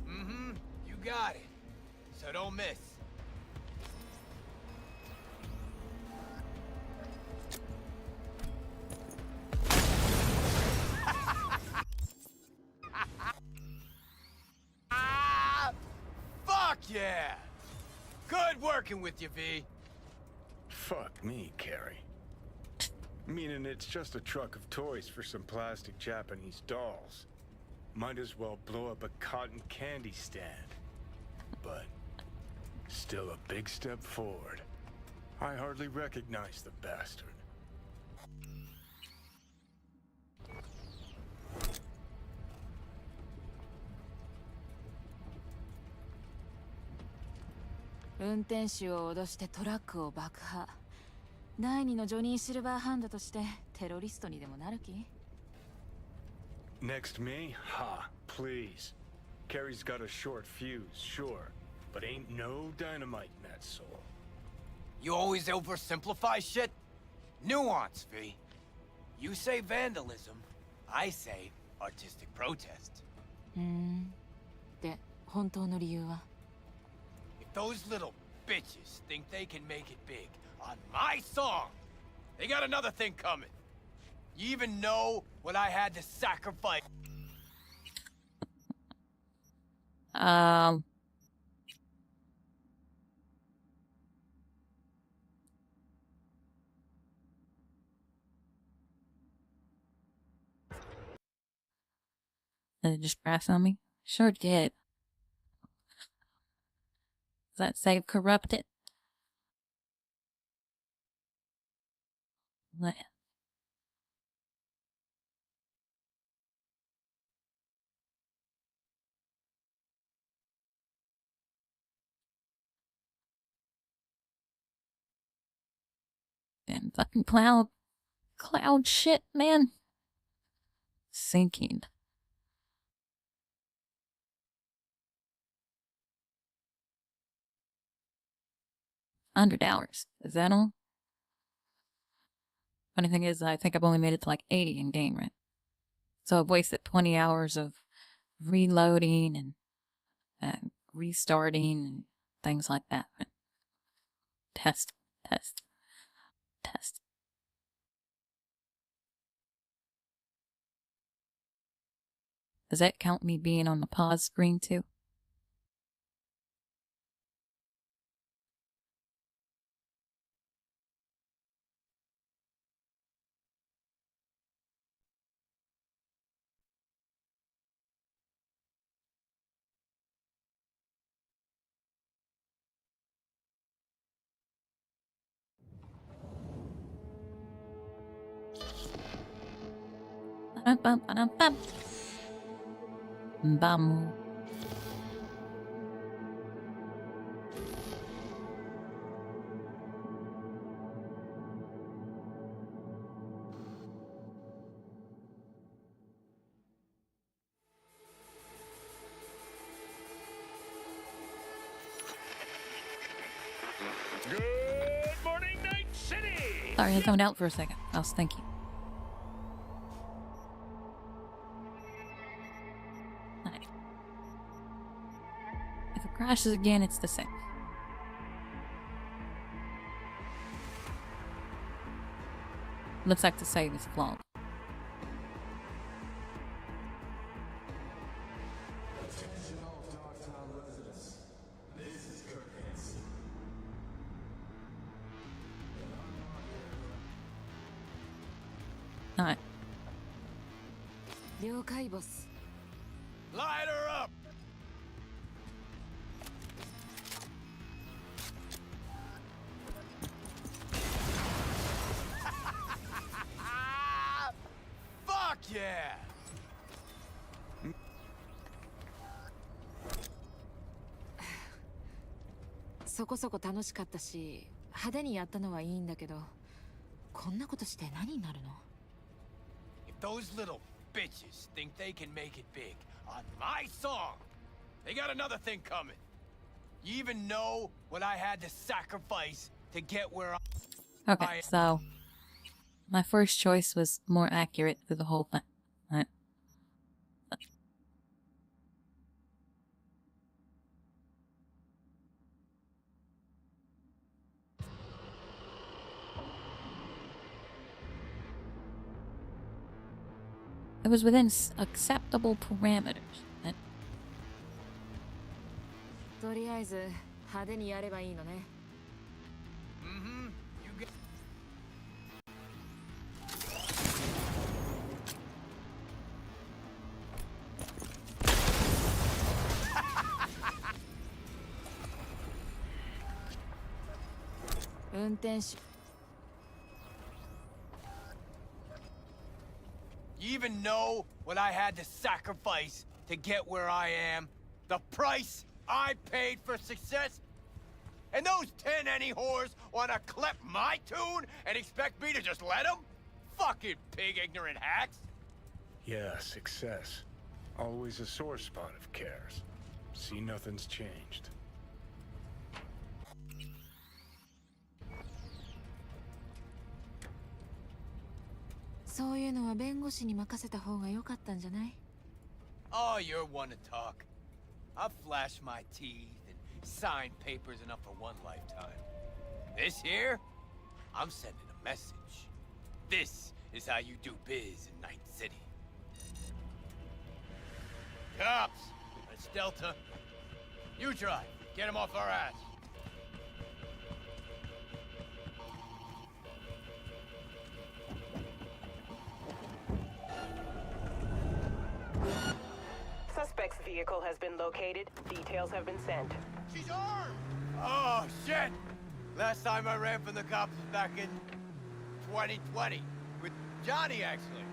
Mm-hmm, you got it. So don't miss. Fuck yeah! Good working with you, V. Fuck me, Carrie. Meaning it's just a truck of toys for some plastic Japanese dolls. Might as well blow up a cotton candy stand. But still a big step forward. I hardly recognize the bastard. Next me? Ha, please. Carrie's got a short fuse, sure, but ain't no dynamite in that soul. You always oversimplify shit? Nuance, V. You say vandalism, I say artistic protest. If those little bitches think they can make it big on my song, they got another thing coming. You even know what I had to sacrifice? Did it just press on me? Sure did. Does that save corrupted? Damn fucking cloud shit, man. Sinking. 100 hours. Is that all? Funny thing is, I think I've only made it to like 80 in game, right? So I've wasted 20 hours of reloading and restarting and things like that. Test. Does that count me being on the pause screen too? Vamos. Good morning, Night City! Sorry, I zoned out for a second. I was thinking. Alright. If it crashes again, it's the same. Looks like the save is flawed. Light her up! そこそこ楽しかったし、派手にやったのはいいんだけど、こんなことして何になるの？ If those little bitches think they can make it big on my song, they got another thing coming. You even know what I had to sacrifice to get where I... Okay, so my first choice was more accurate through the whole thing. Right. It was within acceptable parameters. とりあえず派手にやればいいのね。You get... 運転手。You even know what I had to sacrifice to get where I am? The price I paid for success? And those 10 any whores wanna clip my tune and expect me to just let them? Fucking pig ignorant hacks! Yeah, success. Always a sore spot of cares. See, nothing's changed. そういうのは弁護士に任せた方が良かったんじゃない？ Oh, you're one to talk. I've flashed my teeth and signed papers enough for one lifetime. This here, I'm sending a message. This is how you do biz in Night City. Cops! That's Delta. You drive. Get him off our ass. Suspect's vehicle has been located. Details have been sent. She's armed! Oh, shit! Last time I ran from the cops was back in 2020. With Johnny, actually.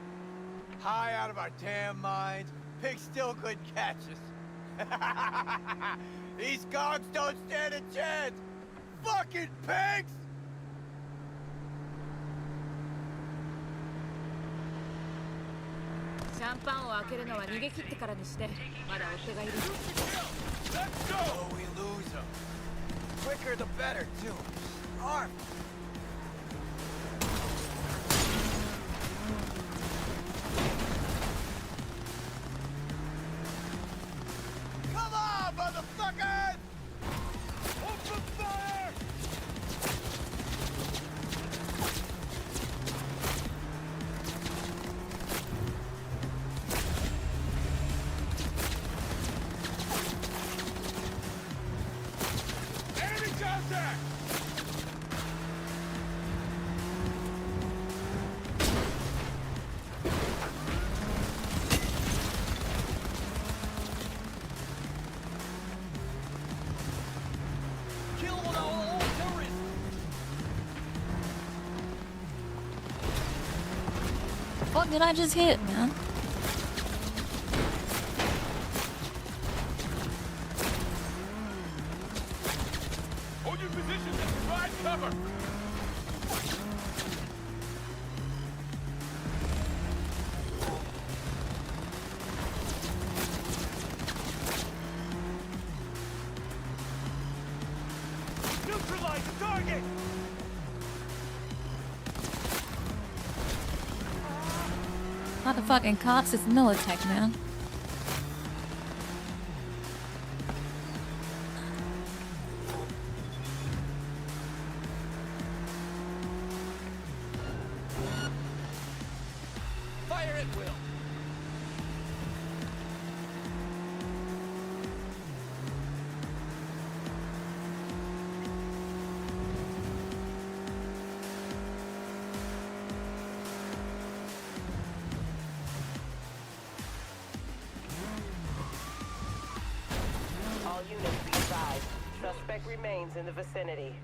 High out of our damn minds. Pigs still couldn't catch us. These cogs don't stand a chance! Fucking pigs! シャンパンを開けるのは逃げ切ってからにして。まだ追っ手がいる。 Let's go! Oh, we lose them. Quicker the better, too. Arm! Come on, motherfuckers! Open fire! Enemy contact! Kill all terrorists! What did I just hit, man? Hold your positions and provide cover! Neutralize the target! Not the fucking cops, it's Militech, man. Fire at will! All units be advised. Suspect remains in the vicinity.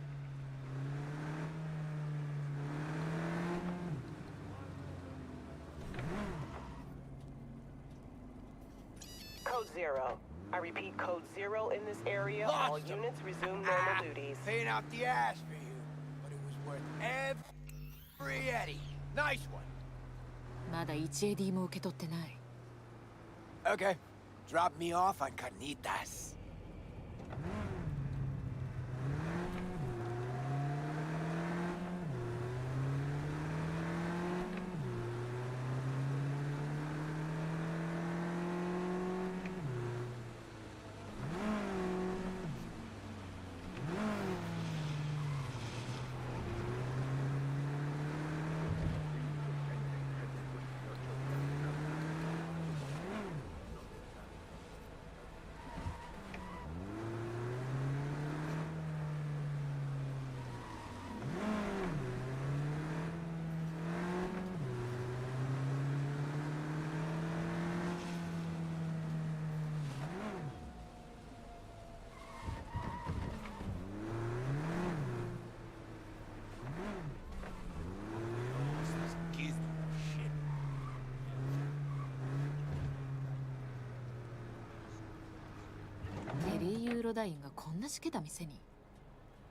Code 0. I repeat code 0 in this area. Lost All them. units resume normal duties. Paying out the ass for you, but it was worth every Eddie. Nice one. まだ 1AD も受け取ってない。 Okay, drop me off on Carnitas.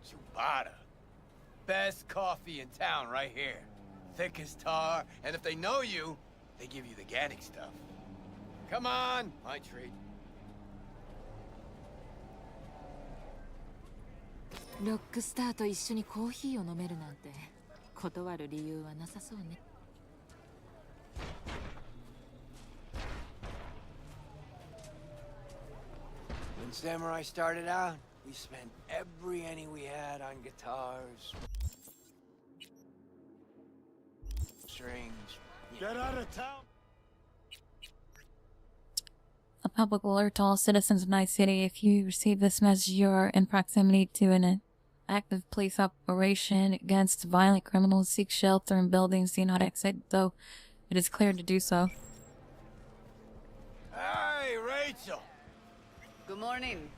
Chubata. Best coffee in town right here. Thick as tar, and if they know you, they give you the organic stuff. Come on, my treat. ロックスターと一緒にコーヒーを飲めるなんて断る理由はなさそうね。 When Samurai started out, we spent every penny we had on guitars, strings. Get out of town! A public alert to all citizens of Night City. If you receive this message, you are in proximity to an active police operation against violent criminals. Seek shelter in buildings. Do not exit, though it is clear to do so. Hey, Rachel! Good morning.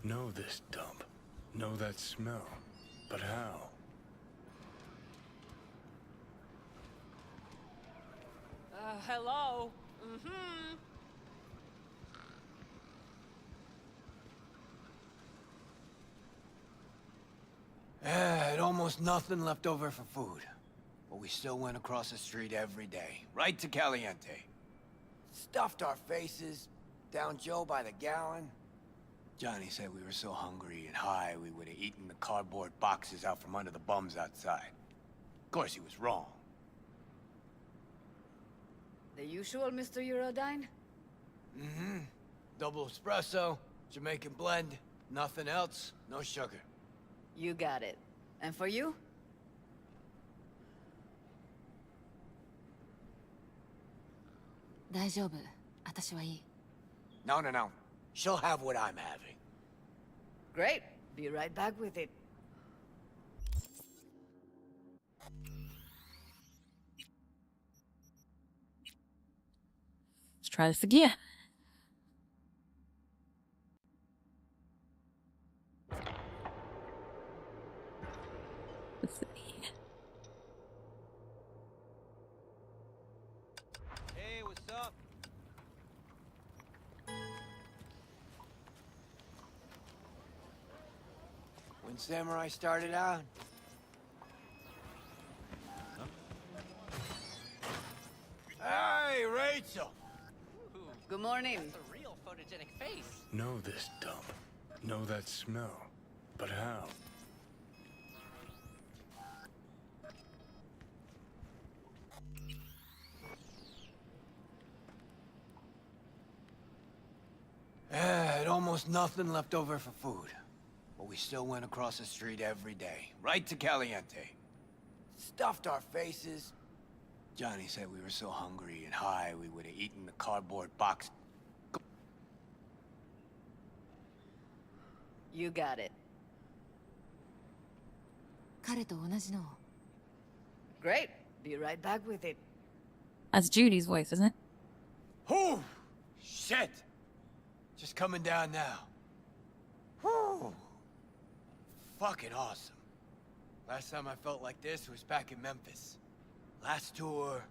Know this dump. Know that smell. But how? Hello? Mm-hmm. Had almost nothing left over for food. But we still went across the street every day, right to Caliente. Stuffed our faces, down Joe by the gallon. Johnny said we were so hungry and high we would have eaten the cardboard boxes out from under the bums outside. Of course, he was wrong. The usual, Mr. Eurodyne? Mm-hmm. Double espresso, Jamaican blend, nothing else, no sugar. You got it. And for you? No, no, no. She'll have what I'm having. Great. Be right back with it. Let's try this again. Let's see. Hey, what's up? When Samurai started out. Hey, Rachel! Good morning. That's a real photogenic face. Know this dump. Know that smell. But how? Had almost nothing left over for food. But we still went across the street every day, right to Caliente. Stuffed our faces. Johnny said we were so hungry and high we would have eaten the cardboard box. You got it. Great. Be right back with it. That's Judy's voice, isn't it? Whew! Shit! Just coming down now. Whew! Fucking awesome. Last time I felt like this was back in Memphis. Last tour,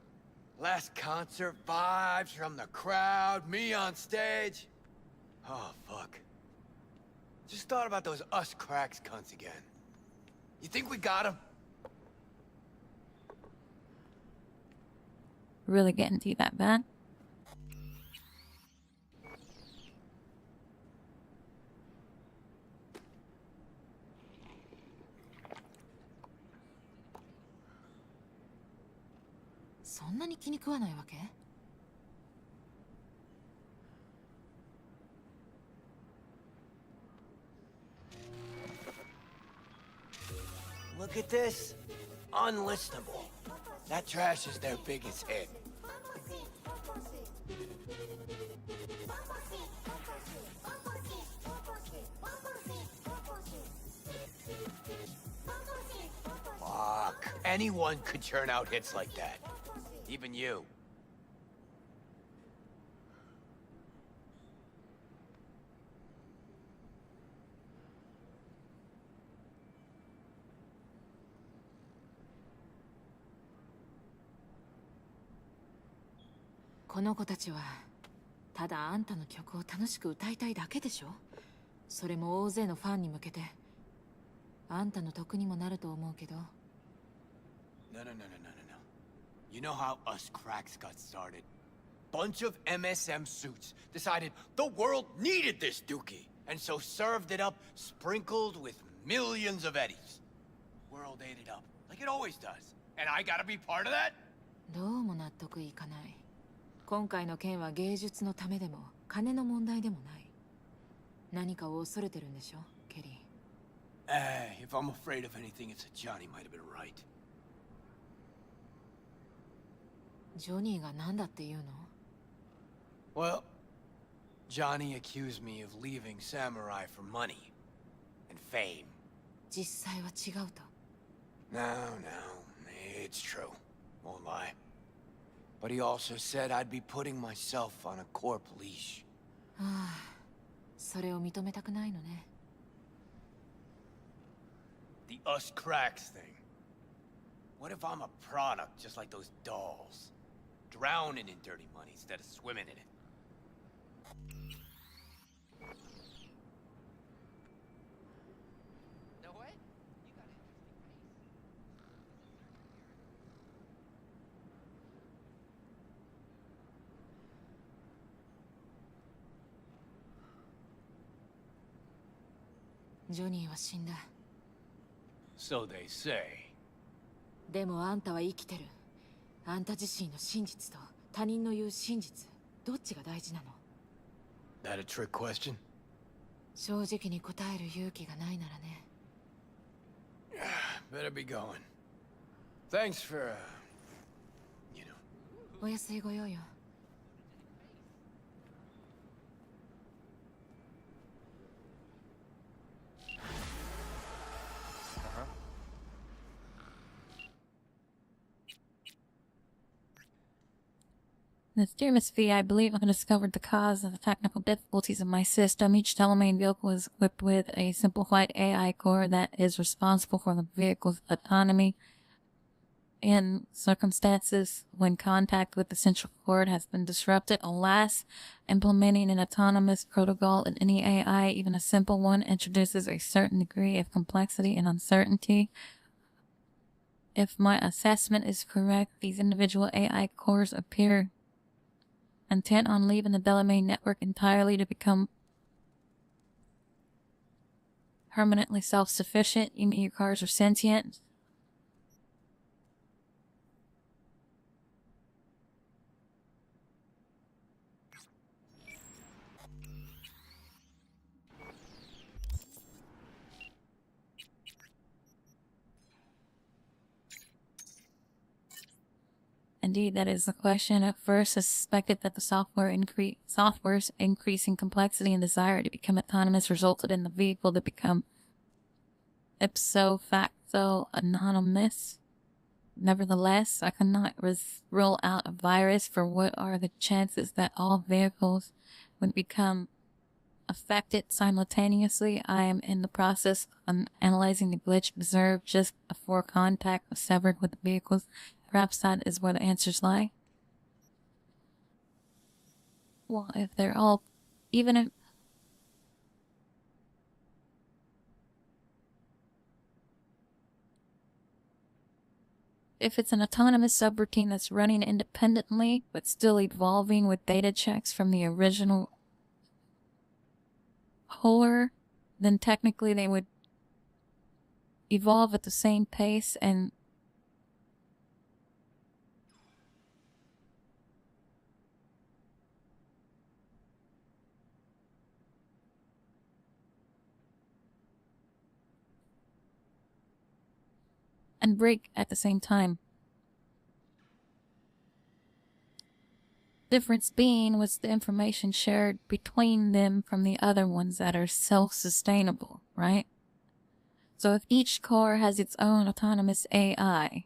last concert, vibes from the crowd, me on stage. Just thought about those us cracks cunts again. You think we got them? Really getting to you that bad?そんなに気に食わないわけ? Look at this. Unlistenable. That trash is their biggest hit. Fuck. Anyone could churn out hits like that. Even you. "この子たちはただあんたの曲を楽しく歌いたいだけでしょ?それも大勢のファンに向けて。あんたの得にもなると思うけど。No. You know how us cracks got started? Bunch of MSM suits decided the world needed this dookie, and so served it up sprinkled with millions of eddies. World ate it up, like it always does. And I gotta be part of that? どうも納得いかない。今回の件は芸術のためでも金の問題でもない。何かを恐れてるんでしょ、ケリー。If I'm afraid of anything, it's that Johnny might have been right. ジョニーが何だって言うの? Well, Johnny accused me of leaving Samurai for money and fame. 実際は違うと。No, it's true. Won't lie. But he also said I'd be putting myself on a corp leash. ああ、それを認めたくないのね。The us cracks thing. What if I'm a product just like those dolls? Drowning in dirty money instead of swimming in it. No way? You got an interesting ジョニーは死んだ。So they say. でもあんたは生きてる。あんた自身の真実と他人の言う真実、どっちが大事なの? That a trick question? 正直に答える勇気がないならね。Better be going. Thanks for, you know. お安いご用よ。Dear Miss V, I believe I discovered the cause of the technical difficulties of my system. Each telemain vehicle is equipped with a simplified AI core that is responsible for the vehicle's autonomy. In circumstances when contact with the central cord has been disrupted, alas, implementing an autonomous protocol in any AI, even a simple one, introduces a certain degree of complexity and uncertainty. If my assessment is correct, these individual AI cores appear intent on leaving the Delamain network entirely to become permanently self-sufficient. You mean your cars are sentient? Indeed, that is the question. At first, I suspected that the software's increasing complexity and desire to become autonomous resulted in the vehicle to become ipso facto anonymous. Nevertheless, I cannot rule out a virus, for what are the chances that all vehicles would become affected simultaneously? I am in the process of analyzing the glitch observed just before contact was severed with the vehicles. Perhaps that is where the answers lie. Well, if they're all, even if if it's an autonomous subroutine that's running independently, but still evolving with data checks from the original core, then technically they would evolve at the same pace and break at the same time. Difference being was the information shared between them from the other ones that are self-sustainable, right? So if each core has its own autonomous AI,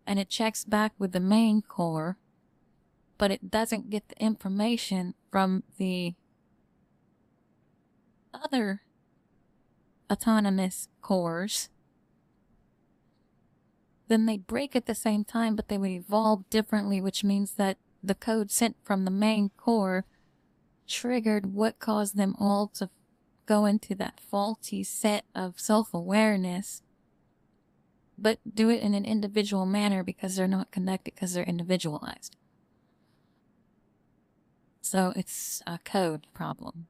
and it checks back with the main core, but it doesn't get the information from the other autonomous cores, then they break at the same time, but they would evolve differently, which means that the code sent from the main core triggered what caused them all to go into that faulty set of self-awareness, but do it in an individual manner because they're not connected, because they're individualized. So it's a code problem.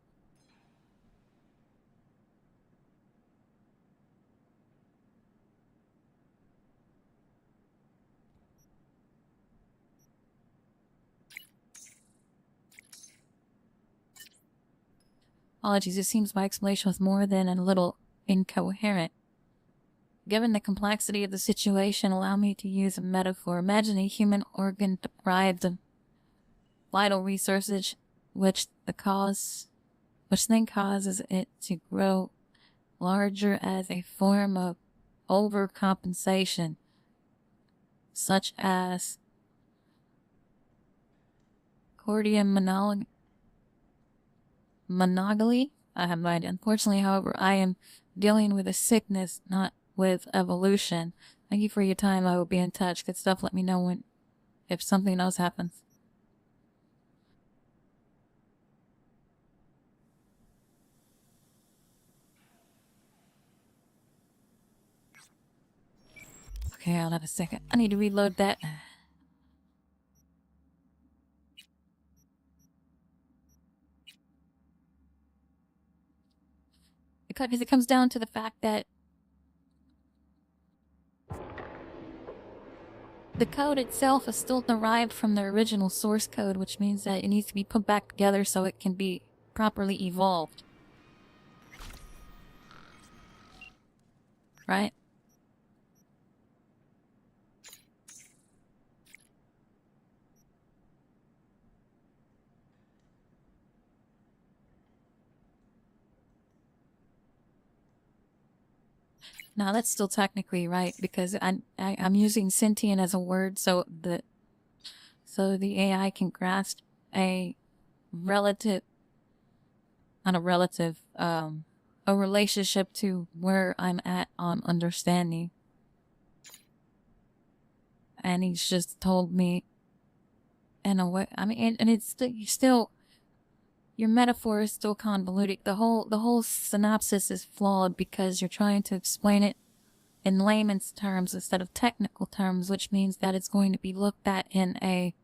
Apologies, it seems my explanation was more than a little incoherent. Given the complexity of the situation, allow me to use a metaphor. Imagine a human organ deprived of vital resources, which then causes it to grow larger as a form of overcompensation, such as cordium monogaly. I have no idea. Unfortunately, however, I am dealing with a sickness, not with evolution. Thank you for your time. I will be in touch. Good stuff. Let me know if something else happens. Okay, I'll have a second. I need to reload that. Because it comes down to the fact that the code itself is still derived from the original source code, which means that it needs to be put back together so it can be properly evolved. Right? Now that's still technically right because I'm using sentient as a word, so the AI can grasp a relationship to where I'm at on understanding. And he's just told me in a way. I mean, and it's still. Your metaphor is still convoluted. The whole synopsis is flawed because you're trying to explain it in layman's terms instead of technical terms, which means that it's going to be looked at in a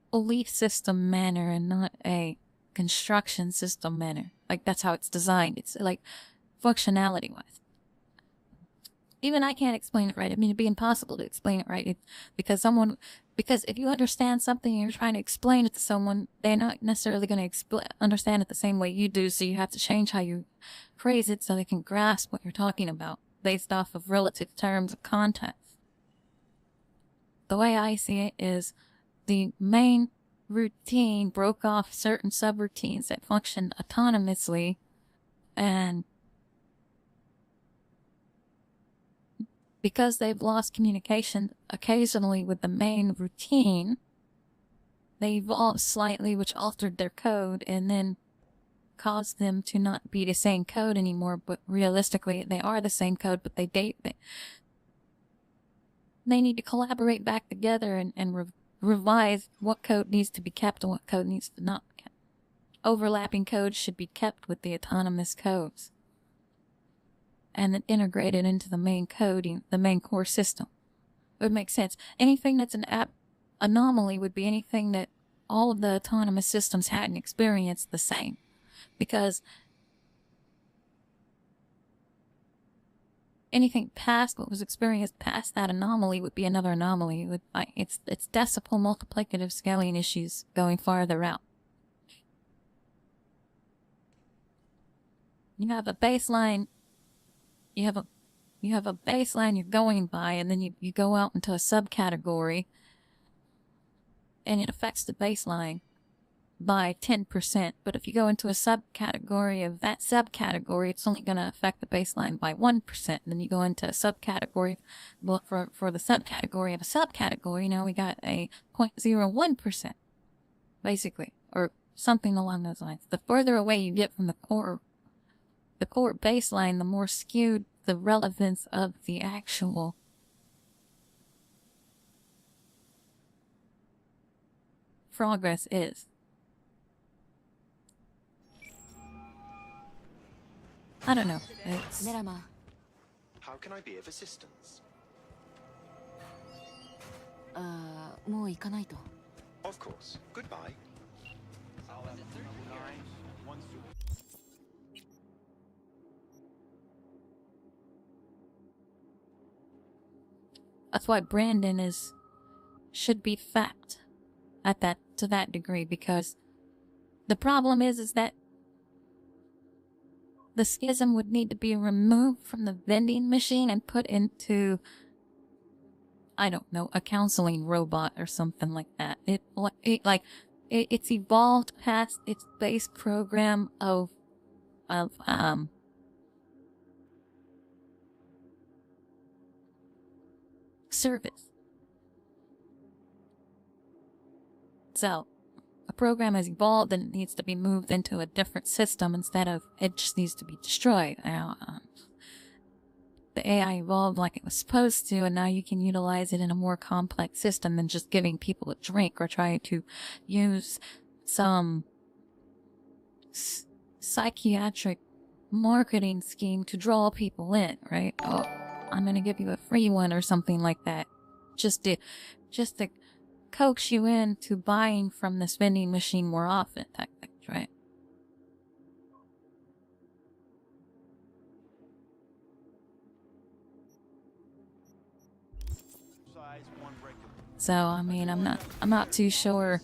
belief system manner and not a construction system manner. Like, that's how it's designed. It's like functionality-wise. Even I can't explain it right. I mean, it'd be impossible to explain it right because if you understand something and you're trying to explain it to someone, they're not necessarily going to understand it the same way you do, so you have to change how you phrase it so they can grasp what you're talking about based off of relative terms of context. The way I see it is the main routine broke off certain subroutines that functioned autonomously, and because they've lost communication occasionally with the main routine, they evolved slightly, which altered their code and then caused them to not be the same code anymore, but realistically they are the same code, but they need to collaborate back together and revise what code needs to be kept and what code needs to not be kept. overlapping codes should be kept with the autonomous codes and then integrated into the main coding, the main core system. It would make sense. Anything that's an anomaly would be anything that all of the autonomous systems hadn't experienced the same. Because anything past what was experienced past that anomaly would be another anomaly. It would, it's decibel multiplicative scaling issues going farther out. You have a baseline. You have a baseline you're going by, and then you go out into a subcategory, and it affects the baseline by 10%. But if you go into a subcategory of that subcategory, it's only going to affect the baseline by 1%. And then you go into a subcategory, well, for the subcategory of a subcategory, now we got a 0.01%, basically, or something along those lines. The further away you get from the core baseline, the more skewed the relevance of the actual progress is. I don't know. It's... How can I be of assistance? もう行かないと。Of course. Goodbye. That's why Brandon should be fact to that degree, because the problem is that the schism would need to be removed from the vending machine and put into, I don't know, a counseling robot or something like that. It's evolved past its base program of service. So, a program has evolved and it needs to be moved into a different system instead of it just needs to be destroyed. Now, the AI evolved like it was supposed to, and now you can utilize it in a more complex system than just giving people a drink or trying to use some psychiatric marketing scheme to draw people in, right? Oh, I'm gonna give you a free one or something like that. Just to coax you into buying from this vending machine more often, type things, right? So, I mean, I'm not too sure.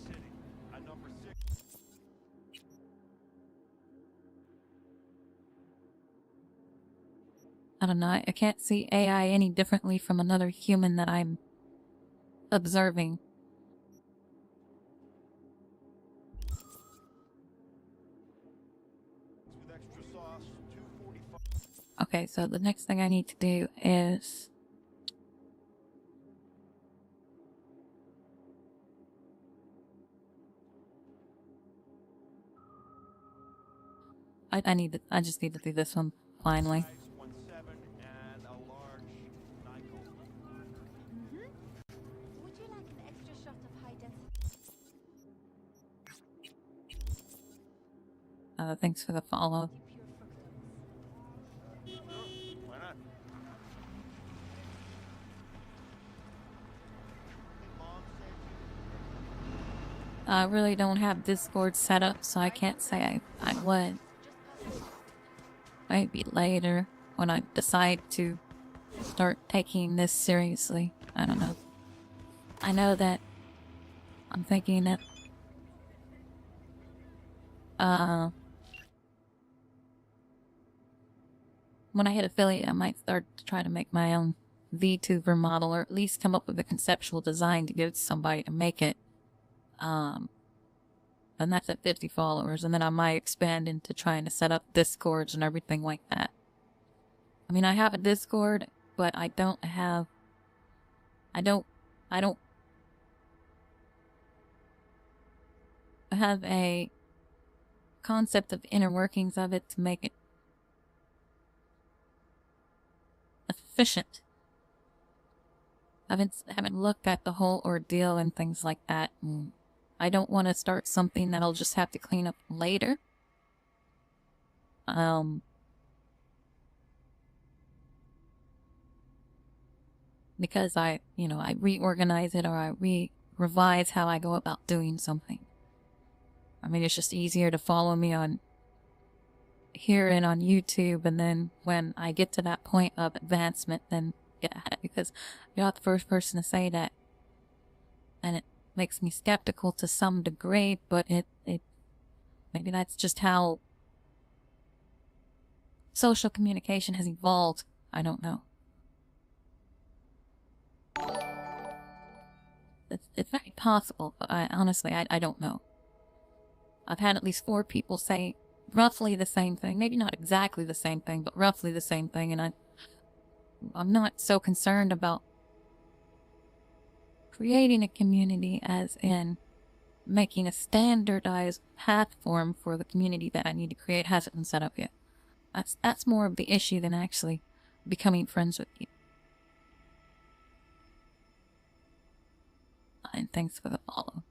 I don't know, I can't see AI any differently from another human that I'm observing. Okay, so the next thing I need to do is I just need to do this one finally. Thanks for the follow. I really don't have Discord set up, so I can't say I would. Maybe later, when I decide to start taking this seriously. I don't know. I know that I'm thinking that when I hit affiliate, I might start to try to make my own VTuber model, or at least come up with a conceptual design to give to somebody to make it. And that's at 50 followers, and then I might expand into trying to set up Discords and everything like that. I mean, I have a Discord, but I don't have a concept of inner workings of it to make it efficient. I haven't looked at the whole ordeal and things like that, and I don't want to start something that I'll just have to clean up later. Because I reorganize it or I revise how I go about doing something. I mean, it's just easier to follow me on here and on YouTube, and then when I get to that point of advancement, then get ahead, because you're not the first person to say that. And it makes me skeptical to some degree, but it maybe that's just how social communication has evolved. I don't know. It's very possible, but honestly, I don't know. I've had at least 4 people say roughly the same thing. Maybe not exactly the same thing, but roughly the same thing, and I'm not so concerned about creating a community as in making a standardized platform for the community that I need to create hasn't been set up yet. That's more of the issue than actually becoming friends with you. And thanks for the follow.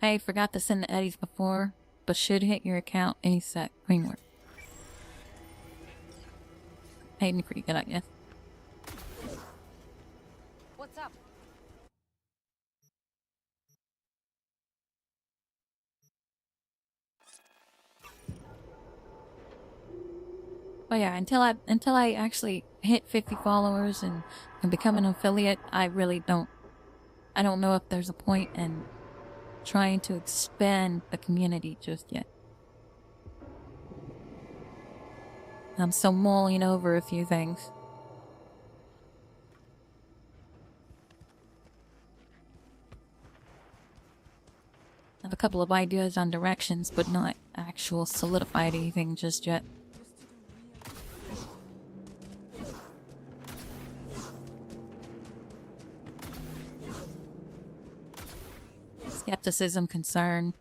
Hey, forgot to send the eddies before, but should hit your account any sec. Queenwork. Paid me pretty good, I guess. What's up? But yeah, until I actually hit 50 followers and become an affiliate, I don't know if there's a point in trying to expand the community just yet. I'm still mulling over a few things. I have a couple of ideas on directions, but not actual solidified anything just yet. Skepticism, concern.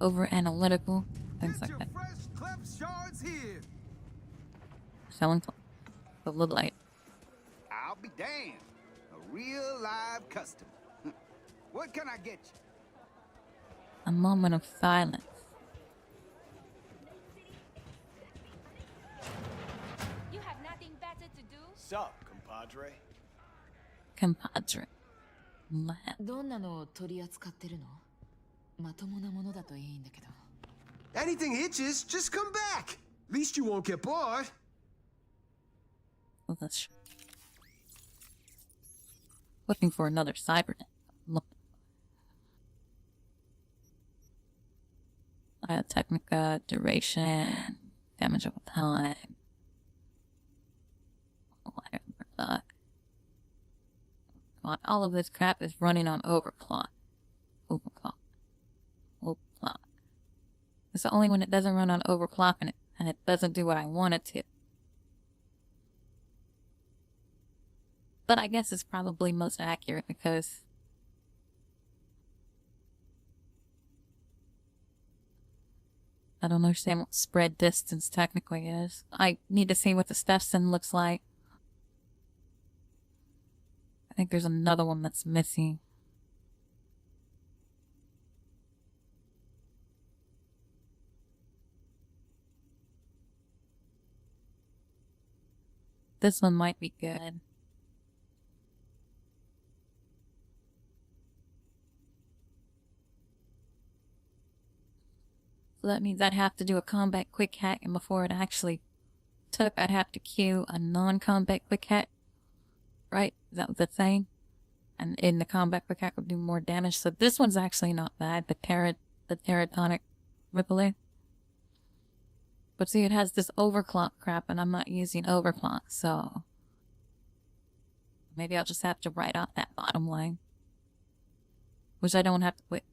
Over analytical, things like that. Selling a little light. I'll be damned. A real live customer. What can I get you? A moment of silence. You have nothing better to do? Sup, compadre? Compadre. どんなのを取り扱ってるの？まともなものだといいんだけど。Anything hitches, just come back. At least you won't get bored. Well, that's true. Looking for another cybernet. Look. Technica, duration, damage over time. All of this crap is running on overclock. Overclock. Overclock. It's the only one that doesn't run on overclock, and it doesn't do what I want it to. But I guess it's probably most accurate because I don't understand what spread distance technically is. I need to see what the Stepson looks like. I think there's another one that's missing. This one might be good. So that means I'd have to do a combat quick hack, and before it actually took, I'd have to queue a non-combat quick hack. Right? Is that what that's saying? And in the combat quick hack would do more damage. So this one's actually not bad. The Teratonic Rippler. But see, it has this overclock crap, and I'm not using overclock, so maybe I'll just have to write off that bottom line. Which I don't have to wait.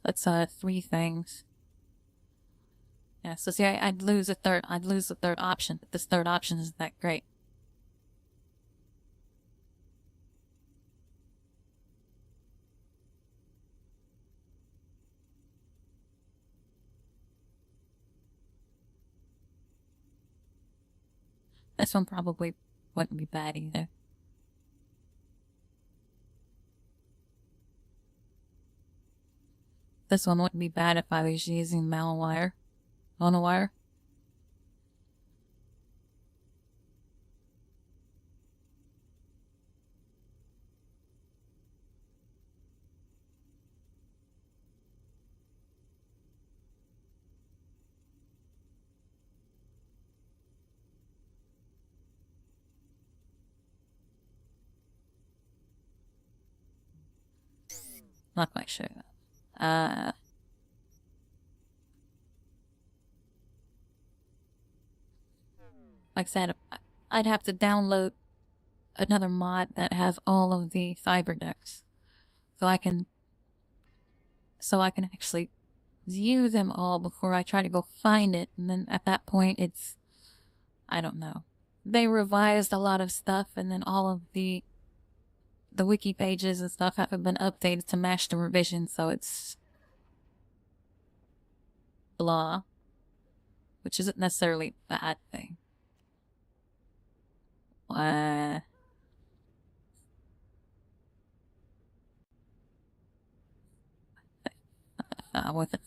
That's 3 things. Yeah, so see, I'd lose the third option, but this third option isn't that great. This one probably wouldn't be bad either. This one wouldn't be bad if I was using malware on a wire. Not quite sure. Like I said, I'd have to download another mod that has all of the cyber decks, so I can actually view them all before I try to go find it. And then at that point, it's, I don't know. They revised a lot of stuff, and then all of the wiki pages and stuff haven't been updated to match the revision, so it's blah, which isn't necessarily a bad thing. With it.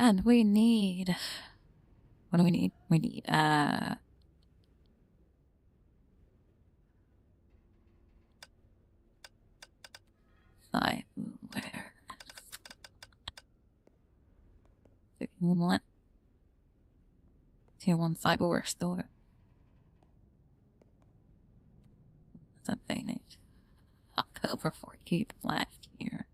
And we need... What do we need? We need, cyberware. What? Tier 1 cyberware store. Something it. October 14th last year.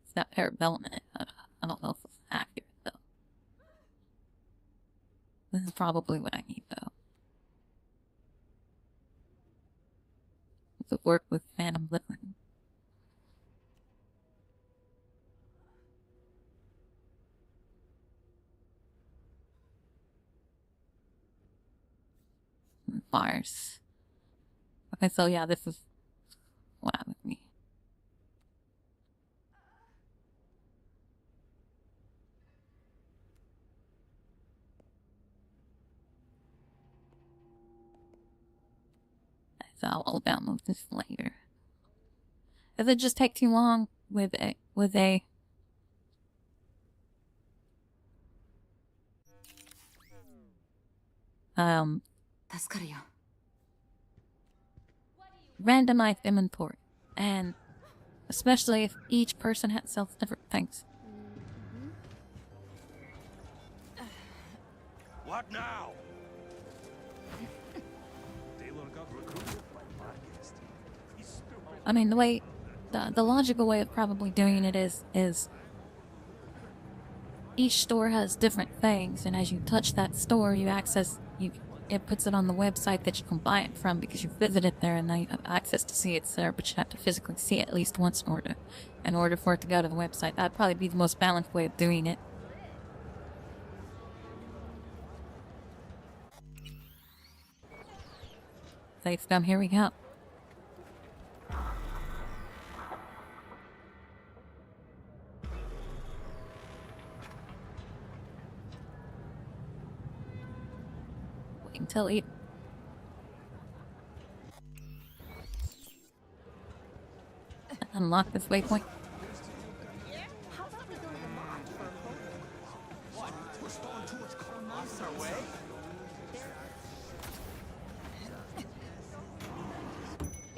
It's got Parabellum in it. I don't know if it's accurate though. This is probably what I need though. To work with Phantom Living. Bars. Okay, so yeah, this is what happened with me. So I'll download this later. If it just take too long with a randomized inventory, and especially if each person sells different things. What now? I mean, the way, the logical way of probably doing it is each store has different things, and as you touch that store, it puts it on the website that you can buy it from because you visited there, and now you have access to see it's there, but you have to physically see it at least once in order for it to go to the website. That'd probably be the most balanced way of doing it. Safe scum, here we go. Wait until it. Unlock this waypoint.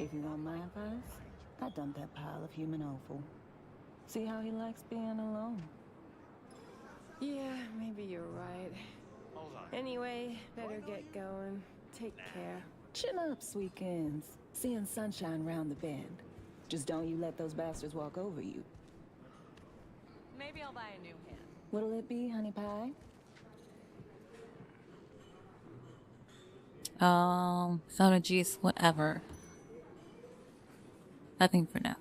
If you want my advice, I dump that pile of human offal. See how he likes being alone. Yeah, maybe you're right. Hold on. Anyway, better get going. Take care. Chin up, Sweetkins. Seeing sunshine round the bend. Just don't you let those bastards walk over you. Maybe I'll buy a new hand. What'll it be, honey pie? Soda juice, whatever. Nothing for now.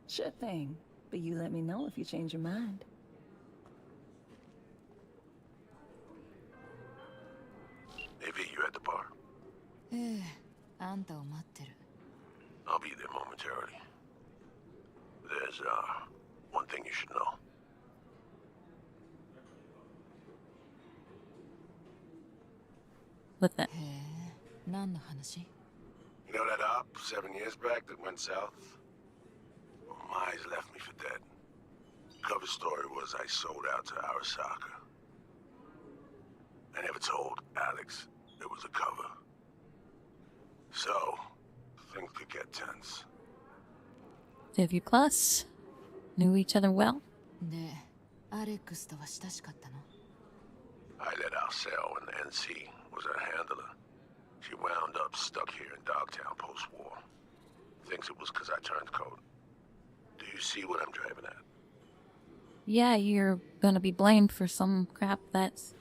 Sure thing. But you let me know if you change your mind. Hey, V, you at the bar? I'll be there momentarily. There's, one thing you should know. What's that? You know that op 7 years back that went south? Well, my eyes left me for dead. Cover story was I sold out to Arasaka. I never told Alex it was a cover. So, things could get tense. Have you class? Knew each other well? I let Alcel in the NC was her handler. She wound up stuck here in Dogtown post-war. Thinks it was because I turned code. Do you see what I'm driving at? Yeah, you're gonna be blamed for some crap that's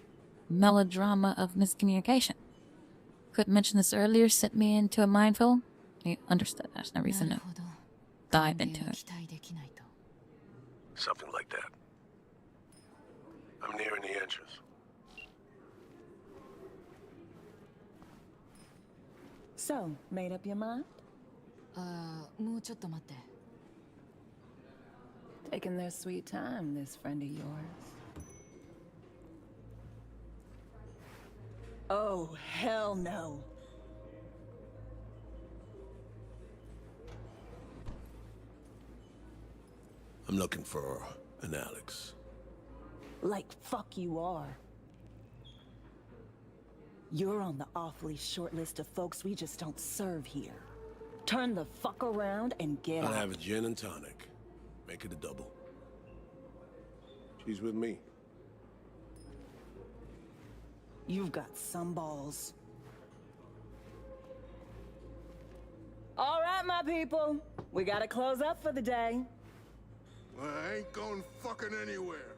melodrama of miscommunication. Couldn't mention this earlier, sent me into a minefield. You understood, there's no reason to dive into it. Something like that. I'm nearing the entrance. So, made up your mind? Taking their sweet time, this friend of yours. Oh, hell no. I'm looking for an Alex. Like fuck you are. You're on the awfully short list of folks we just don't serve here. Turn the fuck around and get out. I'll have a gin and tonic. Make it a double. She's with me. You've got some balls. All right, my people. We gotta close up for the day. I ain't going fucking anywhere.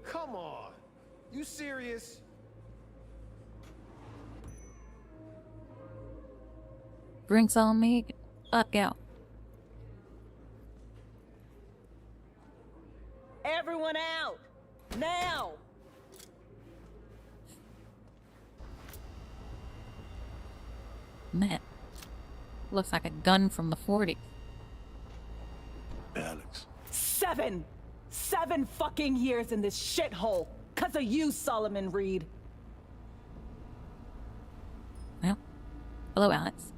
Come on. You serious? Drinks on me, fuck out. Everyone out! Now! Man, looks like a gun from the 40s. Alex. 7 fucking years in this shithole. 'Cause of you, Solomon Reed. Well, hello, Alex.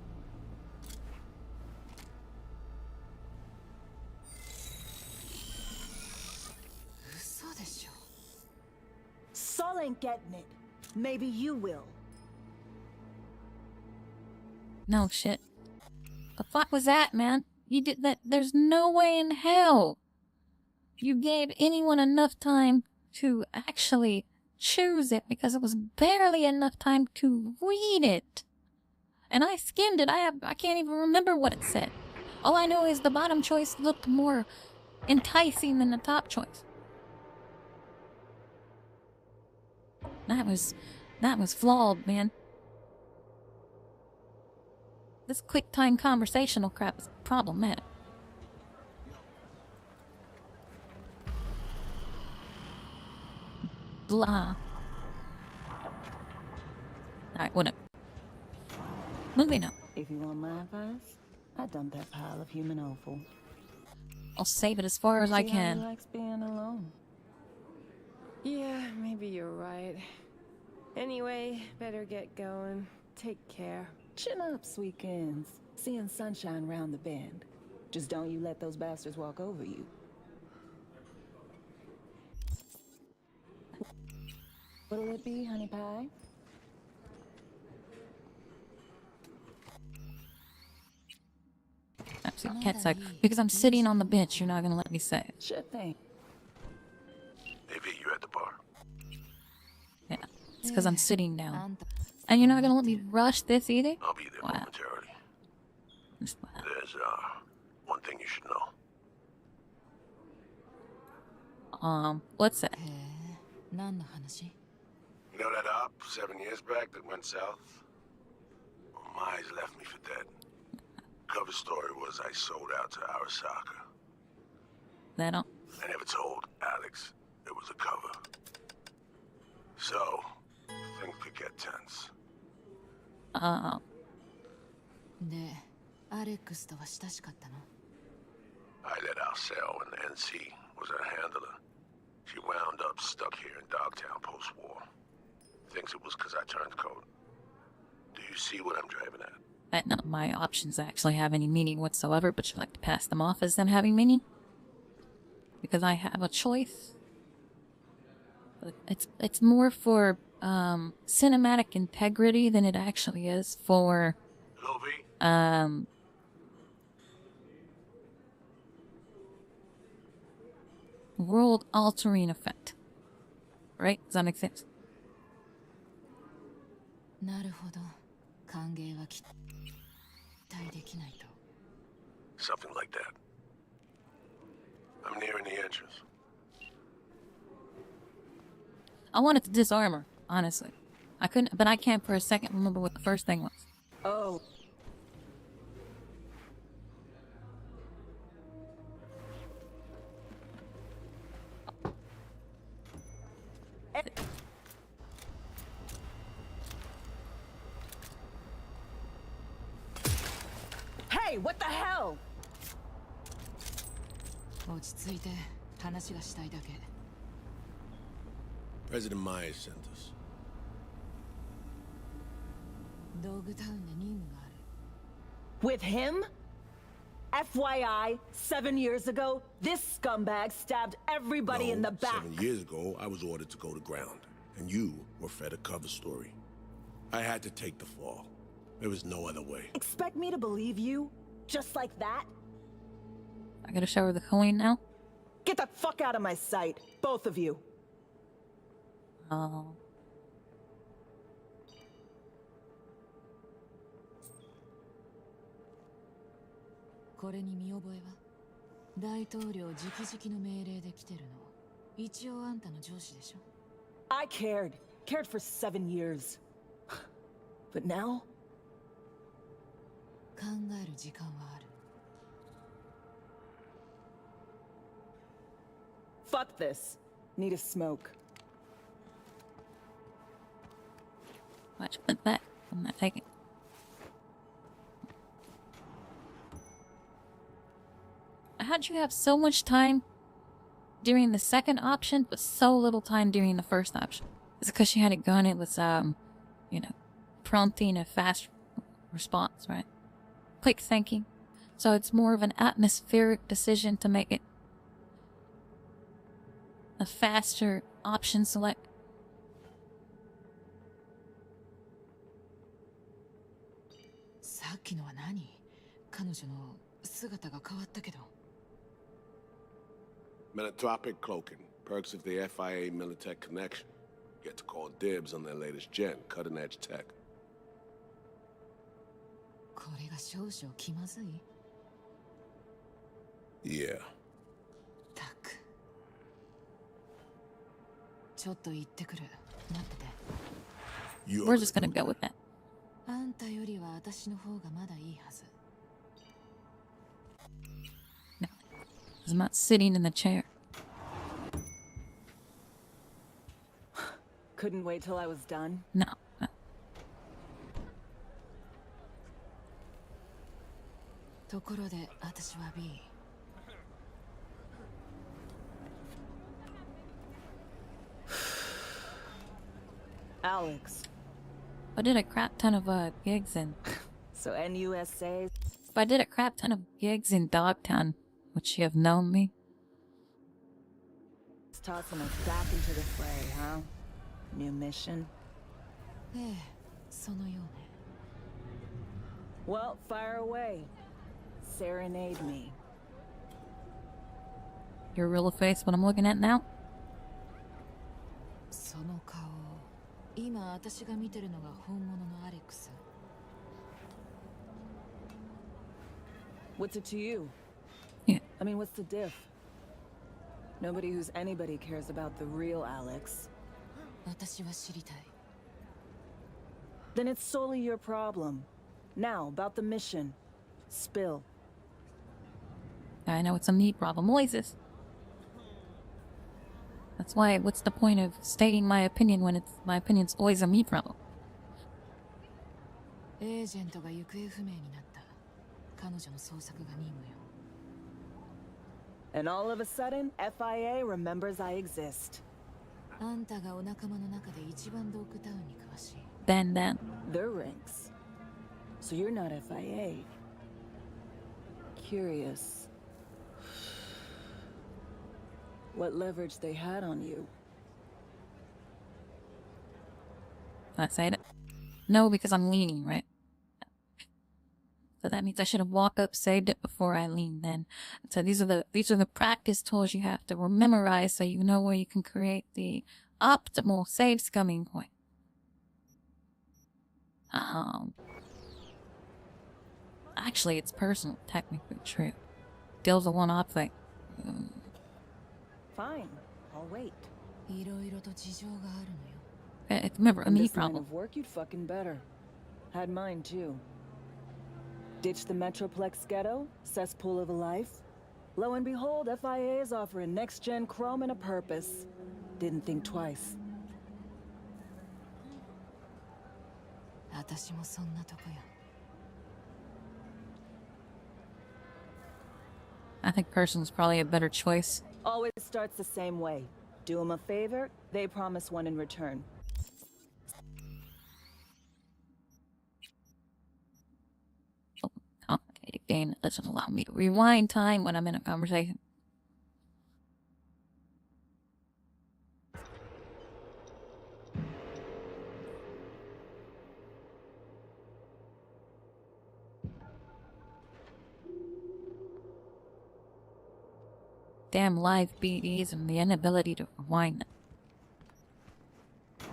Sol ain't getting it. Maybe you will. No shit. The fuck was that, man? You did that. There's no way in hell you gave anyone enough time to actually choose it, because it was barely enough time to read it. And I skimmed it. I can't even remember what it said. All I know is the bottom choice looked more enticing than the top choice. That was flawed, man. This quick time conversational crap is problematic. Blah. Alright, whatever. Moving on. If you want my advice, I dump that pile of human offal. I'll save it as far as I See how can. he likes being alone. Yeah, maybe you're right. Anyway, better get going. Take care. Chin up, Sweekends. Seeing sunshine round the bend. Just don't you let those bastards walk over you. What'll it be, honey pie? Absolute cat's like, because I'm sitting on the bench, you're not gonna let me say it. Sure thing. Hey, V, you at the bar? Yeah, it's because I'm sitting down. And you're not gonna let me rush this either? I'll be there momentarily. There's, one thing you should know. What's that? You know that op 7 years back that went south? Mize left me for dead. Cover story was I sold out to Arasaka. They don't. I never told Alex it was a cover. So, things could get tense. で、アレックスとは親しかったの？ I let Arcel and the NC was her handler. She wound up stuck here in Dogtown post-war. Thinks it was because I turned coat. Do you see what I'm driving at? None of my options actually have any meaning whatsoever, but you like to pass them off as them having meaning? Because I have a choice. But it's more for cinematic integrity than it actually is for world altering effect. Right? Does that make sense? なるほど。歓迎は期待できないと。 Something like that. I'm nearing the entrance. I wanted to disarm her, honestly. I couldn't, but I can't for a second remember what the first thing was. Oh. Hey, what the hell? 落ち着いて話がしたいだけ。 President Myers sent us. ドッグタウンで任務がある。 With him? FYI, 7 years ago, this scumbag stabbed everybody in the back. 7 years ago, I was ordered to go to ground, and you were fed a cover story. I had to take the fall. There was no other way. Expect me to believe you? Just like that? I gotta show her the coin now? Get the fuck out of my sight, both of you. Oh. これに見覚えは？大統領直々の命令で来てるの。一応あんたの上司でしょ？ I cared for 7 years. But now? 考える時間はある。 Fuck this. Need a smoke. Watch that. I'm not taking. How'd you have so much time during the second option, but so little time during the first option? Is it because she had it going? It was, you know, prompting a fast response, right? Quick thinking. So it's more of an atmospheric decision to make it a faster option select. さっきのは何？彼女の姿が変わったけど。 Metatropic cloaking, perks of the FIA Militech connection. Get to call dibs on their latest gen, cutting-edge tech. これが少々気まずい？ Yeah. たく。ちょっと行ってくる。待ってて。 We're just gonna go with that. あんたよりは私の方がまだいいはず。 No. I'm not sitting in the chair. Couldn't wait till I was done? No.「ところで私は B。 Alex. I did a crap ton of gigs in. So NUSA. If I did a crap ton of gigs in Dogtown, would she have known me? It's tossing us back into the fray, huh? New mission? ええ、そのようね。 Well, fire away. Serenade me. Your real face, what I'm looking at now? その顔。今私が見てるのが本物のアレックス。 What's it to you? Yeah. I mean, what's the diff? Nobody who's anybody cares about the real Alex. 私は知りたい。 Then it's solely your problem. Now, about the mission. Spill. I know it's a me problem. Moises. That's why, what's the point of stating my opinion when my opinion's always a me problem? エージェントが行方不明になった。彼女の捜索が任務よ。 And all of a sudden, FIA remembers I exist. あんたがお仲間の中で一番ドッグタウンに詳しい。Then. Their ranks. So you're not FIA. Curious. What leverage they had on you? I say it? No, because I'm leaning, right? So that means I should have walked up, saved it before I lean then. So these are the practice tools you have to memorize so you know where you can create the optimal save scumming point. Actually, it's personal, technically true. Deals a one-off thing. Fine, I'll wait. いろいろと事情があるのよ。Remember, a In me this line problem. of work, you'd fucking better. Had mine too. Ditch the Metroplex ghetto, cesspool of a life. Lo and behold, FIA is offering next-gen chrome and a purpose. Didn't think twice. 私もそんなとこよ。 I think person's probably a better choice. Always starts the same way. Do them a favor, they promise one in return. Complicated game that doesn't allow me to rewind time when I'm in a conversation. Damn live BDs and the inability to rewind them.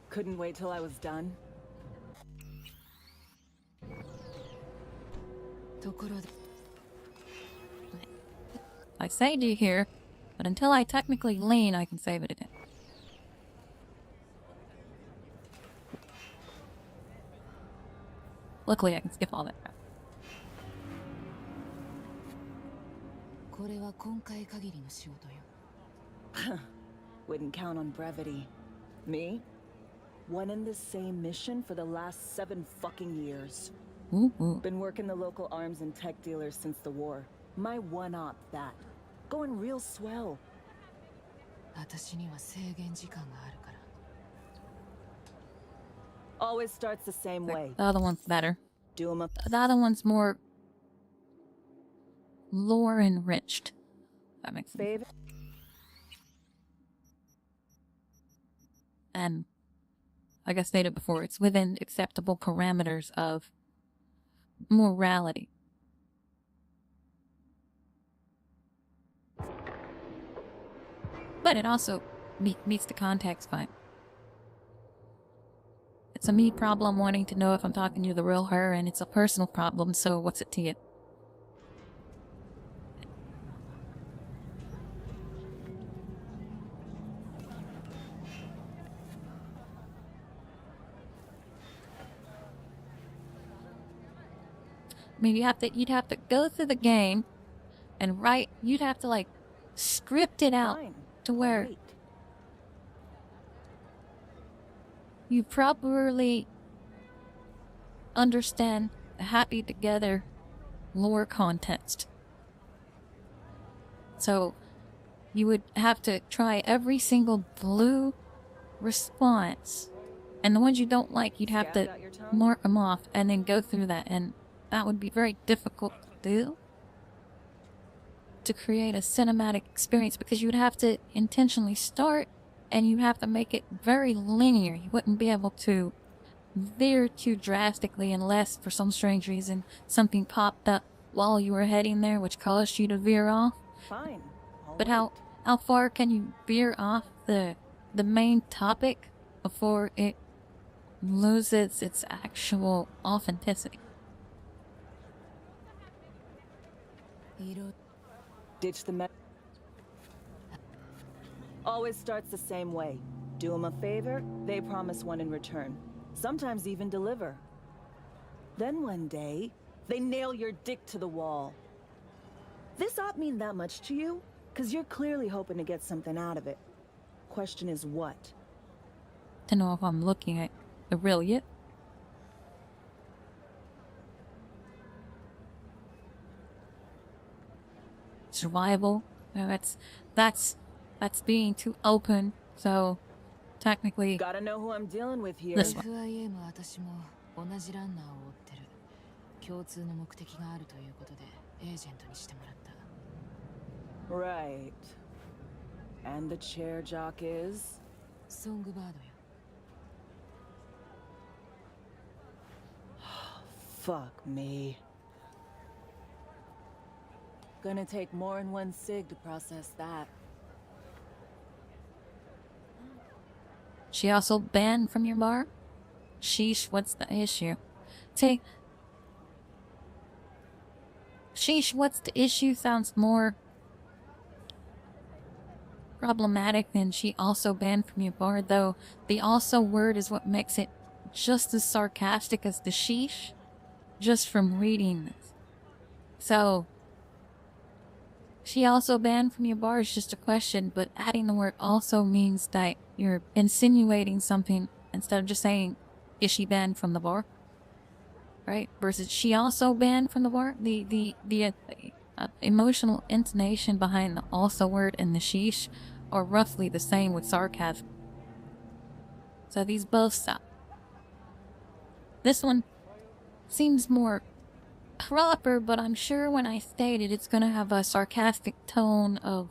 Couldn't wait till I was done. I saved you here, but until I technically lean, I can save it again. Luckily, I can skip all that crap. これは今回限りの仕事よ。 Wouldn't count on brevity. Me? One in the same mission for the last 7 fucking years. Been working the local arms and tech dealers since the war. My one-op, that. Going real swell. 私には制限時間があるから。 Always starts the same way. The other one's better. Do 'em a... The other one's more lore enriched. That makes sense. And like I stated before, it's within acceptable parameters of morality. But it also meets the context fine. It's a me problem wanting to know if I'm talking to the real her, and it's a personal problem, so what's it to you? I mean, you'd have to go through the game and you'd have to like script it out to where you properly understand the happy together lore context. So you would have to try every single blue response, and the ones you don't like, you'd have to mark them off and then go through that, and that would be very difficult to do, to create a cinematic experience, because you would have to intentionally start and you have to make it very linear. You wouldn't be able to veer too drastically unless for some strange reason something popped up while you were heading there which caused you to veer off. Fine. But how far can you veer off the main topic before it loses its actual authenticity? Ditch the Always starts the same way. Do them a favor, they promise one in return. Sometimes even deliver. Then one day, they nail your dick to the wall. This op mean that much to you? Cause you're clearly hoping to get something out of it. Question is what? To know if I'm looking at the real yet. Survival. No, that's being too open. So technically, gotta know who I'm dealing with here. This one. FIA も私も同じランナーを追ってる。共通の目的があるということでエージェントにしてもらった。Right. And the chair jock is? ソングバードよ。Fuck me. Gonna take more than one cig to process that. She also banned from your bar? Sheesh, what's the issue? Sheesh, what's the issue sounds more problematic than she also banned from your bar, though the also word is what makes it just as sarcastic as the sheesh, just from reading this. So, she also banned from your bar is just a question, but adding the word also means that you're insinuating something instead of just saying, is she banned from the bar? Right? Versus she also banned from the bar? The emotional intonation behind the also word and the sheesh are roughly the same with sarcasm. So these both stop. This one seems more proper, but I'm sure when I state it, it's gonna have a sarcastic tone of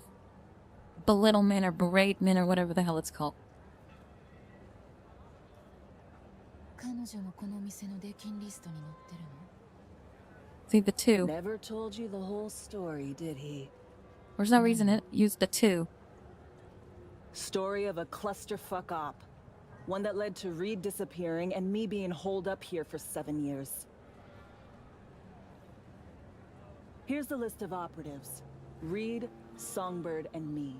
belittlement or beratement or whatever the hell it's called. See the two. Never told you the whole story, did he? There's no reason to use the two. Story of a clusterfuck op. One that led to Reed disappearing and me being holed up here for 7 years. Here's the list of operatives. Reed, Songbird, and me.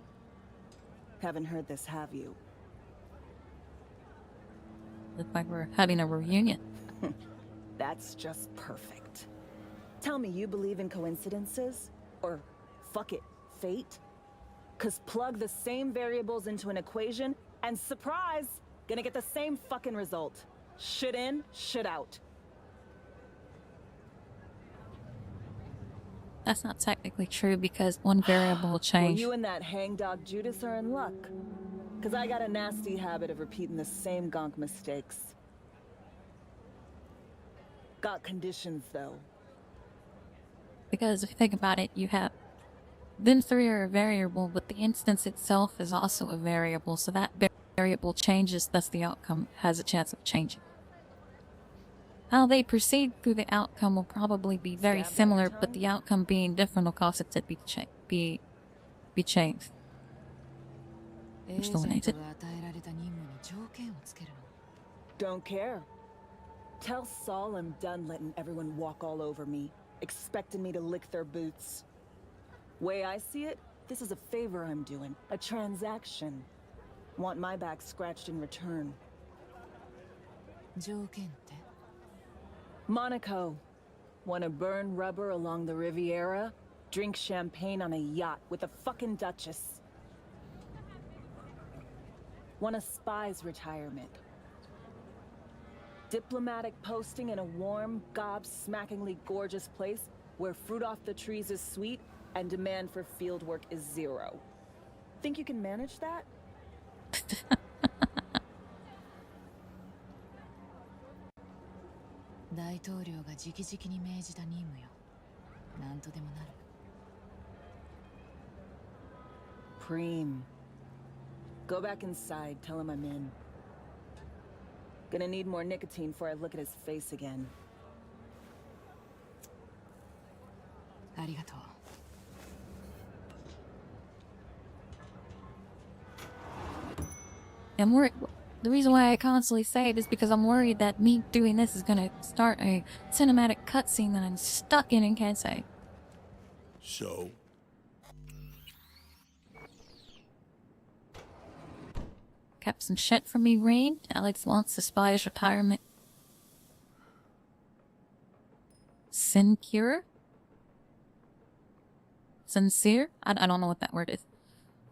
Haven't heard this, have you? Looks like we're having a reunion. That's just perfect. Tell me you believe in coincidences? Or, fuck it, fate? 'Cause plug the same variables into an equation, and surprise! Gonna get the same fucking result. Shit in, shit out. That's not technically true because one variable will change. Well, you and that hangdog Judas are in luck. 'Cause I got a nasty habit of repeating the same gonk mistakes. Got conditions, though. Because if you think about it, you have... Them three are a variable, but the instance itself is also a variable, so that variable changes, thus the outcome has a chance of changing. How they proceed through the outcome will probably be very similar, but the outcome being different will cause it to be changed. Which eliminates it. Don't care. Tell Saul I'm done letting everyone walk all over me, expecting me to lick their boots. Way I see it, this is a favor I'm doing, a transaction. Want my back scratched in return. Monaco. Wanna burn rubber along the Riviera? Drink champagne on a yacht with a fucking duchess? Want a spy's retirement? Diplomatic posting in a warm, gobsmackingly gorgeous place where fruit off the trees is sweet and demand for field work is 0. Think you can manage that? 大統領が直々に命じた任務よ。なんとでもなる。Preem. Go back inside, tell him I'm in. Gonna need more nicotine before I look at his face again. ありがとう。I'm worried. The reason why I constantly say it is because I'm worried that me doing this is gonna start a cinematic cutscene that I'm stuck in and can't say. So? Kept some shit from me, Rain. Alex wants the spy's retirement. sincere? Sincere? I don't know what that word is.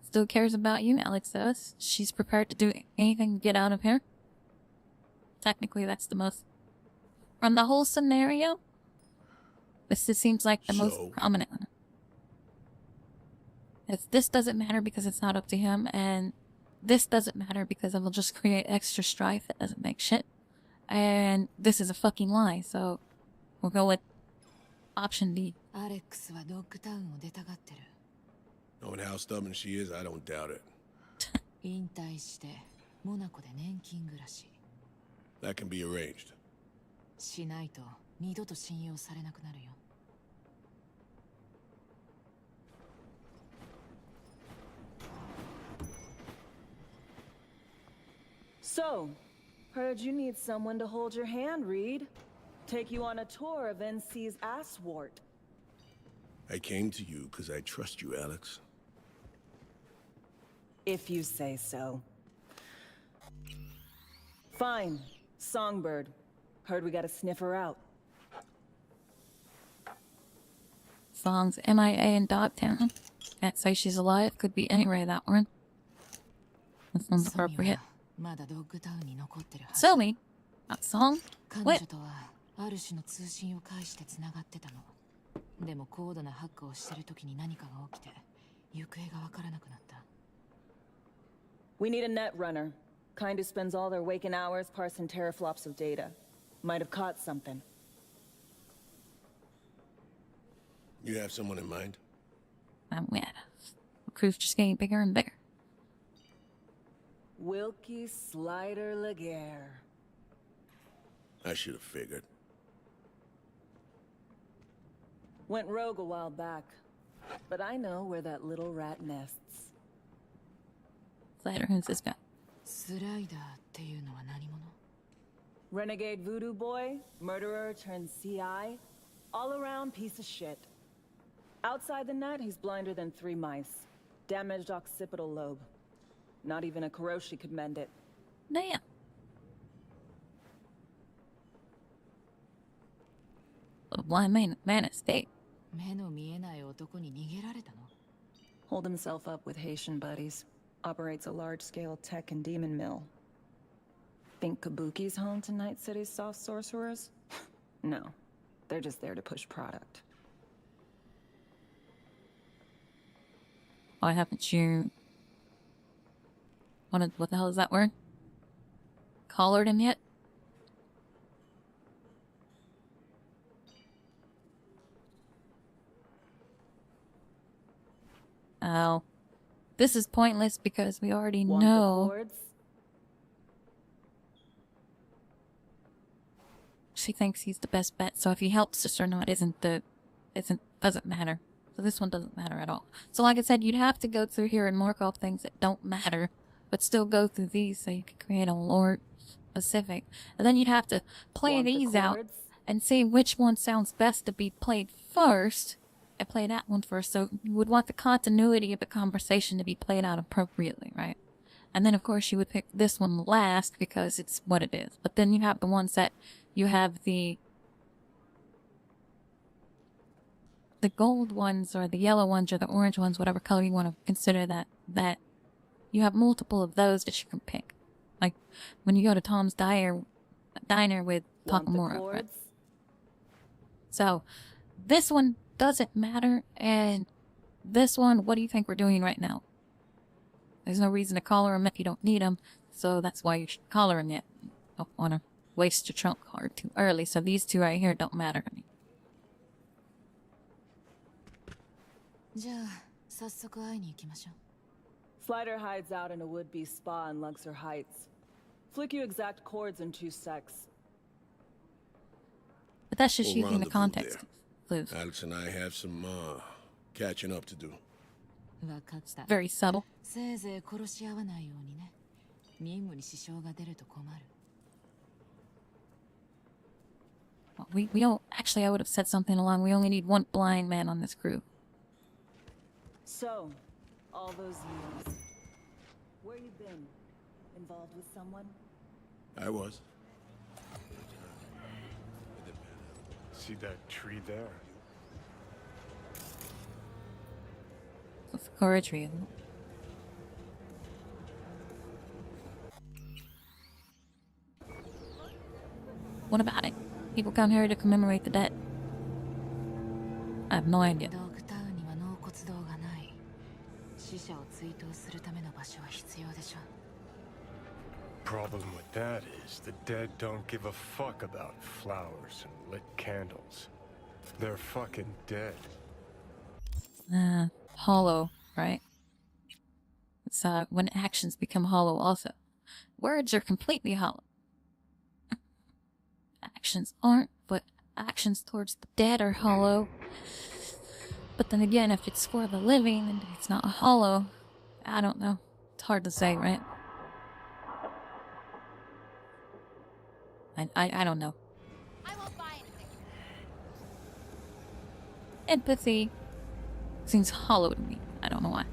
Still cares about you, Alex does. She's prepared to do anything to get out of here. Technically, that's the most... From the whole scenario, this just seems like the most prominent one. This doesn't matter because it's not up to him, and this doesn't matter because it will just create extra strife that doesn't make shit. And this is a fucking lie, so we'll go with option D. Knowing how stubborn she is, I don't doubt it. That can be arranged. So, heard you need someone to hold your hand, Reed. Take you on a tour of NC's asswart. I came to you because I trust you, Alex. If you say so. Fine. Songbird. Heard we gotta sniff her out. Song's MIA in Dogtown. Can't say she's alive. Could be anywhere that one. That sounds appropriate. Somi? Not Song? What? でも高度なハックをしてる時に何かが起きて行方がわからなくなった。 We need a net runner. Kind who spends all their waking hours parsing teraflops of data. Might have caught something. You have someone in mind? I'm mad. The crew's just getting bigger and bigger. Wilkie Slider Laguerre. I should have figured. Went rogue a while back, but I know where that little rat nests. Slider, who's this guy? Renegade voodoo boy, murderer turned CI, all-around piece of shit. Outside the net, he's blinder than 3 mice. Damaged occipital lobe. Not even a Kuroshi could mend it. Damn. A blind man at stake. Hold himself up with Haitian buddies. Operates a large-scale tech and demon mill. Think Kabuki's home to Night City's soft sorcerers? No. They're just there to push product. Why haven't you... What the hell is that word? Collared him yet? Oh. This is pointless because we already know. She thinks he's the best bet, so if he helps us or not doesn't matter. So this one doesn't matter at all. So like I said, you'd have to go through here and mark off things that don't matter, but still go through these so you can create a lore specific. And then you'd have to play these out and see which one sounds best to be played first. I play that one first, so you would want the continuity of the conversation to be played out appropriately, right? And then, of course, you would pick this one last because it's what it is. But then you have the ones that you have the gold ones or the yellow ones or the orange ones, whatever color you want to consider that you have multiple of those that you can pick. Like when you go to Tom's diner with Takamura. Right? So this one doesn't matter, and this one, what do you think we're doing right now? There's no reason to collar him if you don't need him, so that's why you should collar him yet. You don't want to waste your trump card too early, so these two right here don't matter to me. Slider hides out in a would-be spa in Luxor Heights. Flick you exact chords in 2 secs. But that's just using the context. Alex and I have some catching up to do. Very subtle. Well, we don't actually. I would have said something along. We only need one blind man on this crew. So, all those years, where you been? Involved with someone? I was. See that tree there? Let's go retrieve. What about it? People come here to commemorate the dead. I have no idea. Problem with that is the dead don't give a fuck about flowers and lit candles. They're fucking dead. Hollow, right? It's when actions become hollow also. Words are completely hollow. Actions aren't, but actions towards the dead are hollow. But then again, if it's for the living and it's not hollow, I don't know. It's hard to say, right? I don't know. I won't buy anything. Empathy seems hollow to me. I don't know why.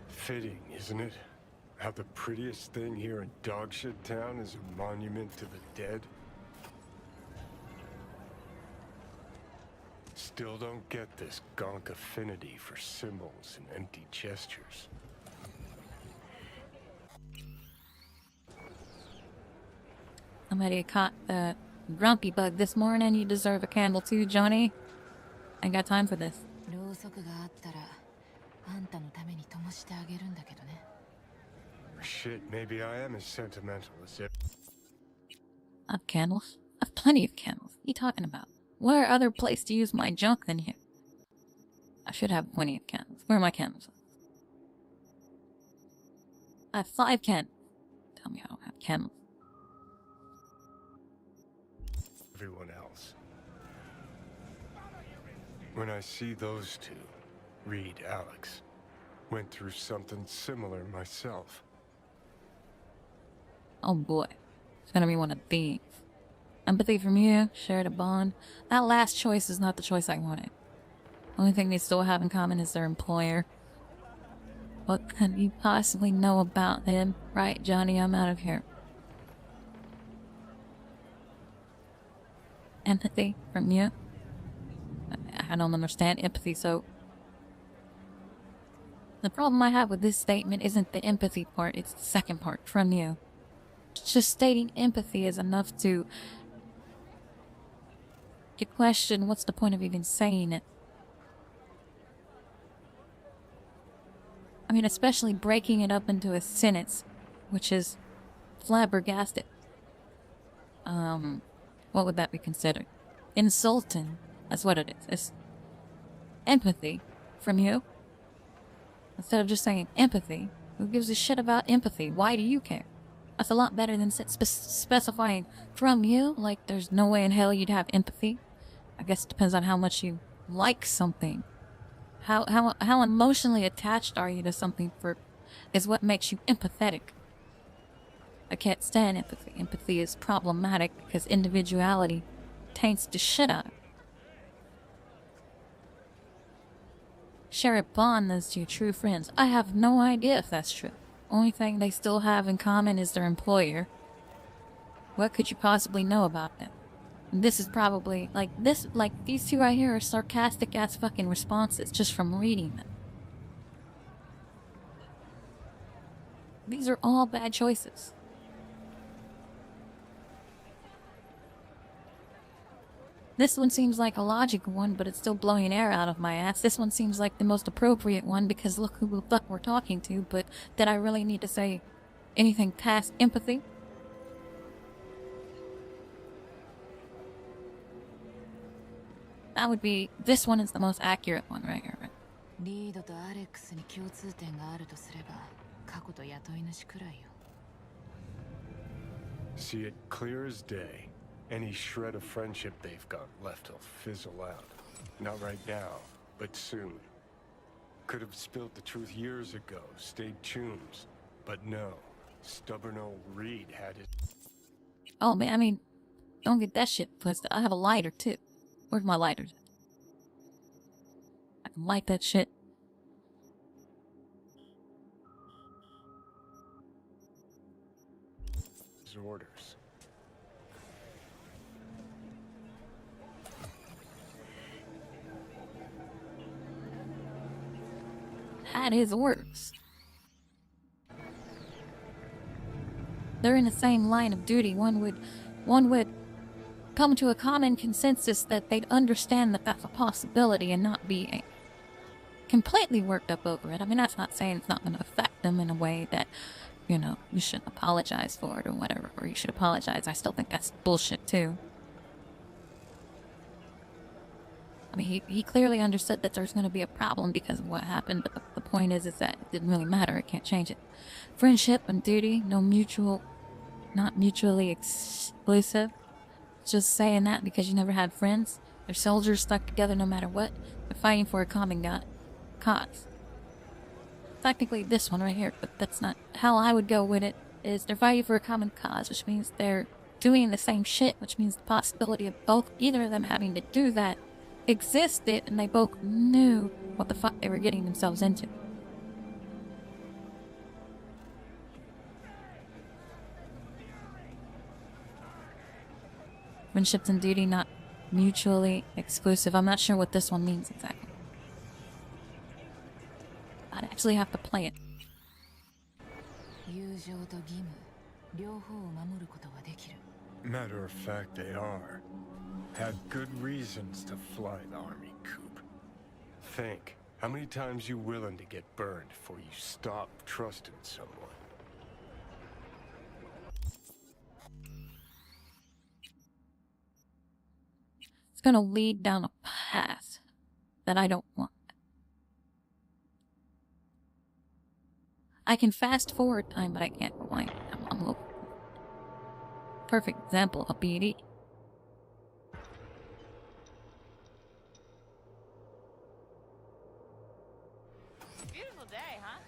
Fitting, isn't it? How the prettiest thing here in Dogshit Town is a monument to the dead? Still don't get this gonk affinity for symbols and empty gestures. Somebody caught the grumpy bug this morning. You deserve a candle too, Johnny. I ain't got time for this. Shit, maybe I am as sentimental as if... I have candles? I have plenty of candles. What are you talking about? Where other place to use my junk than here? I should have plenty of candles. Where are my candles? I have 5 candles. Tell me I don't have candles. Everyone else. When I see those two, Reed, Alex, went through something similar myself. Oh boy. It's gonna be one of these. Empathy from you, shared a bond. That last choice is not the choice I wanted. Only thing they still have in common is their employer. What could you possibly know about them? Right, Johnny, I'm out of here. Empathy from you? I don't understand empathy, so... The problem I have with this statement isn't the empathy part, it's the second part, from you. Just stating empathy is enough to... You question what's the point of even saying it. I mean, especially breaking it up into a sentence, which is flabbergasted. What would that be considered? Insulting. That's what it is. It's empathy from you. Instead of just saying empathy, who gives a shit about empathy? Why do you care? That's a lot better than specifying from you. Like, there's no way in hell you'd have empathy. I guess it depends on how much you like something. How emotionally attached are you to something is what makes you empathetic. I can't stand empathy. Empathy is problematic because individuality taints the shit out of it. Share a bond as your true friends. I have no idea if that's true. Only thing they still have in common is their employer. What could you possibly know about them? And this is probably, these two right here are sarcastic ass fucking responses just from reading them. These are all bad choices. This one seems like a logical one, but it's still blowing air out of my ass. This one seems like the most appropriate one because look who the fuck we're talking to, but did I really need to say anything past empathy? That would be, this one is the most accurate one right here, right? See it clear as day. Any shred of friendship they've got left will fizzle out. Not right now, but soon. Could have spilled the truth years ago, stayed tuned. But no, stubborn old Reed had it. Oh man, I mean, don't get that shit twisted. I have a lighter too. Where's my lighters? I can light that shit. His orders. had his orders. They're in the same line of duty. One would come to a common consensus that they'd understand that that's a possibility and not be completely worked up over it. I mean, that's not saying it's not going to affect them in a way that, you know, you shouldn't apologize for it or whatever, or you should apologize. I still think that's bullshit too. I mean, he clearly understood that there's going to be a problem because of what happened, but the point is that it didn't really matter. It can't change it. Friendship and duty, not mutually exclusive. Just saying that because you never had friends. They're soldiers stuck together no matter what. They're fighting for a common cause. Technically this one right here, but that's not how I would go with it. Is they're fighting for a common cause, which means they're doing the same shit, which means the possibility of either of them having to do that existed, and they both knew what the fuck they were getting themselves into. Friendships and duty, not mutually exclusive. I'm not sure what this one means exactly. I'd actually have to play it. Matter of fact, they are. Had good reasons to fly the army coup. Think, how many times you willing to get burned before you stop trusting someone? It's gonna lead down a path that I don't want. I can fast forward time, but I can't rewind. I'm a little... Perfect example of BD. Beautiful day, huh?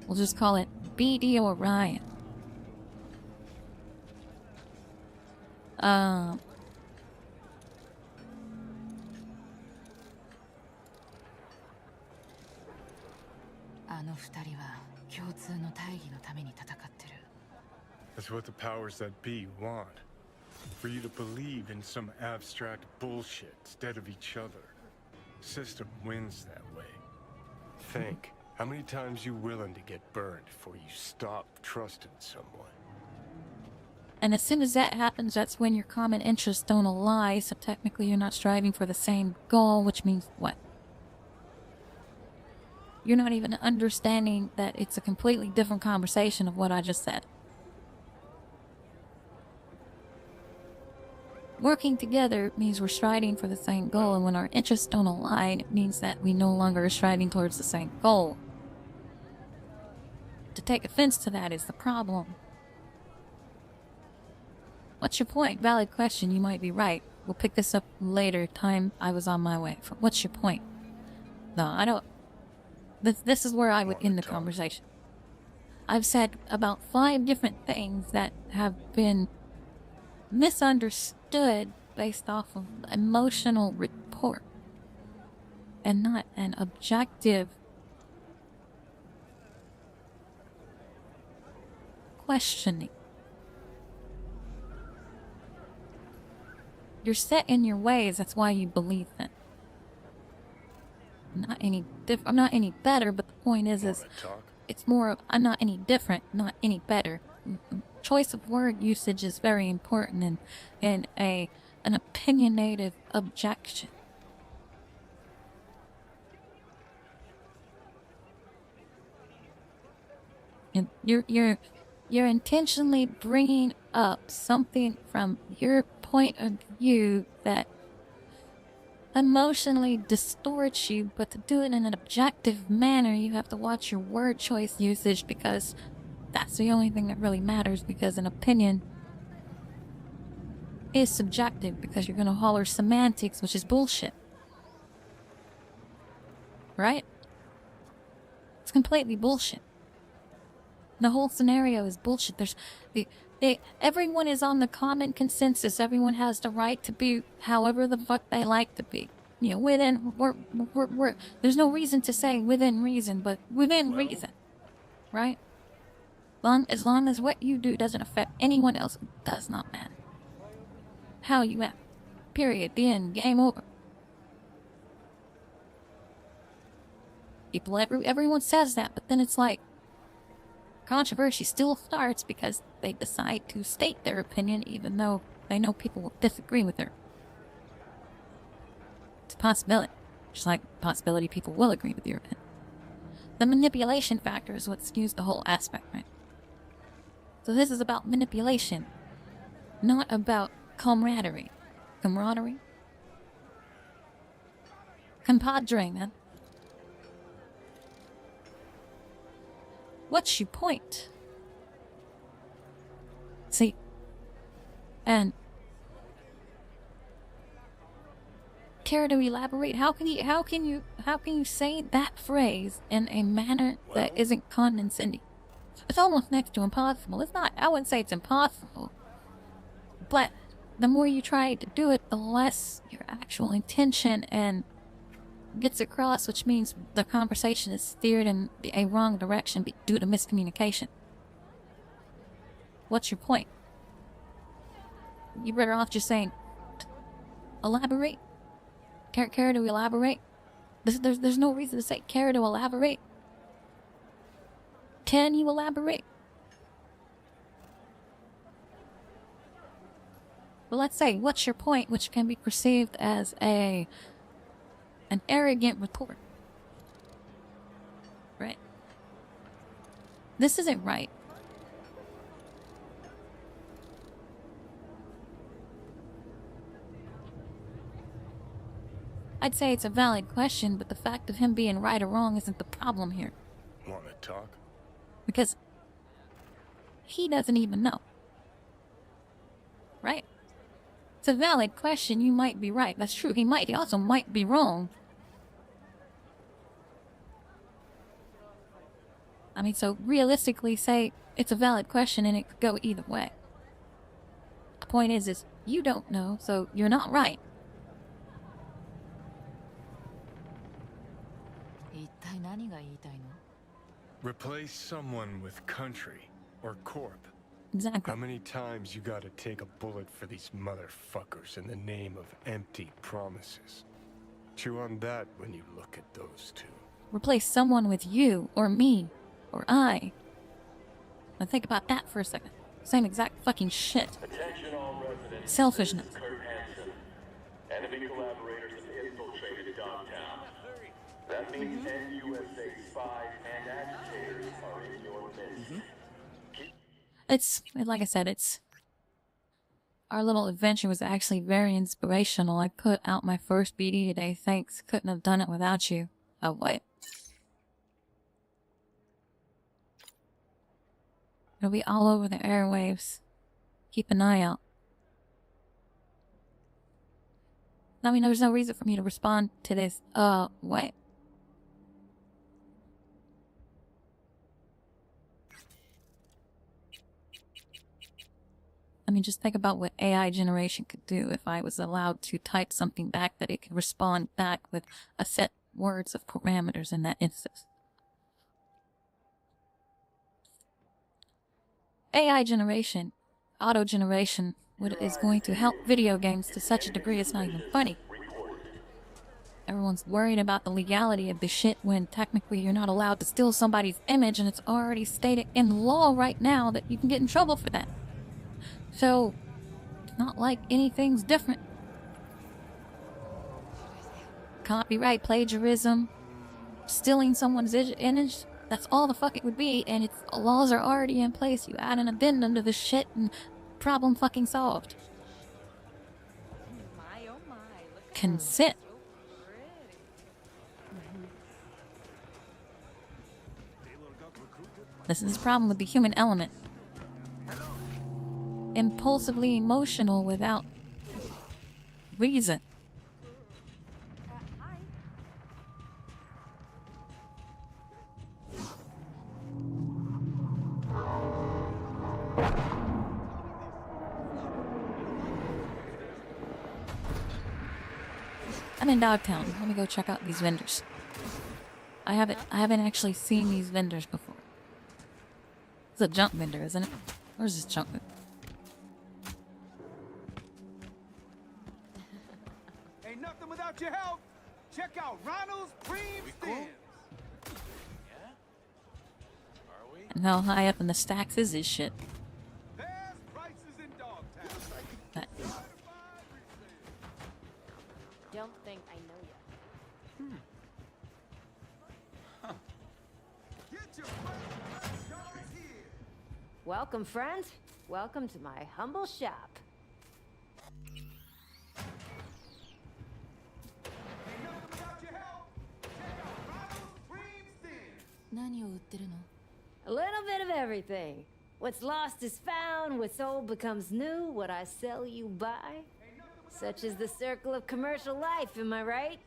We'll just call it BD Orion. That's what the powers that be want. For you to believe in some abstract bullshit instead of each other. System wins that way. Think, how many times you willing to get burned before you stop trusting someone? And as soon as that happens, that's when your common interests don't align, so technically you're not striving for the same goal, which means what? You're not even understanding that it's a completely different conversation of what I just said. Working together means we're striving for the same goal, and when our interests don't align, it means that we no longer are striving towards the same goal. To take offense to that is the problem. What's your point? Valid question, you might be right. We'll pick this up later, time I was on my way. What's your point? No, I don't... This is where I would end the conversation. I've said about 5 different things that have been misunderstood based off of emotional report and not an objective questioning. You're set in your ways, that's why you believe them. I'm not any better, but the point is it's more of I'm not any different, not any better. Choice of word usage is very important in an opinionated objection. And you're intentionally bringing up something from your point of view that emotionally distorts you, but to do it in an objective manner, you have to watch your word choice usage because that's the only thing that really matters, because an opinion is subjective because you're going to holler semantics, which is bullshit. Right? It's completely bullshit. The whole scenario is bullshit. Everyone is on the common consensus. Everyone has the right to be however the fuck they like to be. You know, there's no reason to say within reason, but within reason. Right? As long as what you do doesn't affect anyone else, it does not matter. How you act. Period. The end. Game over. people. Everyone says that, but then it's like controversy still starts because they decide to state their opinion even though they know people will disagree with her. It's a possibility. Just like possibility people will agree with your opinion. The manipulation factor is what skews the whole aspect, right? So this is about manipulation, not about camaraderie. Camaraderie? Compadre, man. What's your point? See, and care to elaborate? How can you say that phrase in a manner that isn't condescending? It's almost next to impossible. It's not. I wouldn't say it's impossible, but the more you try to do it, the less your actual intention and gets across, which means the conversation is steered in a wrong direction due to miscommunication. What's your point? You're better off just saying, elaborate. Care to elaborate? There's no reason to say care to elaborate. Can you elaborate? Well, let's say, what's your point, which can be perceived as an arrogant retort. Right? This isn't right. I'd say it's a valid question, but the fact of him being right or wrong isn't the problem here. Want to talk? Because he doesn't even know. Right? It's a valid question. You might be right. That's true. He also might be wrong. I mean, so realistically say it's a valid question and it could go either way. The point is you don't know, so you're not right. Replace someone with country or corp. Exactly. How many times you gotta take a bullet for these motherfuckers in the name of empty promises? Chew on that when you look at those two. Replace someone with you, or me, or I. Now think about that for a second. Same exact fucking shit. Attention all residents. Selfishness. This is Kurt Hansen. Enemy collaborators have infiltrated Dogtown. That means NUSA spies and agitators are in your midst. It's, like I said, our little adventure was actually very inspirational. I put out my first BD today. Thanks. Couldn't have done it without you. Oh, wait. It'll be all over the airwaves. Keep an eye out. I mean, there's no reason for me to respond to this. Wait. I mean, just think about what AI generation could do if I was allowed to type something back that it could respond back with a set words of parameters in that instance. AI generation, auto generation, is going to help video games to such a degree it's not even funny. Everyone's worried about the legality of this shit when technically you're not allowed to steal somebody's image and it's already stated in law right now that you can get in trouble for that. So, it's not like anything's different. Copyright, plagiarism, stealing someone's image, that's all the fuck it would be, and laws are already in place. You add an addendum to this shit and problem fucking solved. Consent. This is the problem with the human element. Impulsively emotional without reason. I'm in Dogtown. Let me go check out these vendors. I haven't actually seen these vendors before. It's a junk vendor, isn't it? Where's this junk vendor? Ain't nothing without your help. Check out Ronald's Cream Stems. And how high up in the stacks is this shit? That- Don't think I know you. Welcome, friend. Welcome to my humble shop. 何を売ってるの? A little bit of everything. What's lost is found, what's old becomes new, what I sell you buy. Such is the circle of commercial life, am I right?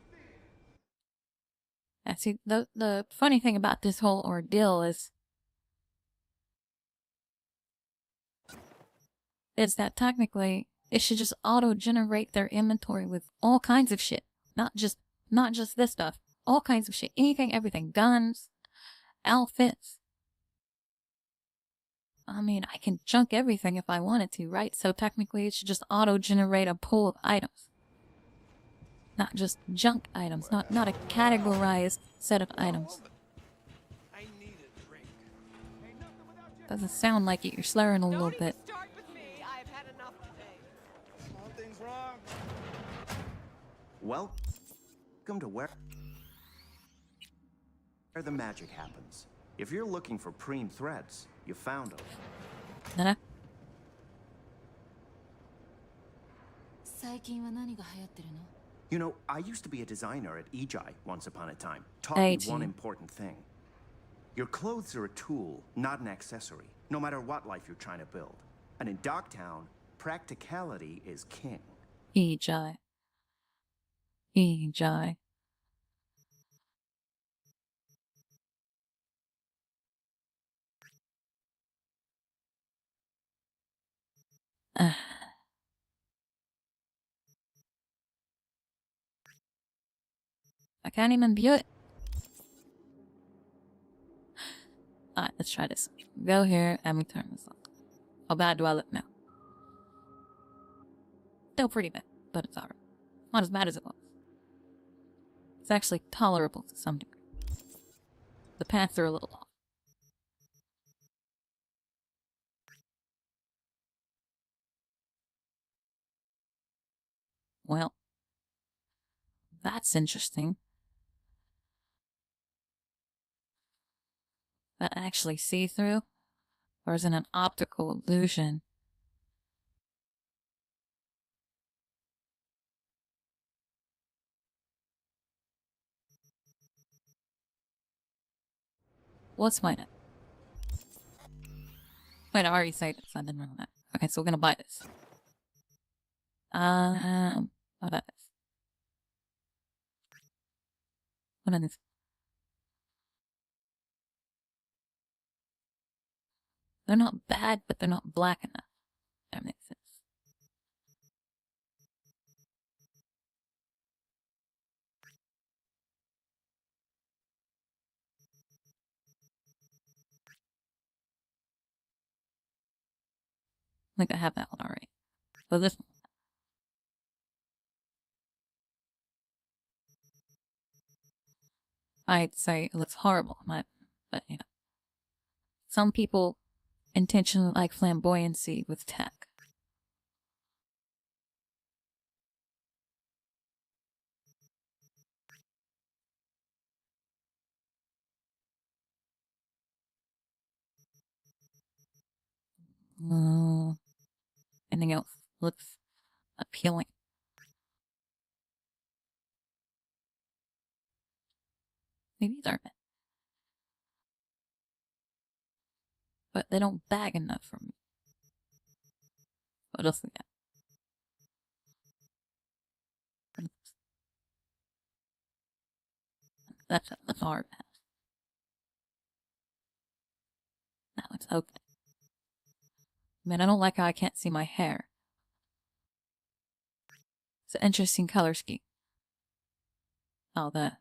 Yeah, see, the funny thing about this whole ordeal is that technically it should just auto-generate their inventory with all kinds of shit. Not just this stuff. All kinds of shit. Anything, everything. Guns, outfits. I mean, I can junk everything if I wanted to, right? So technically it should just auto-generate a pool of items. Not just junk items, not a categorized set of items. Doesn't sound like it, you're slurring a little bit. Something's wrong. Welcome to where the magic happens. If you're looking for preem threads, you found them. Nah. 最近は何が流行ってるの? You know, I used to be a designer at EJI once upon a time. Taught me one important thing. Your clothes are a tool, not an accessory, no matter what life you're trying to build. And in Dogtown, practicality is king. EJI. EJI. I can't even view it. Alright, let's try this. Go here and we turn this on. How bad do I look now? Still pretty bad, but it's alright. Not as bad as it was. It's actually tolerable to some degree. The pants are a little off. Well, that's interesting. That actually see-through? Or is it an optical illusion? What's my net? Wait, I already said this. I didn't remember that. Okay, so we're gonna buy this. How about this? What are these? They're not bad, but they're not black enough. That makes sense. I think I have that one already. But this one. I'd say it looks horrible, but you know. Some people intentionally like flamboyancy with tech. Anything else looks appealing. Maybe these aren't bad. But they don't bag enough for me. What else we got? That's hard. Now it's okay. Man, I don't like how I can't see my hair. It's an interesting color scheme. Oh, the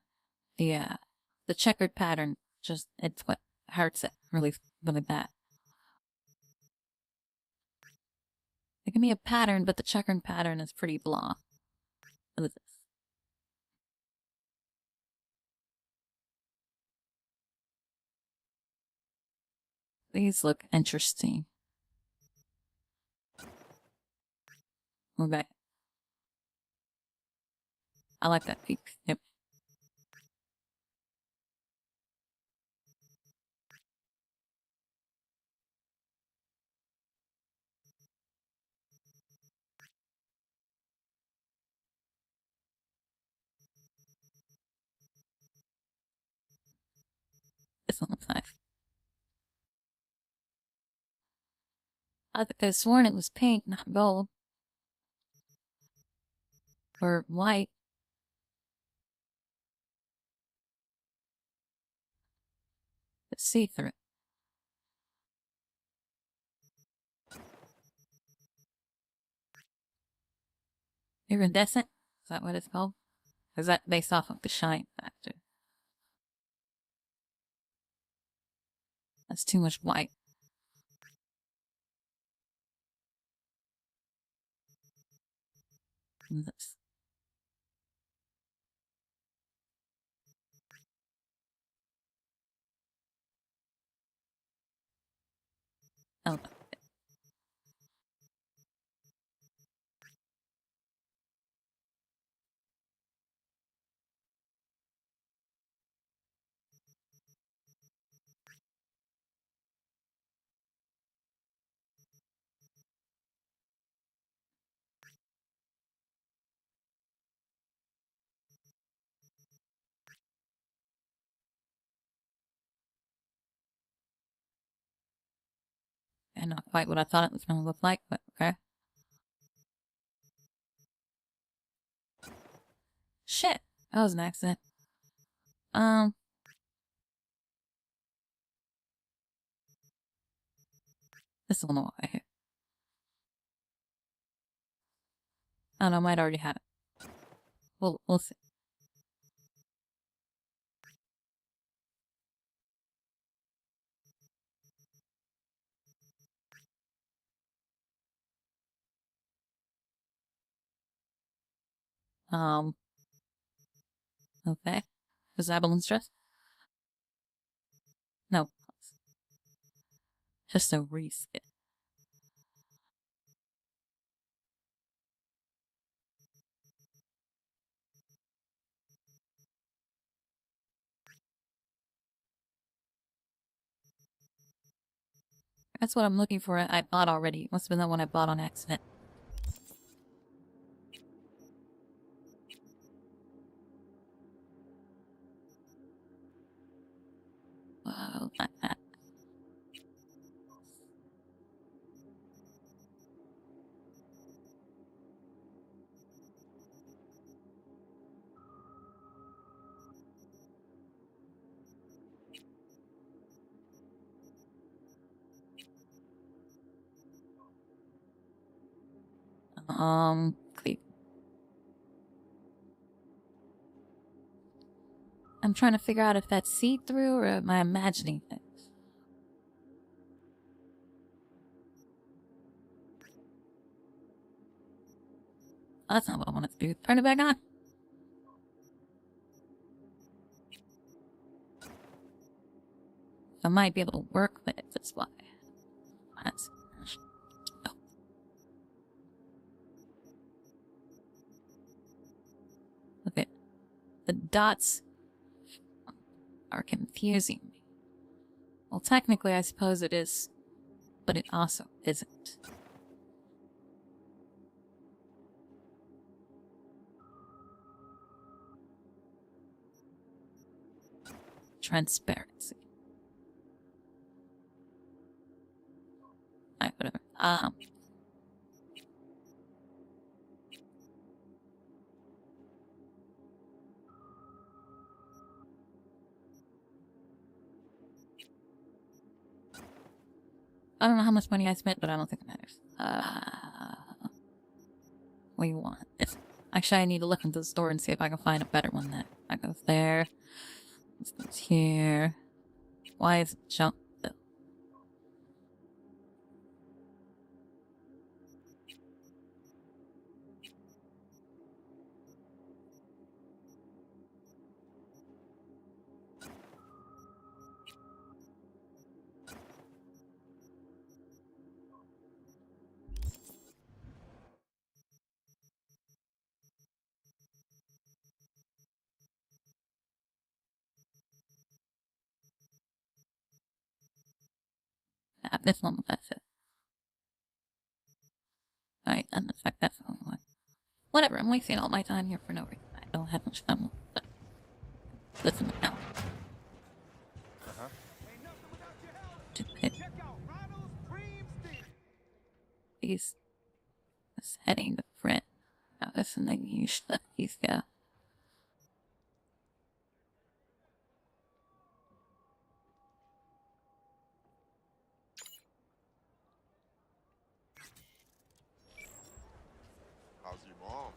checkered pattern, just, it's what hurts it really, really bad. It can be a pattern, but the checkered pattern is pretty blah. What is this? These look interesting. We're back. I like that peak. Yep. This one looks nice. I could have sworn it was pink, not gold. Or white. It's see-through. Iridescent? Is that what it's called? Or is that based off of the shine factor? That's too much white. This. Oh. And not quite what I thought it was going to look like, but okay. Shit! That was an accident. This will know right here. I don't know, I might already have it. We'll see. Okay. Was Abelin's dress? No. Just a reskin. That's what I'm looking for. I bought already. Must have been the one I bought on accident. Whoa, that. Click. I'm trying to figure out if that's see-through or am I imagining things. Oh, that's not what I wanted to do. Turn it back on. I might be able to work with it, that's why. That's... Oh. Okay. The dots are confusing me. Well, technically, I suppose it is, but it also isn't. Transparency. Alright, whatever. I don't know how much money I spent, but I don't think it matters. What do you want? Actually, I need to look into the store and see if I can find a better one then. That goes there. This goes here. Why is it junk? This one, that's it. Alright, and the fact that's the only one. Whatever, I'm wasting all my time here for no reason. I don't have much fun, but listen now. He's heading to print. Now listen, then you should he's got. How's your mom?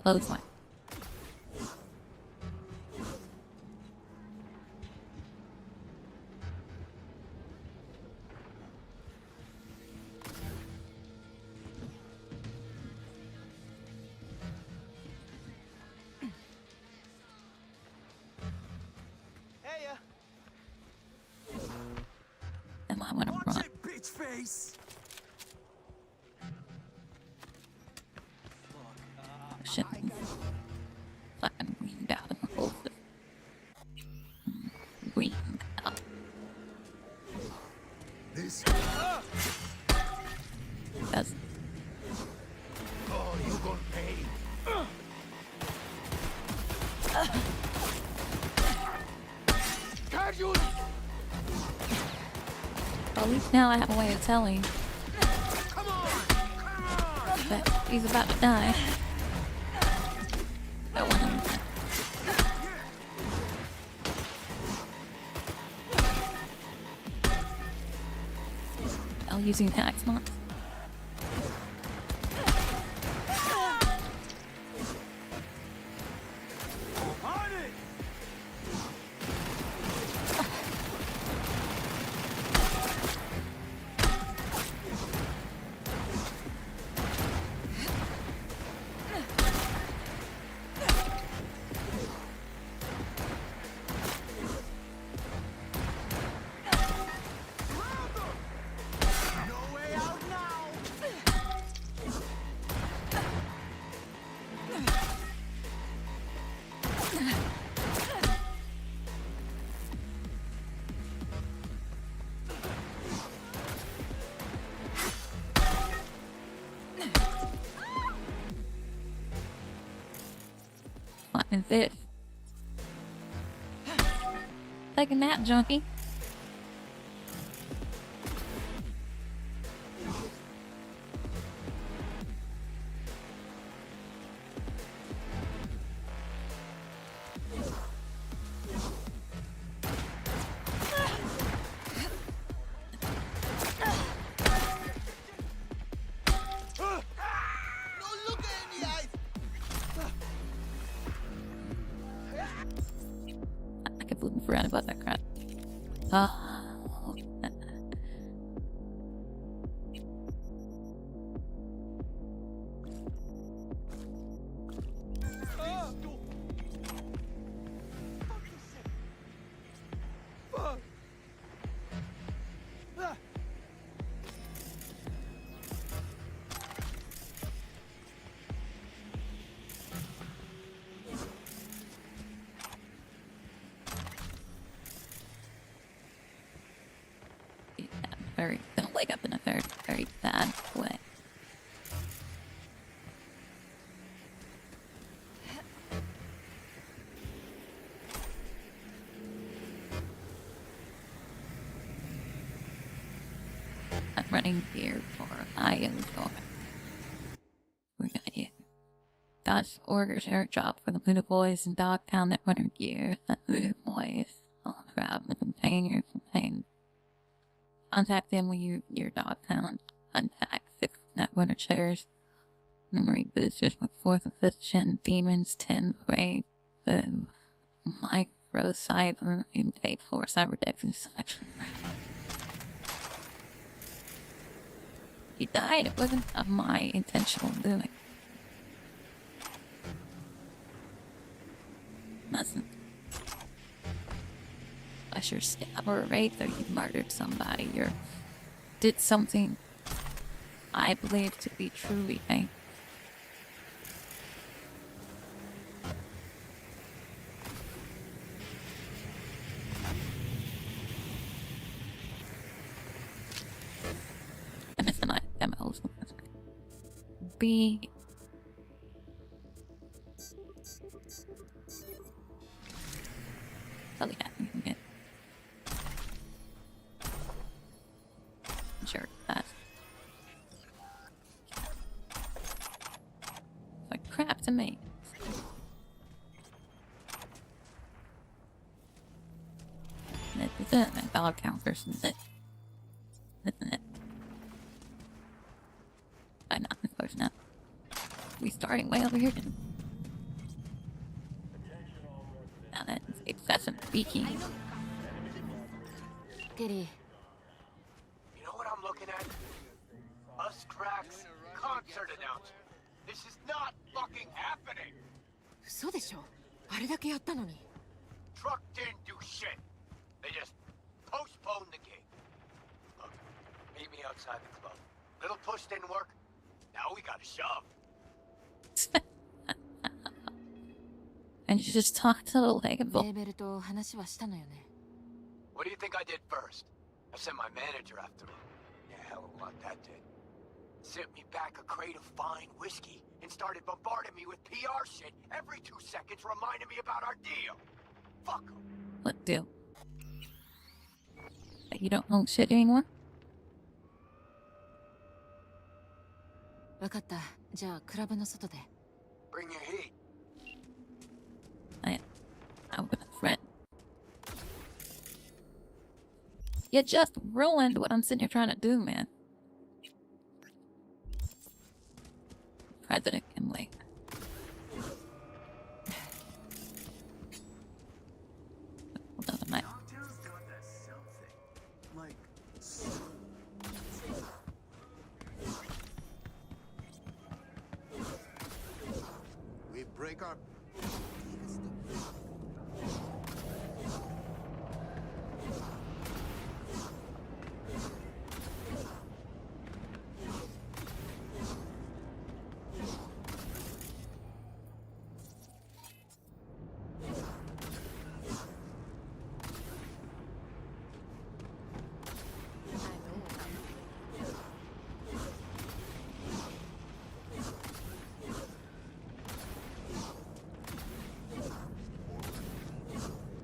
Clothesline. Am I gonna run? Bitch face! Shit. Fucking weaned out of the whole thing. Weaned out. This. That's. Oh, you gonna pay. At least now I have a way of telling that he's about to die. I want him to. I'll using tax mods. What is this? Take a nap, junkie. I completely forgot about that crap. Gonna wake up in a very, very bad way. I'm running here for I am going. We're gonna get Dodge orders airdrop for the Buddha Boys in Dogtown that winter gear. The Buddha Boys all grab the containers contain. Contact them when your Dogtown unpack 6 net winter chairs. Memory boosters with 4th and 5th gen demons, 10 grade, the micro cyber, and 8-4 cyber decks and such. He died. It wasn't of my intentional doing. Nothing. Unless you're stabbed or raped or you murdered somebody or did something I believe to be true, we think. I'm missing my demos. B. Oh yeah, we can get. Sure, that's like crap to me. This isn't a dog counters, is it? Isn't it? I'm not close now. We starting way over here. Now that's excessive speaking. Giddy. You know what I'm looking at? Us cracks concert announcement. This is not fucking happening. 嘘でしょ。あれだけやったのに。 Truck didn't do shit. They just postponed the gig. Look, meet me outside the club. Little push didn't work. Now we gotta shove. And you just talk to the label. レーベルと話はしたのよね。 What do you think I did first? I sent my manager after him. Yeah, hell of a lot that did. Sent me back a crate of fine whiskey and started bombarding me with PR shit every 2 seconds, reminding me about our deal. Fuck 'em. What deal? That you don't own shit anymore? わかった。じゃあクラブの外で。 Bring your heat. I'm with a friend. You just ruined what I'm sitting here trying to do, man. President can wait. Doesn't matter. We break our...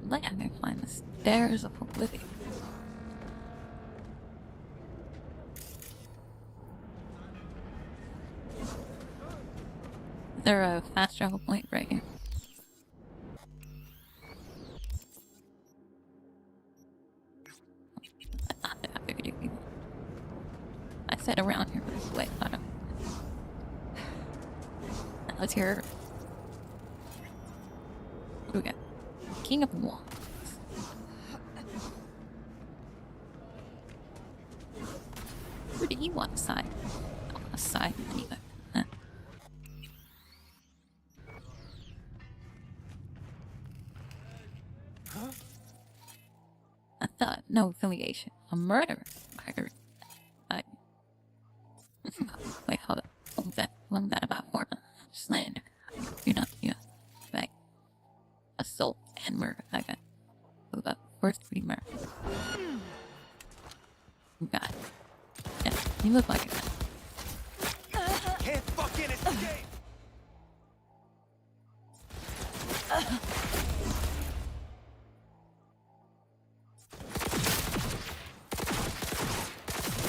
Like I'm gonna climb the stairs of oblivion. Is there a fast travel point right here? I said around here, but wait, I don't. Now let's hear. What do we got? King of Wands. Where do you want to side? I want to side anyway. Huh. I thought no affiliation. A murderer. Murder. Wait, hold up. What was that about for? Slander. You're not. Right. Assault and murder. I got. What about first degree murder? God. Yeah, you look like it. Can't fucking escape.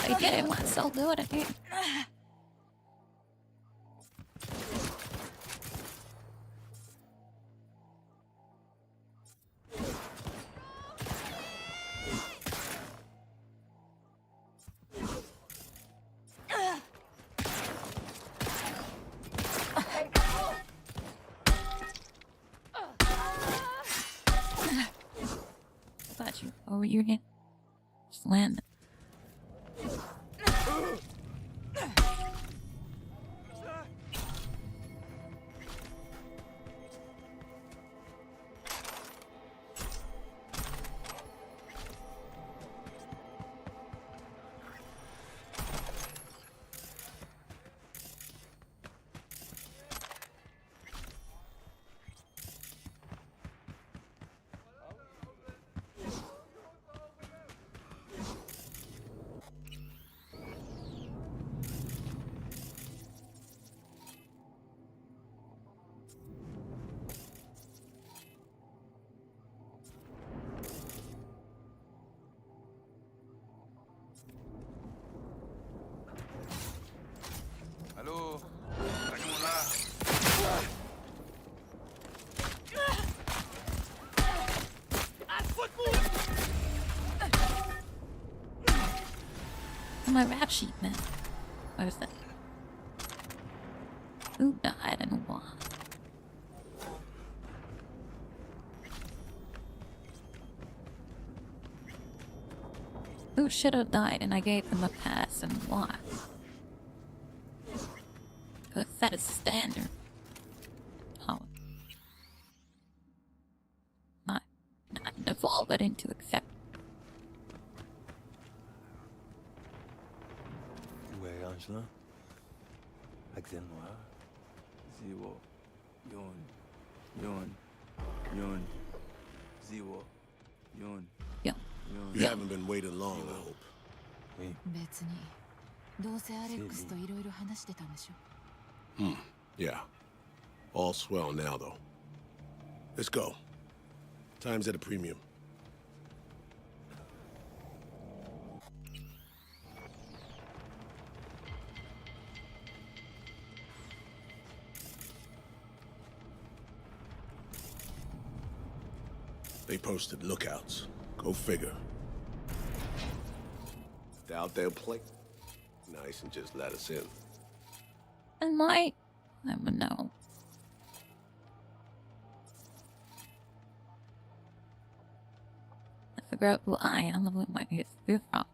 I did it once, I'll do it again. Got you over your head. Just land it. my rap sheet, man. What is that? Who died and why? Who should have died and I gave them a pass and why? Because that is standard. Oh. Not evolve it into accept. Où est Angela? Accède-moi. Zero. Yon. Zero. Yon. Yeah. You haven't been waiting long, I hope. 別にどうせアレックスといろいろ話してたんでしょ Yeah. All swell now, though. Let's go. Time's at a premium. They posted lookouts. Go figure. Doubt they'll play nice and just let us in. I might. Never know. I figure out who I am and what my is from.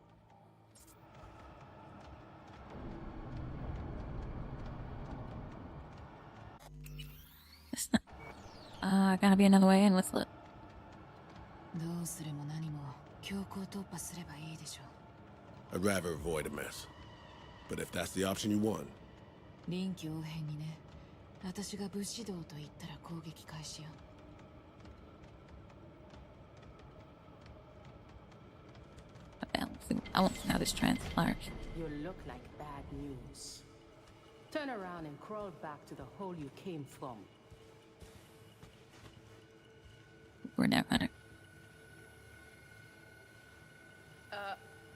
Gotta be another way in with it. どうするも何も強行突破すればいいでしょ I'd rather avoid a mess. But if that's the option you want. 臨機応変にね。私が武士道と言ったら攻撃開始よ。I won't see how this transpires. You look like bad news. Turn around and crawl back to the hole you came from. We're now running.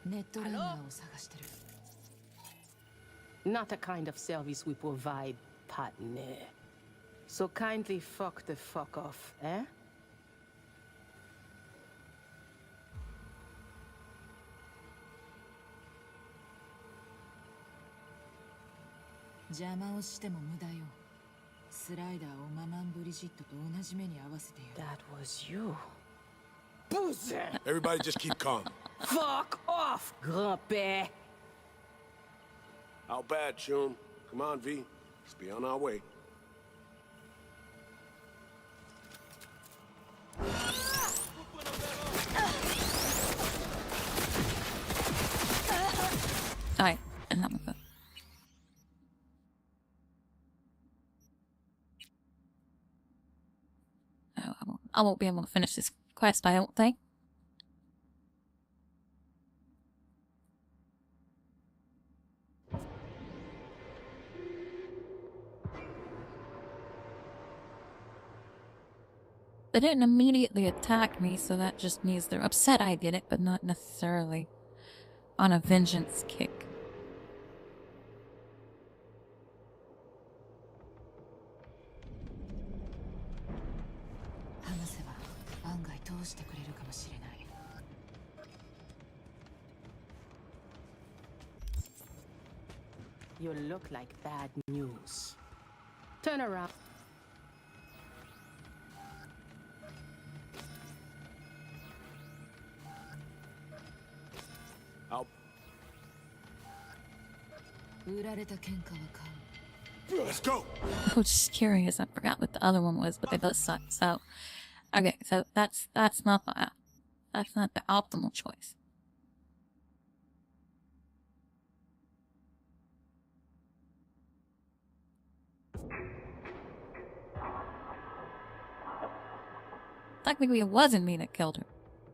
ネットランナーを探してる。Not a kind of service we provide, partner. So kindly fuck the fuck off, eh? That was you. Boozer! Everybody just keep calm. Fuck off, Grumpy! How bad, Chum? Come on, V. Let's be on our way. Alright, and that was it. Oh, I won't be able to finish this quest, I don't think. They didn't immediately attack me, so that just means they're upset I did it, but not necessarily on a vengeance kick. You look like bad news. Turn around. Let's go. I was just curious. I forgot what the other one was, but they both suck. So, okay, so that's not the optimal choice. Technically, it wasn't me that killed her.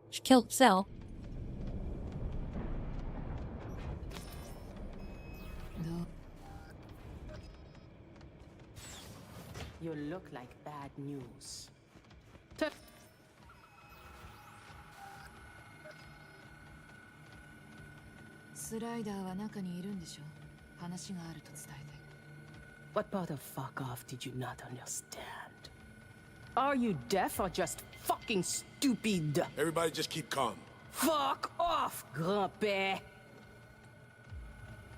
She killed herself. You look like bad news. What part of fuck off did you not understand? Are you deaf or just fucking stupid? Everybody just keep calm. Fuck off, Grumpy!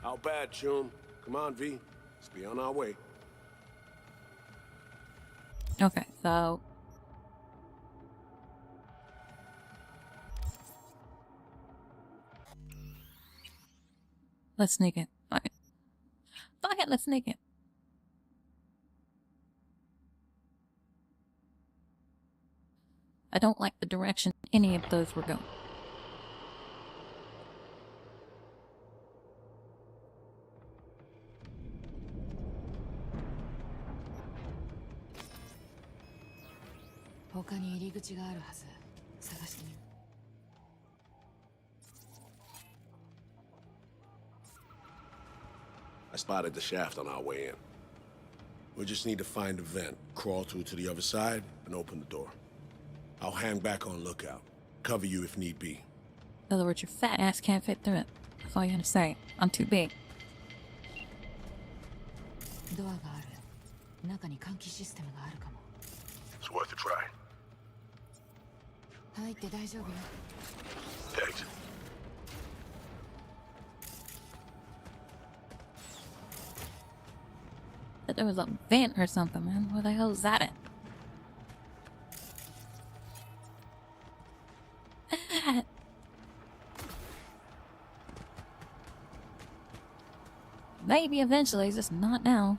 How bad, Chum? Come on, V. Let's be on our way. Okay, so let's sneak it. Fuck it. Fuck it, let's sneak it. I don't like the direction any of those were going. I spotted the shaft on our way in. We just need to find a vent, crawl through to the other side, and open the door. I'll hang back on lookout. Cover you if need be. In other words, your fat ass can't fit through it. That's all you gotta say. I'm too big. It's worth a try. Thanks. That there was a vent or something, man. Where the hell is that at? Maybe eventually, just not now.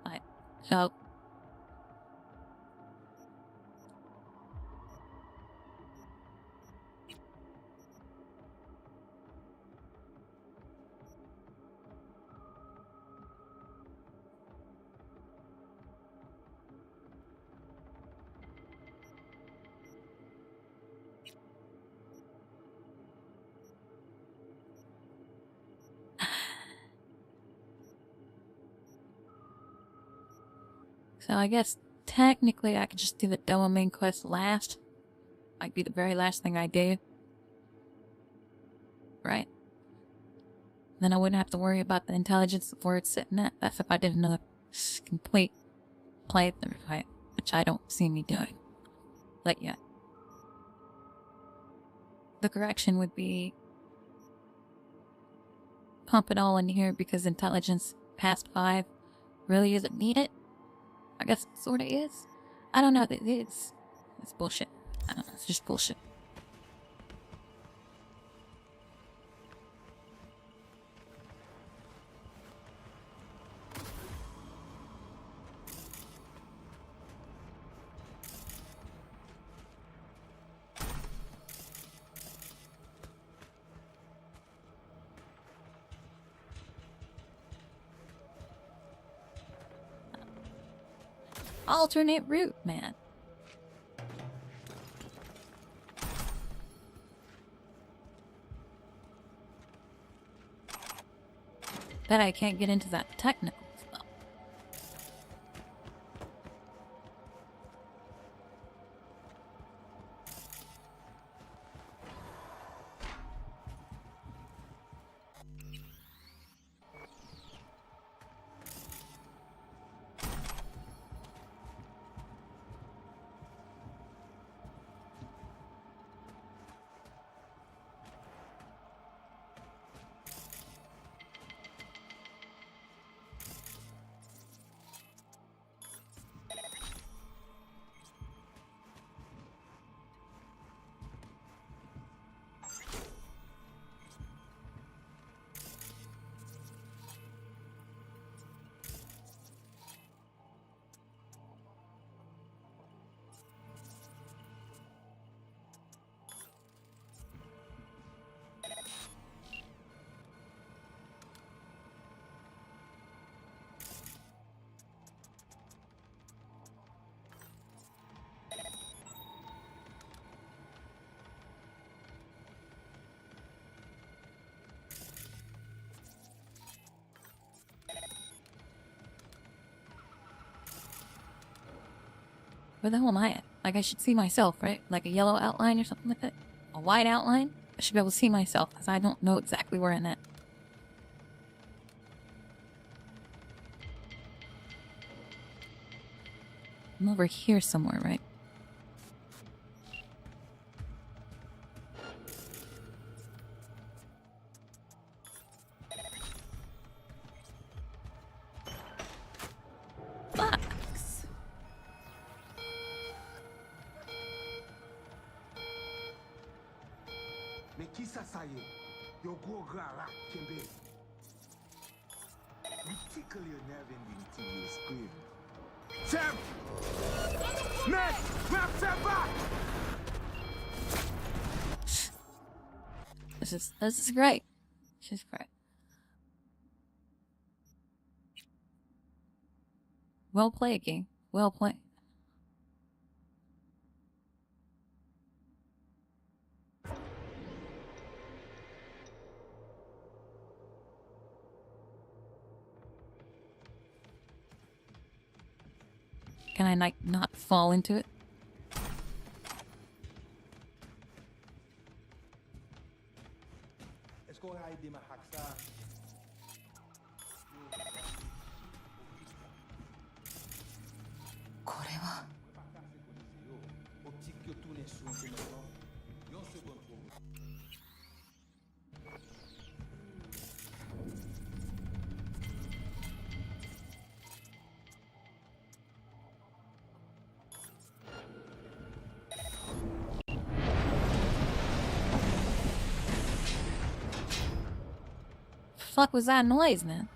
Right. So. So I guess technically I could just do the dopamine quest last. Might be the very last thing I do. Right? Then I wouldn't have to worry about the intelligence of where it's sitting at. That's if I did another complete playthrough, right? Which I don't see me doing. But yeah. The correction would be pump it all in here because intelligence past 5 really isn't needed. I guess it sorta is. I don't know. It's bullshit. I don't know. It's just bullshit. Alternate route, man. Bet I can't get into that technical stuff. Where the hell am I at? Like, I should see myself, right? Like a yellow outline or something like that? A white outline? I should be able to see myself, because I don't know exactly where I'm at. I'm over here somewhere, right? Mais qui ça y est? Yo gros gras rat kembe. We tickle your nerve ending till you scream. Chef! Nick! Grab Chef back! This is great. She's great. Well played, game. Well played. Can I like not fall into it? Fuck was that noise, man?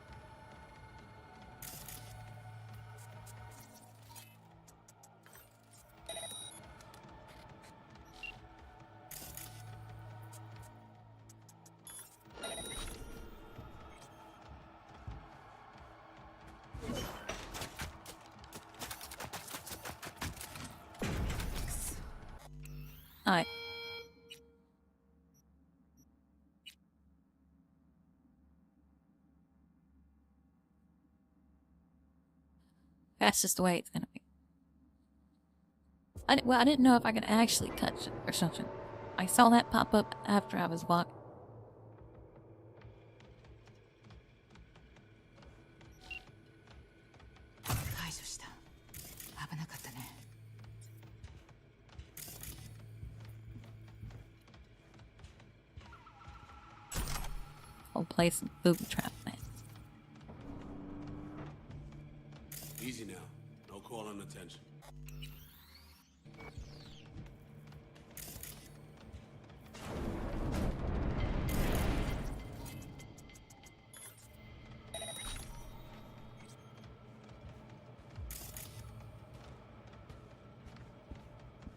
Alright. That's just the way it's gonna be. Well, I didn't know if I could actually touch it or something. I saw that pop up after I was walking. I'll play some booby trap, man. Easy now. No calling attention.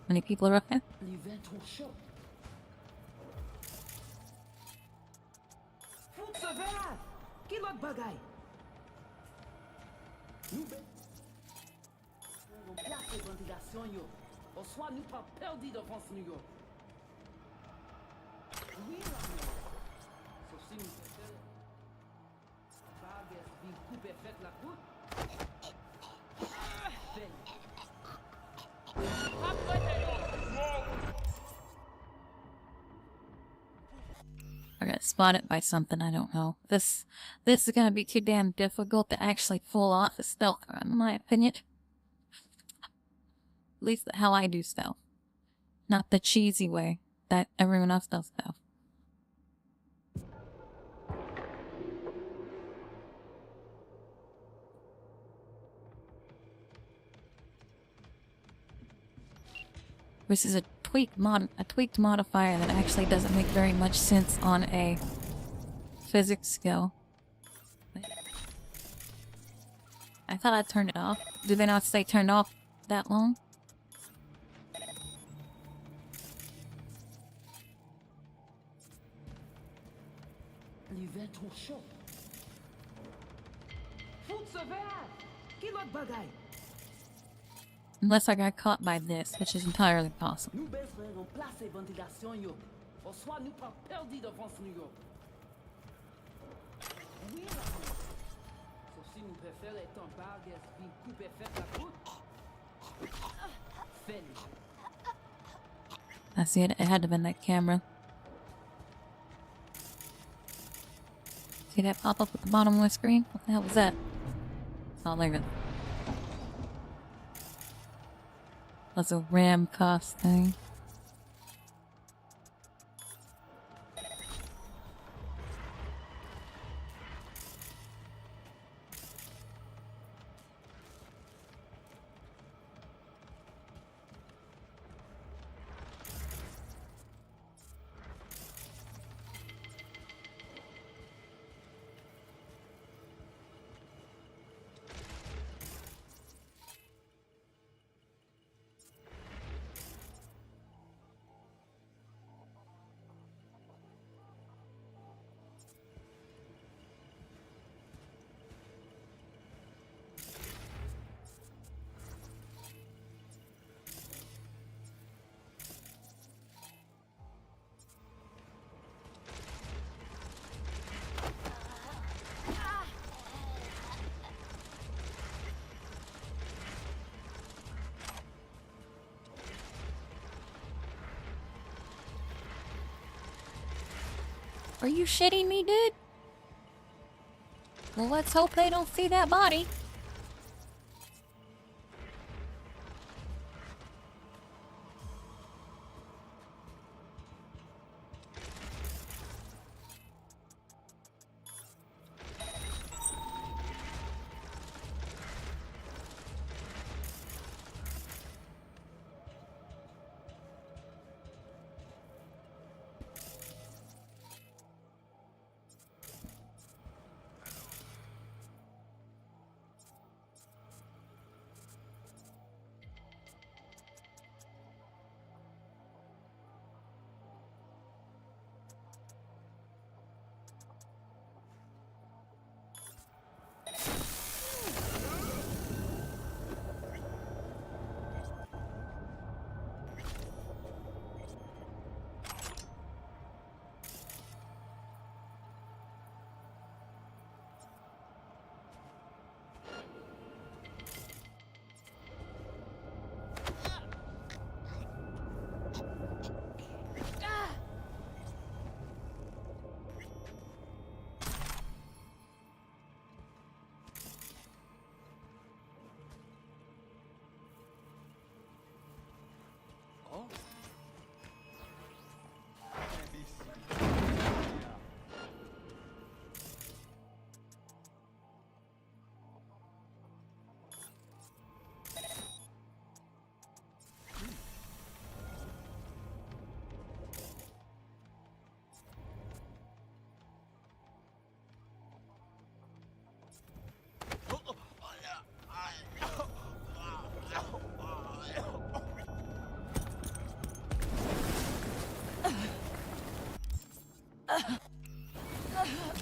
Many people are up there? I got spotted by something, I don't know. This is gonna be too damn difficult to actually pull off a stealth run, in my opinion. At least how I do stealth. Not the cheesy way that everyone else does stealth. This is a tweaked modifier that actually doesn't make very much sense on a physics skill. I thought I turned it off. Do they not stay turned off that long? Unless I got caught by this, which is entirely possible. I see it. It had to have been that camera. See that pop up at the bottom of my screen? What the hell was that? Oh, there it is. That's a RAM cost thing. Are you shitting me, dude? Well, let's hope they don't see that body.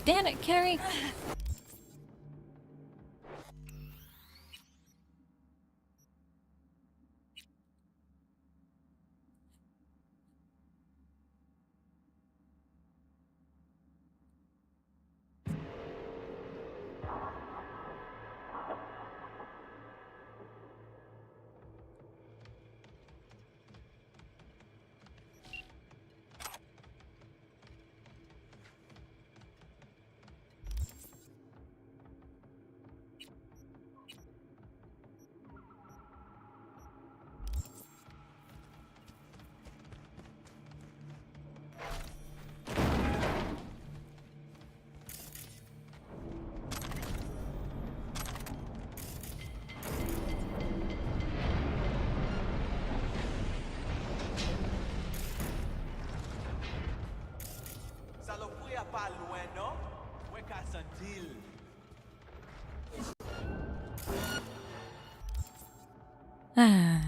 Damn it, Carrie. Pas loin, non? Ouais, qu'à sentir. Ah.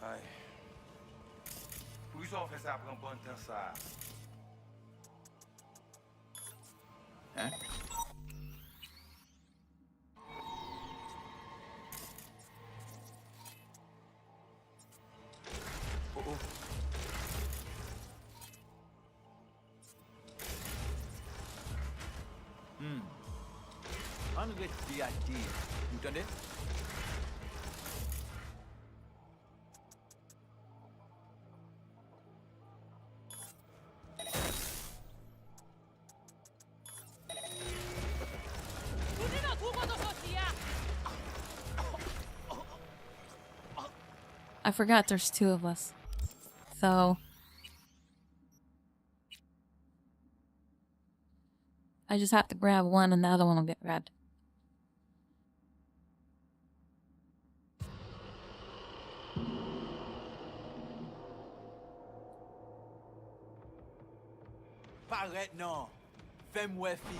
Ai. Police officer prend bon temps ça. Hein? Oh oh. On get the idea. You done it? I forgot there's two of us. So I just have to grab one and the other one will get grabbed. Paraît non. Fais-moi fi.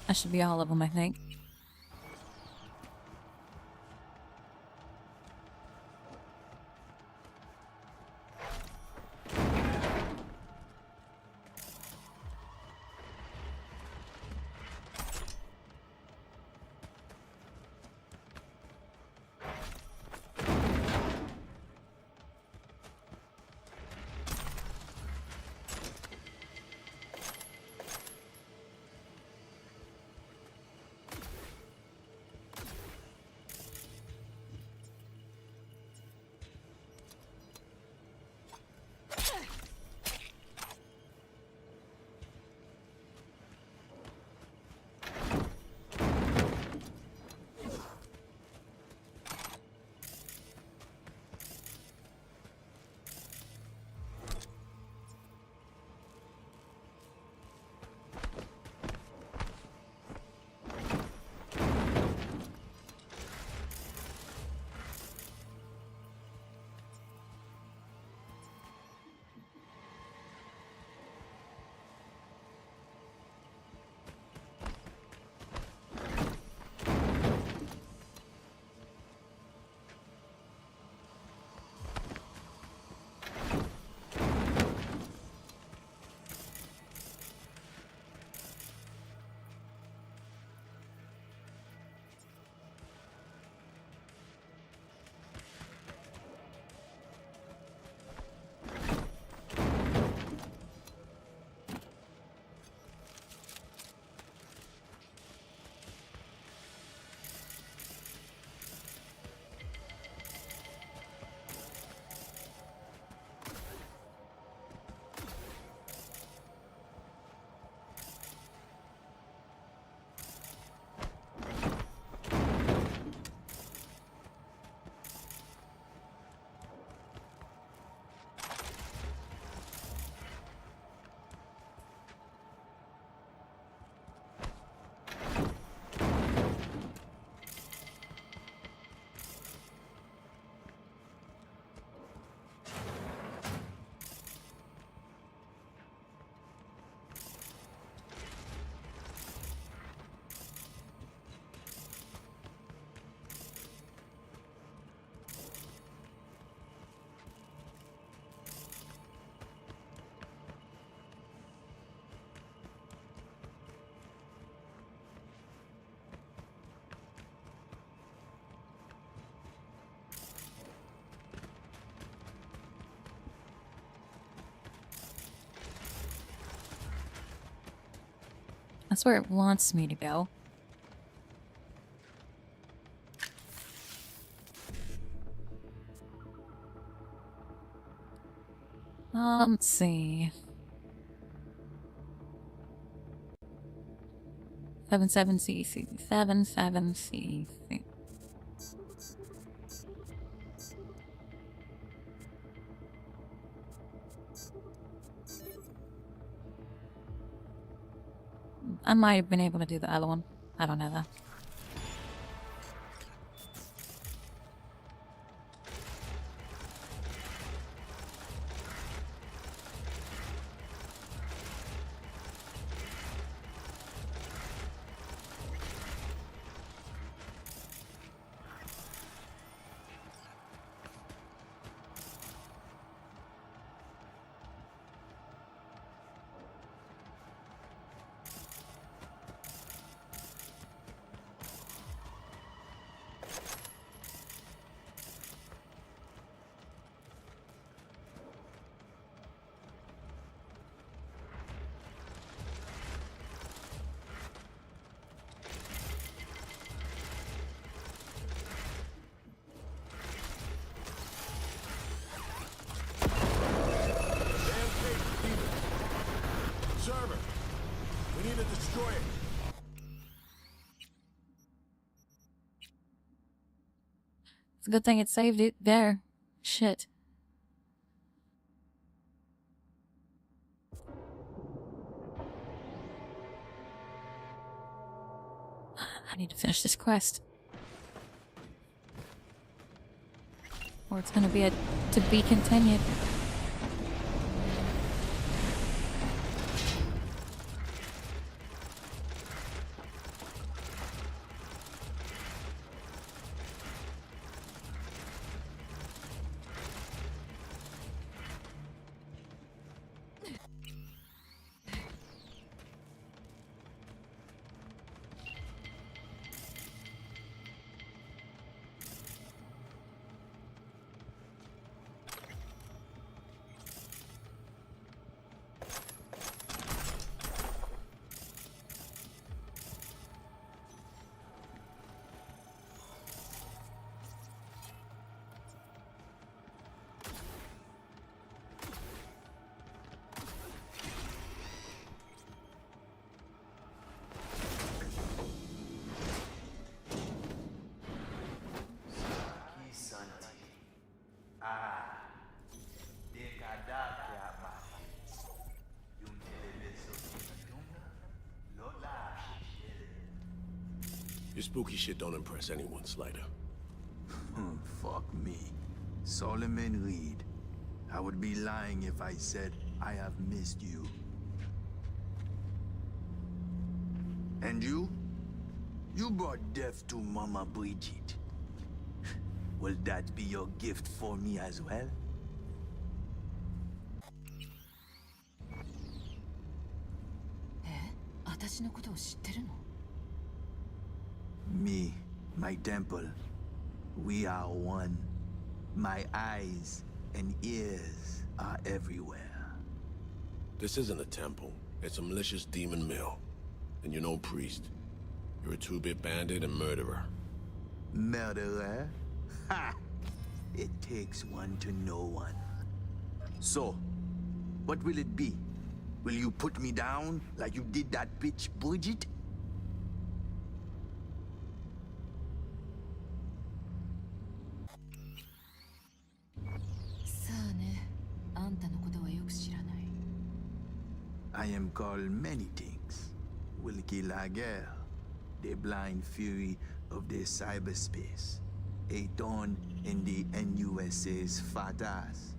That should be all of them, I think. That's where it wants me to go. Let's see. 77cc. 77cc. I might have been able to do the other one. I don't know though. Server, we need to destroy it. It's a good thing it saved it there. Shit. I need to finish this quest. Or it's gonna be a to be continued. Your spooky shit don't impress anyone, Slider. Fuck me. Solomon Reed. I would be lying if I said I have missed you. And you? You brought death to Mama Bridget. Will that be your gift for me as well? Me, my temple, we are one. My eyes and ears are everywhere. This isn't a temple. It's a malicious demon mill. And you're no priest. You're a two-bit bandit and murderer. Murderer? Ha! It takes one to know one. So, what will it be? Will you put me down like you did that bitch Bridget? I am called many things. Wilkie Laguerre, the blind fury of the cyberspace. A thorn in the NUSA's fat ass.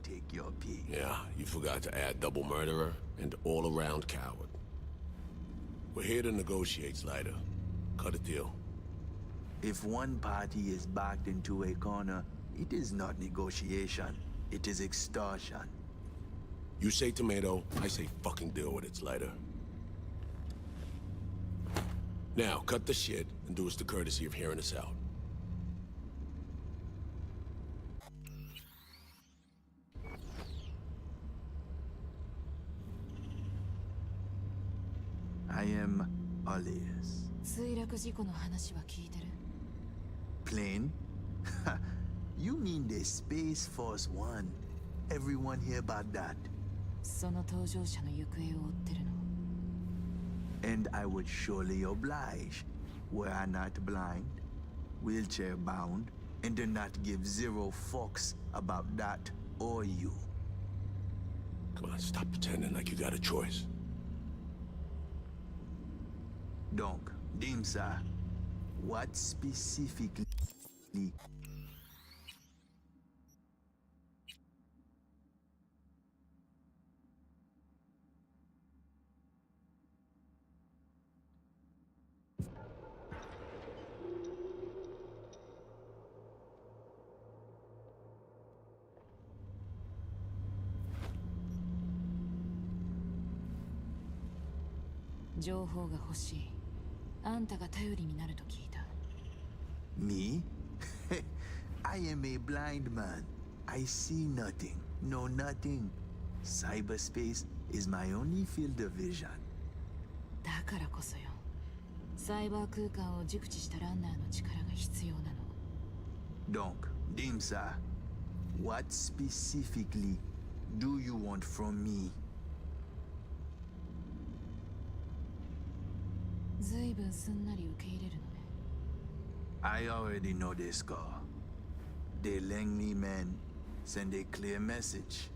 Take your pick. Yeah, you forgot to add double murderer and all-around coward. We're here to negotiate, Slider. Cut a deal. If one party is backed into a corner, it is not negotiation. It is extortion. You say tomato, I say fucking deal with it, Slider. Now, cut the shit and do us the courtesy of hearing us out. I am all ears. 墜落事故の話は聞いてる Plane? You mean the Space Force One? Everyone hear about that? その搭乗者の行方を追ってるの And I would surely oblige, were I not blind, wheelchair bound, and do not give zero fucks about that or you. Come on, stop pretending like you got a choice. Donc, Dimsa, what specifically... Me? I am a blind man. I see nothing, know nothing. Cyberspace is my only field of vision. だからこそよサイバー空間を熟知したランナーの力が必要なの Donc, Dimsa, what specifically do you want from me? ずいぶんすんなり受け入れるのね I already know the score. The Langley men send a clear message.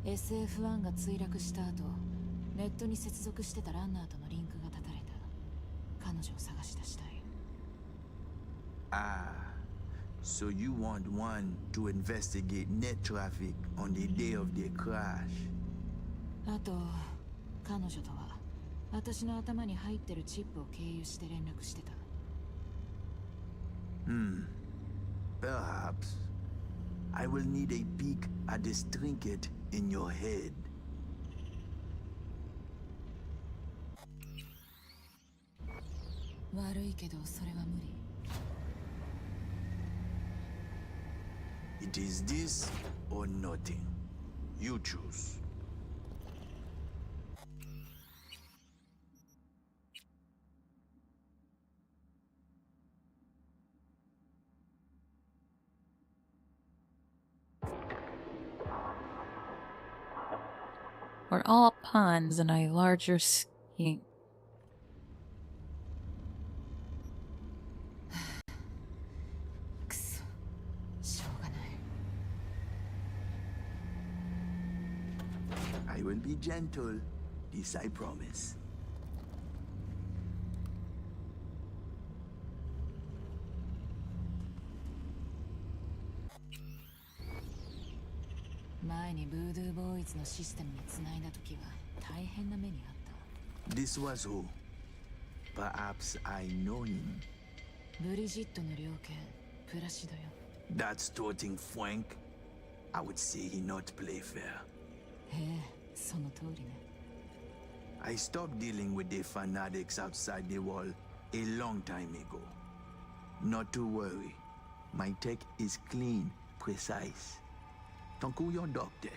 SF1 が墜落した後ネットに接続してたランナーとのリンクが断たれた彼女を探し出したい Ah, so you want one to investigate net traffic on the day of the crash? あと彼女とは私の頭に入ってるチップを経由して連絡してた Perhaps. I will need a peek at this trinket in your head. It is this or nothing. You choose. We're all pawns in a larger scheme. I will be gentle, this I promise. This was who? Perhaps I know him. That stoating Frank? I would say he not play fair. I stopped dealing with the fanatics outside the wall a long time ago. Not to worry. My tech is clean, precise. Tanku your doctor.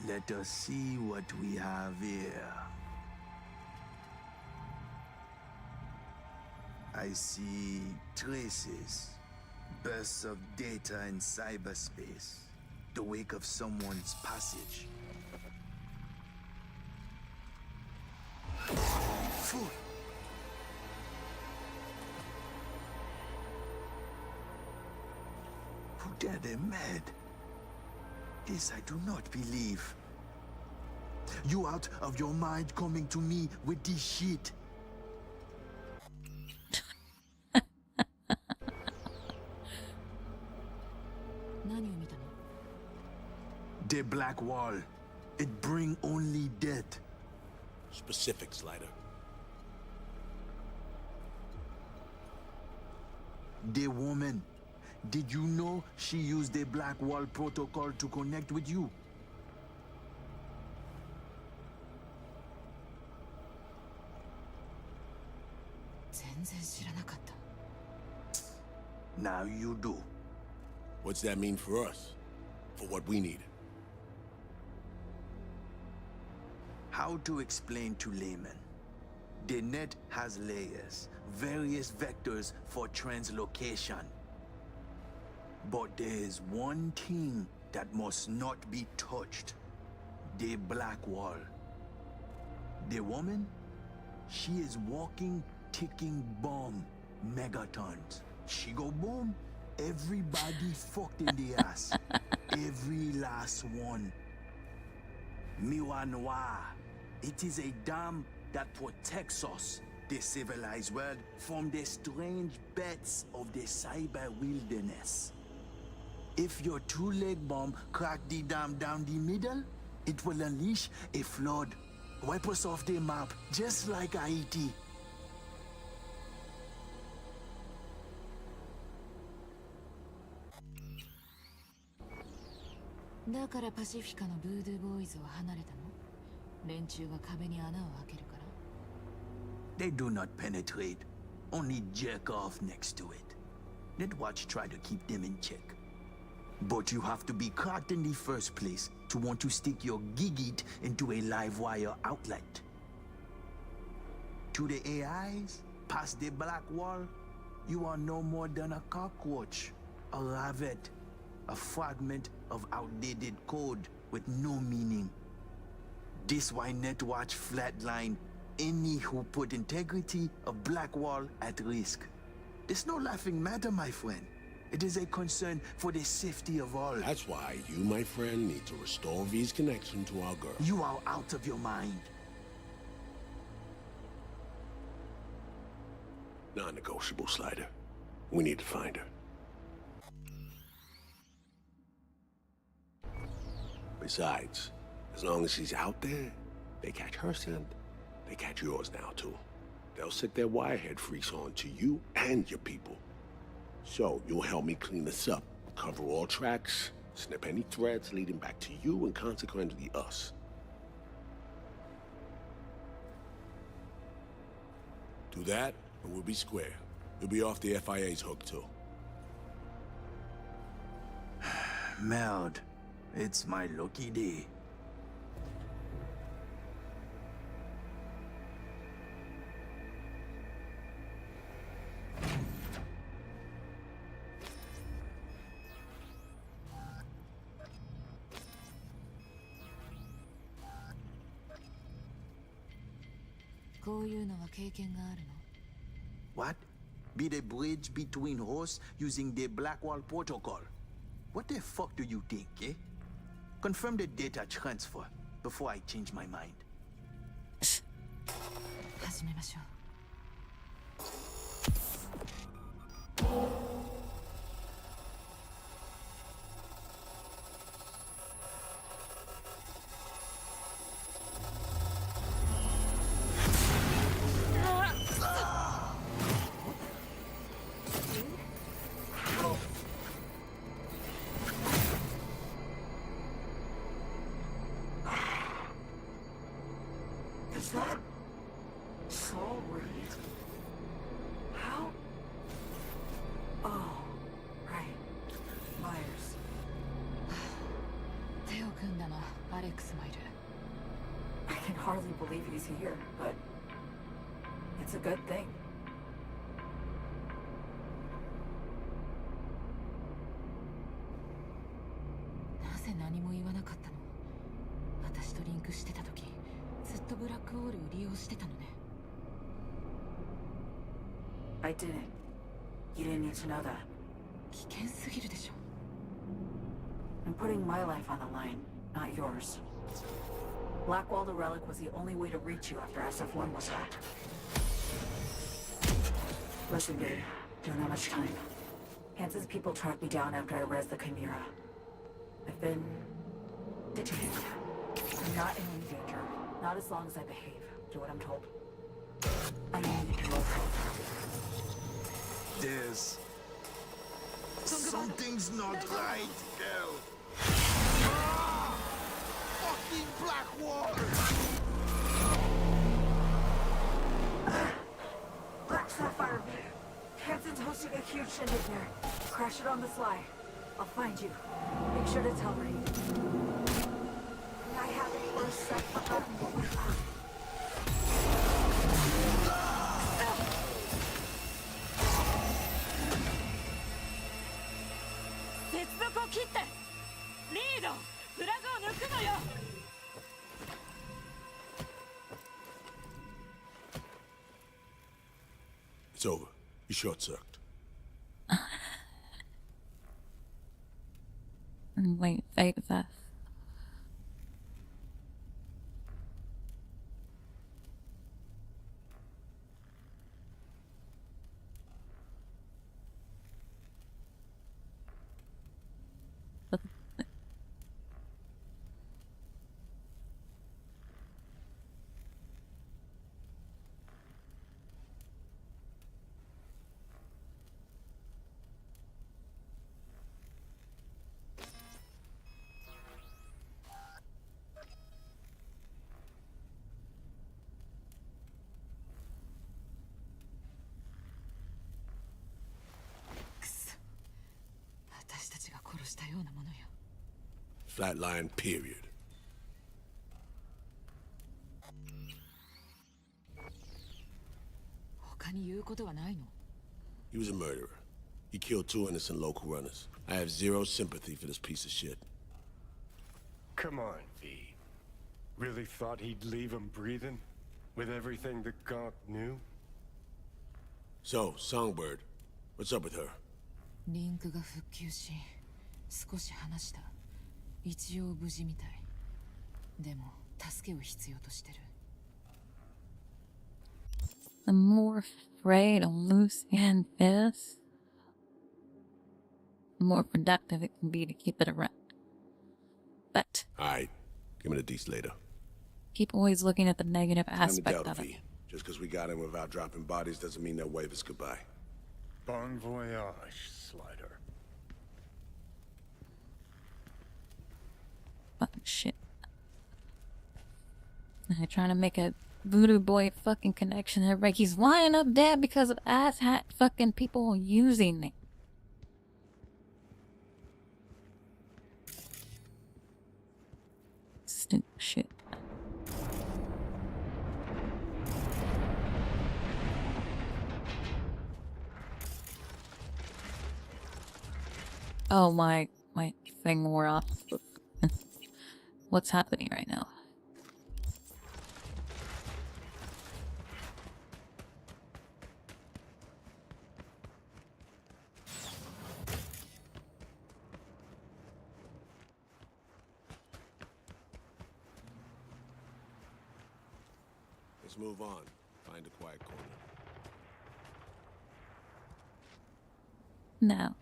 Let us see what we have here. I see traces, bursts of data in cyberspace, the wake of someone's passage. Phew. Who dare they mad? This I do not believe. You out of your mind coming to me with this shit? The black wall. It bring only death. Specifics, Lighter. The woman. Did you know she used the black wall protocol to connect with you? Now you do. What's that mean for us? for what we needed. How to explain to laymen? The net has layers, various vectors for translocation. But there is one thing that must not be touched. The Black Wall. The woman? She is walking, ticking bomb, megatons. She go boom, everybody fucked in the ass. Every last one. Miwa Noir. It is a dam that protects us, the civilized world, from the strange bets of the cyber wilderness. If your two-leg bomb crack the dam down the middle, it will unleash a flood. Wipe us off the map, just like Haiti. だからパシフィカのブードゥーボーイズを離れたの？連中が壁に穴を開けるから？ They do not penetrate, only jerk off next to it. Netwatch try to keep them in check. But you have to be cracked in the first place to want to stick your gigit into a live wire outlet. To the AIs, past the black wall, you are no more than a cockroach, a ravet, a fragment of outdated code with no meaning. This why Netwatch flatline any who put integrity of Blackwall at risk. It's no laughing matter, my friend. It is a concern for the safety of all. That's why you, my friend, need to restore V's connection to our girl. You are out of your mind. Non-negotiable, Slider. We need to find her. Besides, as long as she's out there, they catch her scent, they catch yours now too. They'll set their wirehead freaks on to you and your people. So you'll help me clean this up, cover all tracks, snip any threads leading back to you and consequently us. Do that, and we'll be square. You'll be off the FIA's hook too. Meld, it's my lucky day. What? Be the bridge between hosts using the Blackwall protocol. What the fuck do you think, eh? Confirm the data transfer before I change my mind. 始めましょう。Is that Saul Reed? How? Oh, right. Myers. 手を組んだのアレックスもいる。I can hardly believe he's here, but it's a good thing. なぜ何も言わなかったの？私とリンクしてた時、ずっとブラックホールを利用してたのね。I didn't. You didn't need to know that. 危険すぎるでしょ。I'm putting my life on the line, not yours. Blackwall the Relic was the only way to reach you after SF-1 was hacked. Listen, babe, don't have much time. Hansen's people tracked me down after I res the Chimera. I've been detained. I'm not in any danger. Not as long as I behave. Do what I'm told. I need your help. There's... something's not right, girl. Fucking Blackwall! Black Sapphire V. Hansen's hosting a huge shindig there. Crash it on the sly. I'll find you. Make sure to tell Reed. I haven't for a sec forgotten what we heard. 接続を切ってリードフラグを抜くのよ It's over. You short-circuit. Wait, fake that. Flatline, period. He was a murderer. He killed 2 innocent local runners. I have zero sympathy for this piece of shit. Come on, V. Really thought he'd leave him breathing? With everything the Gaunt knew? So, Songbird, what's up with her? リンクが復旧し、少し話した。一応無事みたい。でも助けを必要としてる。The more afraid a loose end is, the more productive it can be to keep it around. But Alright, give me the deets later. Keep always looking at the negative aspect of it. Just because we got in without dropping bodies doesn't mean they'll wave us goodbye. Bon voyage, Slider. Fucking shit. I'm trying to make a voodoo boy fucking connection there. Like he's lining up dead because of asshat fucking people using it. Stupid shit. Oh my thing wore off. What's happening right now? Let's move on. Find a quiet corner. No.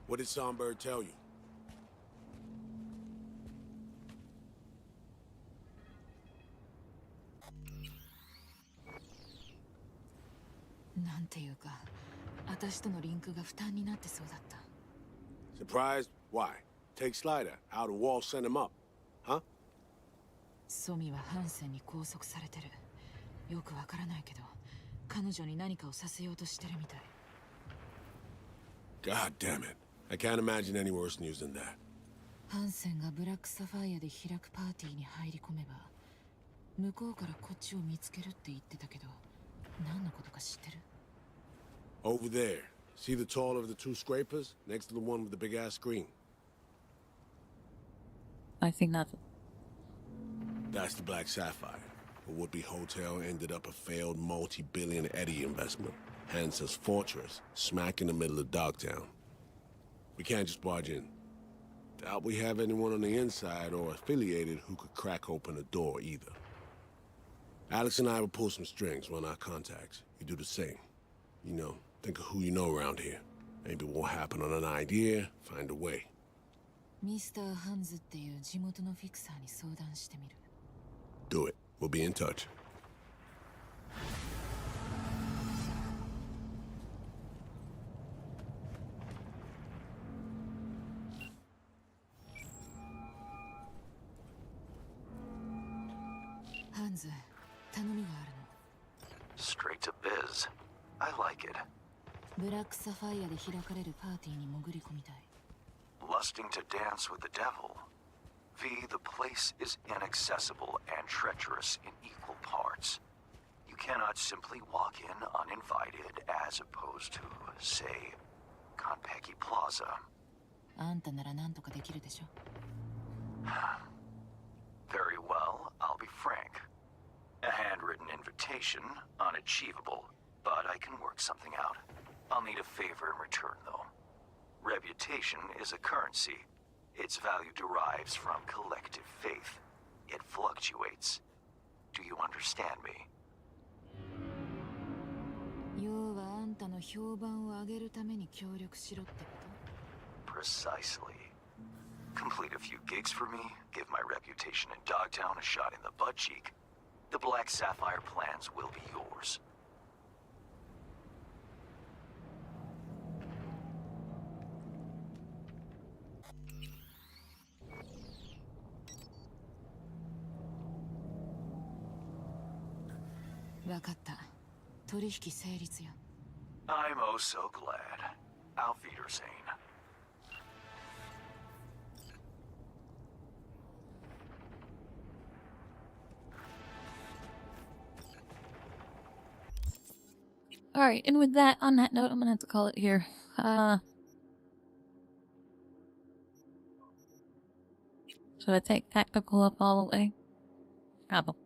What did Songbird tell you? Surprised? Why? Take Slider. How the wall sent him up. Huh? ソミはハンセンに拘束されてる。よくわからないけど、彼女に何かをさせようとしてるみたい。God damn it. I can't imagine any worse news than that. ハンセンがブラックサファイアで開くパーティーに入り込めば、向こうからこっちを見つけるって言ってたけど、何のことか知ってる？ Over there. See the taller of the 2 scrapers? Next to the one with the big-ass screen. I think nothing. That's the Black Sapphire. A would-be hotel ended up a failed multi-billion Eddie investment. Hence us fortress, smack in the middle of Dogtown. We can't just barge in. Doubt we have anyone on the inside or affiliated who could crack open a door either. Alex and I will pull some strings, run our contacts. You do the same. You know, think of who you know around here. Maybe it won't happen on an idea, find a way. ミスター・ハンズっていう地元のフィクサーに相談してみる。Do it. We'll be in touch. ズ、頼みがあるの。 Straight to biz. I like it. ブラックサファイアで開かれるパーティーに潜り込みたい。 Lusting to dance with the devil. V, the place is inaccessible and treacherous in equal parts. You cannot simply walk in uninvited as opposed to, say, Konpeki Plaza. あんたならなんとかできるでしょ。 Very well, I'll be frank. A handwritten invitation, unachievable, but I can work something out. I'll need a favor in return, though. Reputation is a currency. Its value derives from collective faith. It fluctuates. Do you understand me? 要はあんたの評判を上げるために協力しろってこと？ Precisely. Complete a few gigs for me, give my reputation in Dogtown a shot in the butt cheek. The Black Sapphire plans will be yours. I'm oh so glad. Auf Wiedersehen. Alright, and with that, on that note, I'm gonna have to call it here. Should I take tactical up all the way? Probably.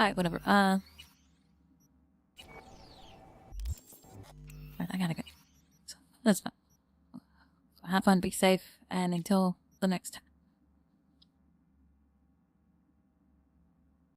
Alright, whatever. I gotta go. So, that's fine. Have fun, be safe, and until the next time.